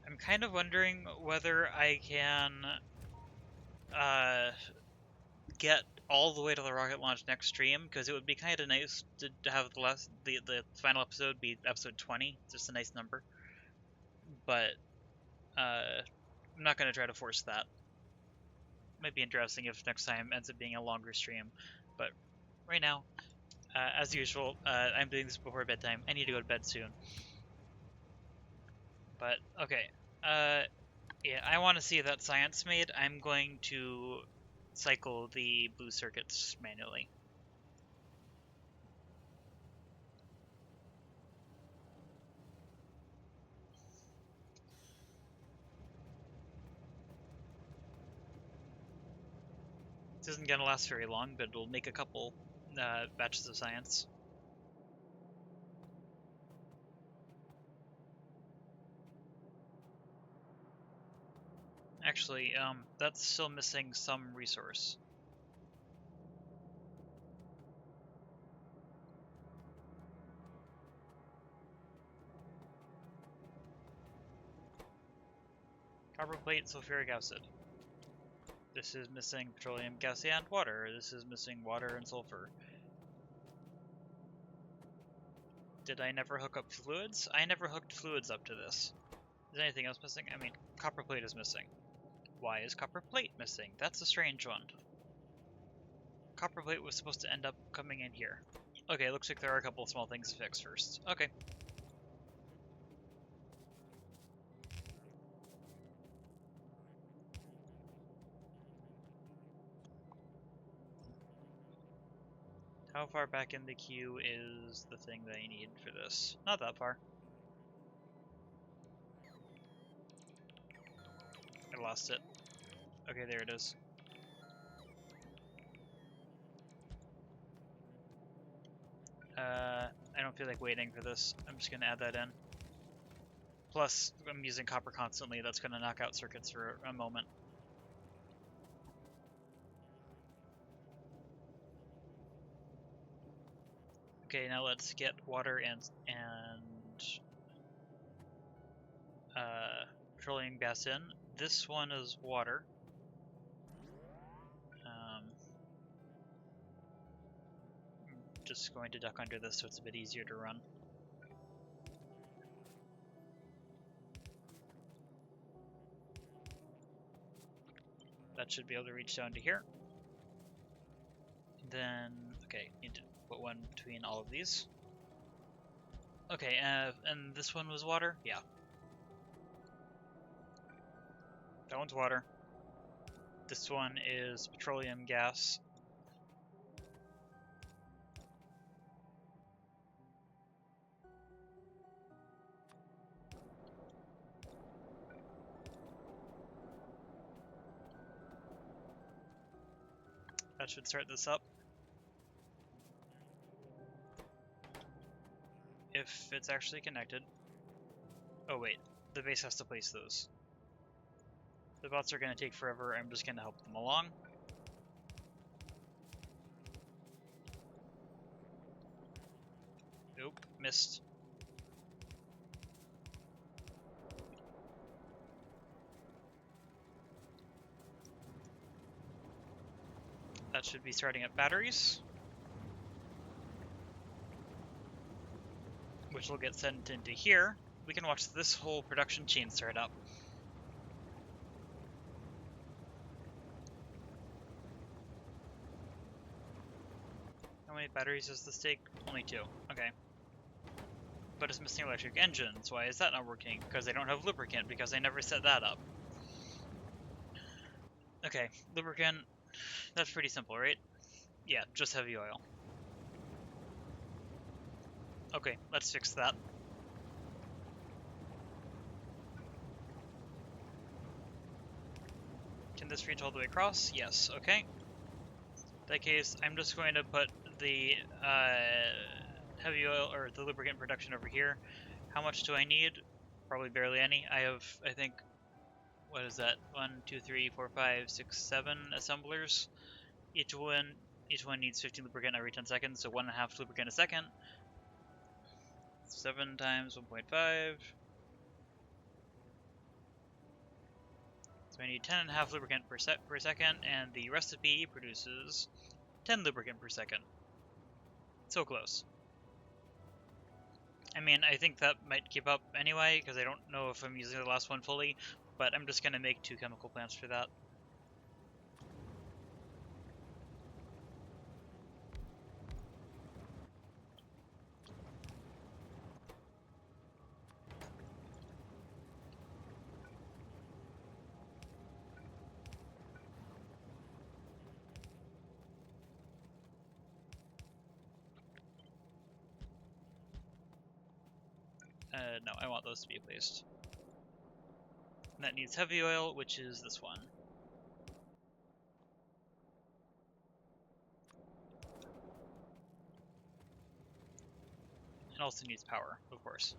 I'm kind of wondering whether I can get all the way to the rocket launch next stream, because it would be kind of nice to have the final episode be episode 20, just a nice number. But I'm not going to try to force that. Might be interesting if next time ends up being a longer stream, but right now, as usual, I'm doing this before bedtime. I need to go to bed soon. But okay, yeah, I want to see that science made. I'm going to cycle the blue circuits manually. This isn't going to last very long, but it'll make a couple batches of science. Actually, that's still missing some resource. Copper plate, sulfuric acid. This is missing petroleum gas and water. This is missing water and sulfur. Did I never hook up fluids? I never hooked fluids up to this. Is anything else missing? I mean, copper plate is missing. Why is copper plate missing? That's a strange one. Copper plate was supposed to end up coming in here. Okay, looks like there are a couple of small things to fix first. Okay. How far back in the queue is the thing that I need for this? Not that far. I lost it. Okay, there it is. I don't feel like waiting for this. I'm just gonna add that in. Plus, I'm using copper constantly. That's going to knock out circuits for a moment. Okay, now let's get water and petroleum gas in. This one is water. I'm just going to duck under this so it's a bit easier to run. That should be able to reach down to here. Then, okay, need to put one between all of these. Okay, and this one was water? Yeah. That one's water. This one is petroleum gas. That should start this up. If it's actually connected. Oh wait, the base has to place those. The bots are going to take forever. I'm just going to help them along. Nope, missed. That should be starting up batteries, which will get sent into here. We can watch this whole production chain start up. How many batteries does this take? Only 2. Okay. But it's missing electric engines. Why is that not working? Because they don't have lubricant, because I never set that up. Okay, lubricant. That's pretty simple, right? Yeah, just heavy oil. Okay, let's fix that. Can this reach all the way across? Yes, okay. In that case, I'm just going to put the heavy oil, or the lubricant production over here. How much do I need? Probably barely any. I have, I think, what is that? 1, 2, 3, 4, 5, 6, 7 assemblers. Each one needs 15 lubricant every 10 seconds, so 1.5 lubricant a second. 7 times 1.5. So I need 10.5 lubricant per second, and the recipe produces 10 lubricant per second. So close. I mean, I think that might keep up anyway, because I don't know if I'm using the last one fully, but I'm just going to make 2 chemical plants for that. No, I want those to be placed. And that needs heavy oil, which is this one. It also needs power, of course.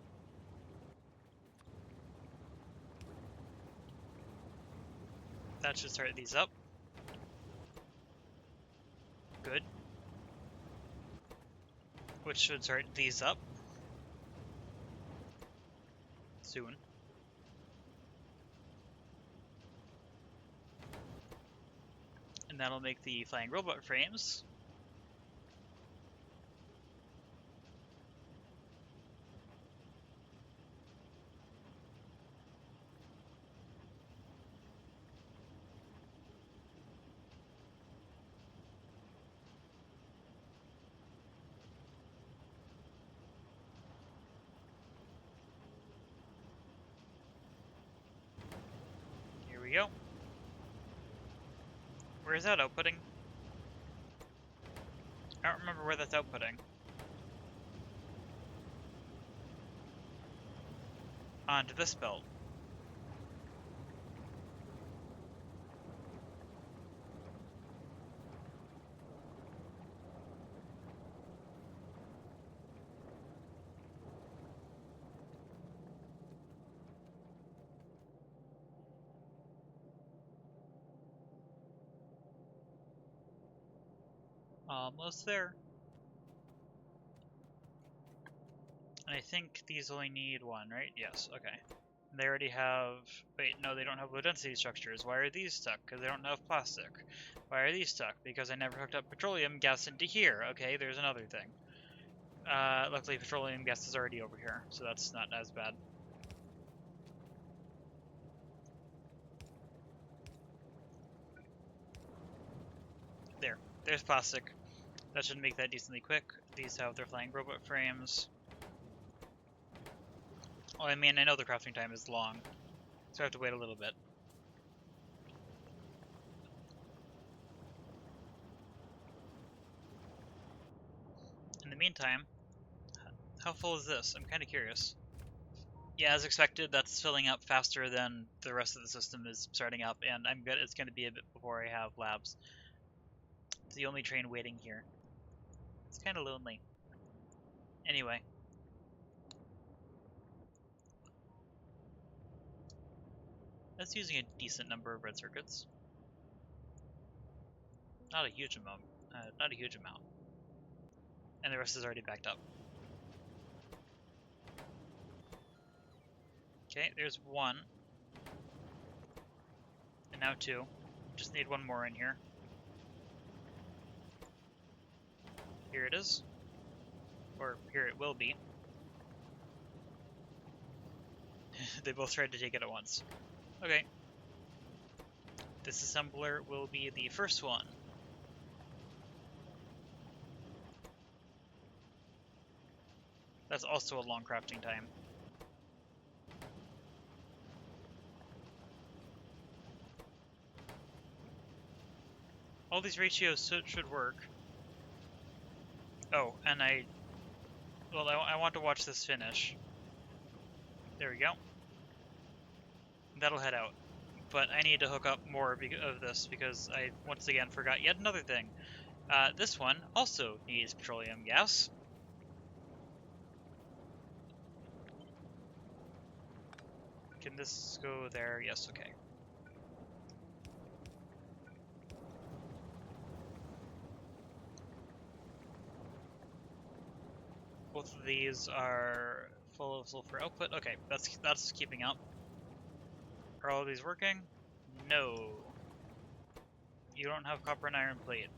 That should start these up. Good. Which should start these up. Soon. And that'll make the flying robot frames. Here we go. Where is that outputting? I don't remember where that's outputting. Onto this belt. Almost there. And I think these only need one, right? Yes, okay. They already have... Wait, no, they don't have low density structures. Why are these stuck? Because they don't have plastic. Why are these stuck? Because I never hooked up petroleum gas into here. Okay, there's another thing. Luckily petroleum gas is already over here, so that's not as bad. There's plastic. That should make that decently quick. These have their flying robot frames. Well, I mean, I know the crafting time is long, so I have to wait a little bit. In the meantime, how full is this? I'm kind of curious. Yeah, as expected, that's filling up faster than the rest of the system is starting up, and it's going to be a bit before I have labs. It's the only train waiting here. It's kind of lonely. Anyway. That's using a decent number of red circuits. Not a huge amount. Not a huge amount. And the rest is already backed up. Okay, there's one. And now two. Just need one more in here. Here it is. Or here it will be. They both tried to take it at once. Okay. This assembler will be the first one. That's also a long crafting time. All these ratios should work. Oh, and I want to watch this finish. There we go. That'll head out. But I need to hook up more of this because I once again forgot yet another thing. This one also needs petroleum gas. Can this go there? Yes, okay. Both of these are full of sulfur output. Okay, that's keeping up. Are all of these working? No. You don't have copper and iron plate.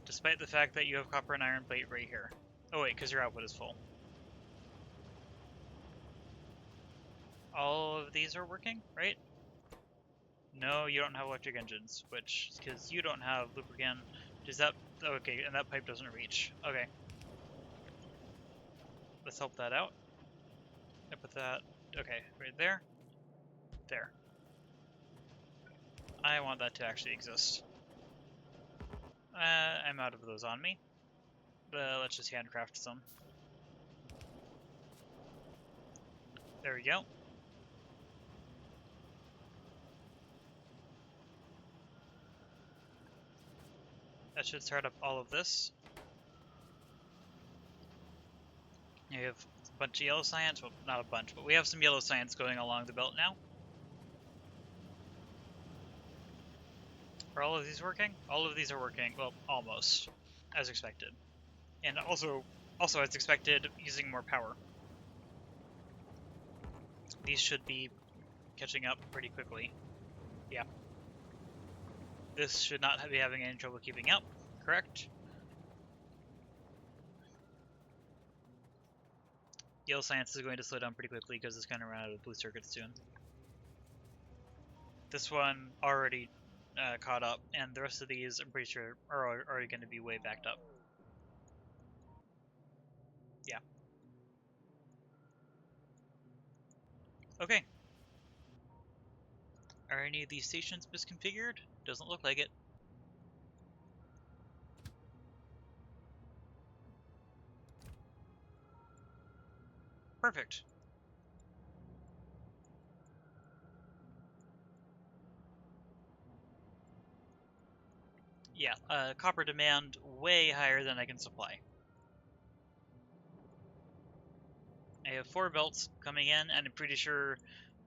Despite the fact that you have copper and iron plate right here. Oh wait, because your output is full. All of these are working, right? No, you don't have electric engines, which, because you don't have lubricant. Does that, okay, and that pipe doesn't reach. Okay. Let's help that out. I put that, okay, right there. There. I want that to actually exist. I'm out of those on me. Let's just handcraft some. There we go. That should start up all of this. You have a bunch of yellow science. Well, not a bunch, but we have some yellow science going along the belt now. Are all of these working? All of these are working. Well, almost, as expected. And also as expected, using more power. These should be catching up pretty quickly. Yeah. This should not be having any trouble keeping up, correct? Yellow science is going to slow down pretty quickly because it's going to run out of blue circuits soon. This one already caught up, and the rest of these, I'm pretty sure, are already going to be way backed up. Yeah. Okay. Are any of these stations misconfigured? Doesn't look like it. Perfect. Yeah, copper demand way higher than I can supply. I have 4 belts coming in, and I'm pretty sure,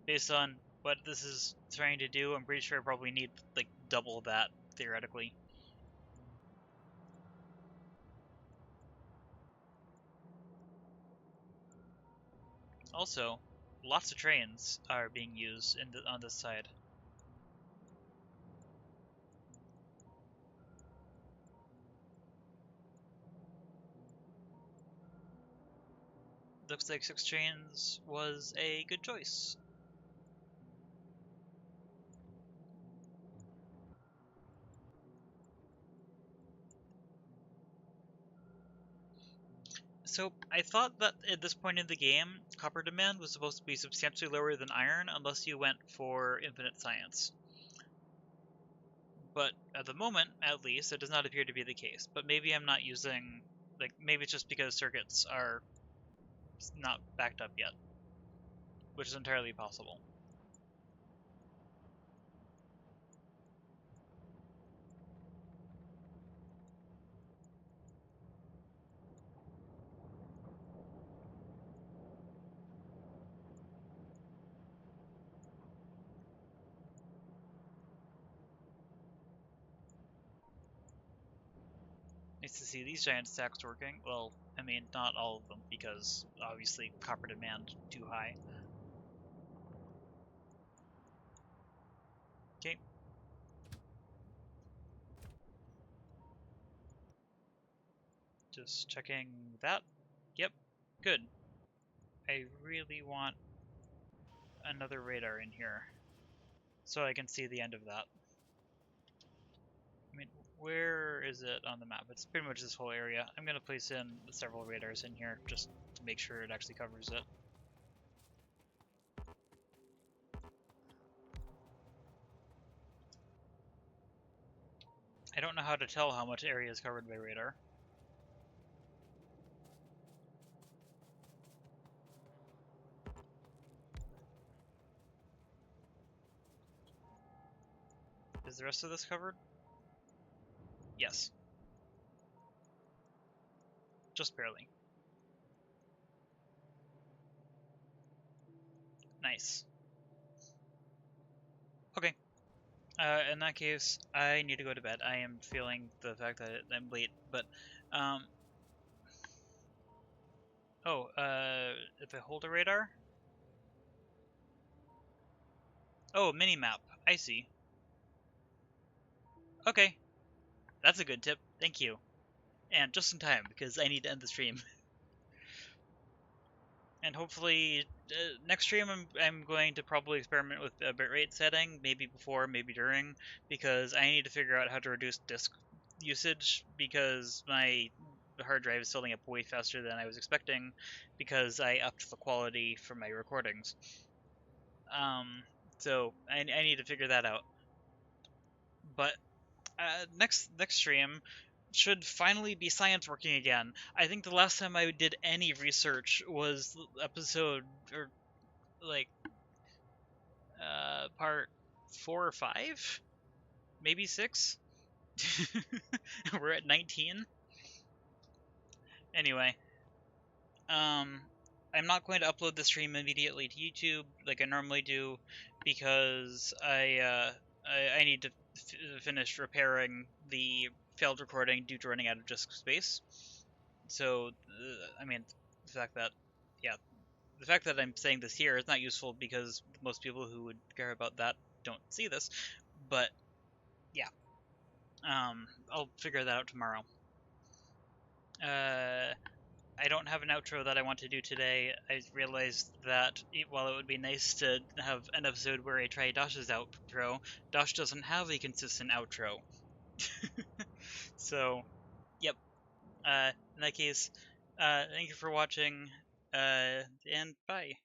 based on what this is trying to do, I'm pretty sure I probably need, like, double that, theoretically. Also, lots of trains are being used on this side. Looks like 6 trains was a good choice. So, I thought that at this point in the game, copper demand was supposed to be substantially lower than iron unless you went for infinite science. But at the moment, at least, it does not appear to be the case. But maybe I'm not using, like, maybe it's just because circuits are not backed up yet, which is entirely possible. Nice to see these giant stacks working. Well, I mean, not all of them, because obviously copper demand too high. Okay. Just checking that. Yep. Good. I really want another radar in here so I can see the end of that. I mean, where is it on the map? It's pretty much this whole area. I'm going to place in several radars in here just to make sure it actually covers it. I don't know how to tell how much area is covered by radar. Is the rest of this covered? Yes. Just barely. Nice. Okay. In that case, I need to go to bed. I am feeling the fact that I'm late, but, um, oh, if I hold a radar? Oh, mini map. I see. Okay, that's a good tip. Thank you. And just in time, because I need to end the stream. And hopefully, next stream I'm going to probably experiment with a bitrate setting, maybe before, maybe during, because I need to figure out how to reduce disk usage, because my hard drive is filling up way faster than I was expecting, because I upped the quality for my recordings. So I need to figure that out. But next stream should finally be science working again. I think the last time I did any research was episode or like part 4 or 5, maybe 6. We're at 19. Anyway, um, I'm not going to upload the stream immediately to YouTube like I normally do because I need to finish repairing the failed recording due to running out of disk space. So, I mean, the fact that, yeah, the fact that I'm saying this here is not useful because most people who would care about that don't see this. But yeah, I'll figure that out tomorrow. I don't have an outro that I want to do today. I realized that while it would be nice to have an episode where I try Dash's outro, Dash doesn't have a consistent outro. So, yep. In that case, thank you for watching, and bye.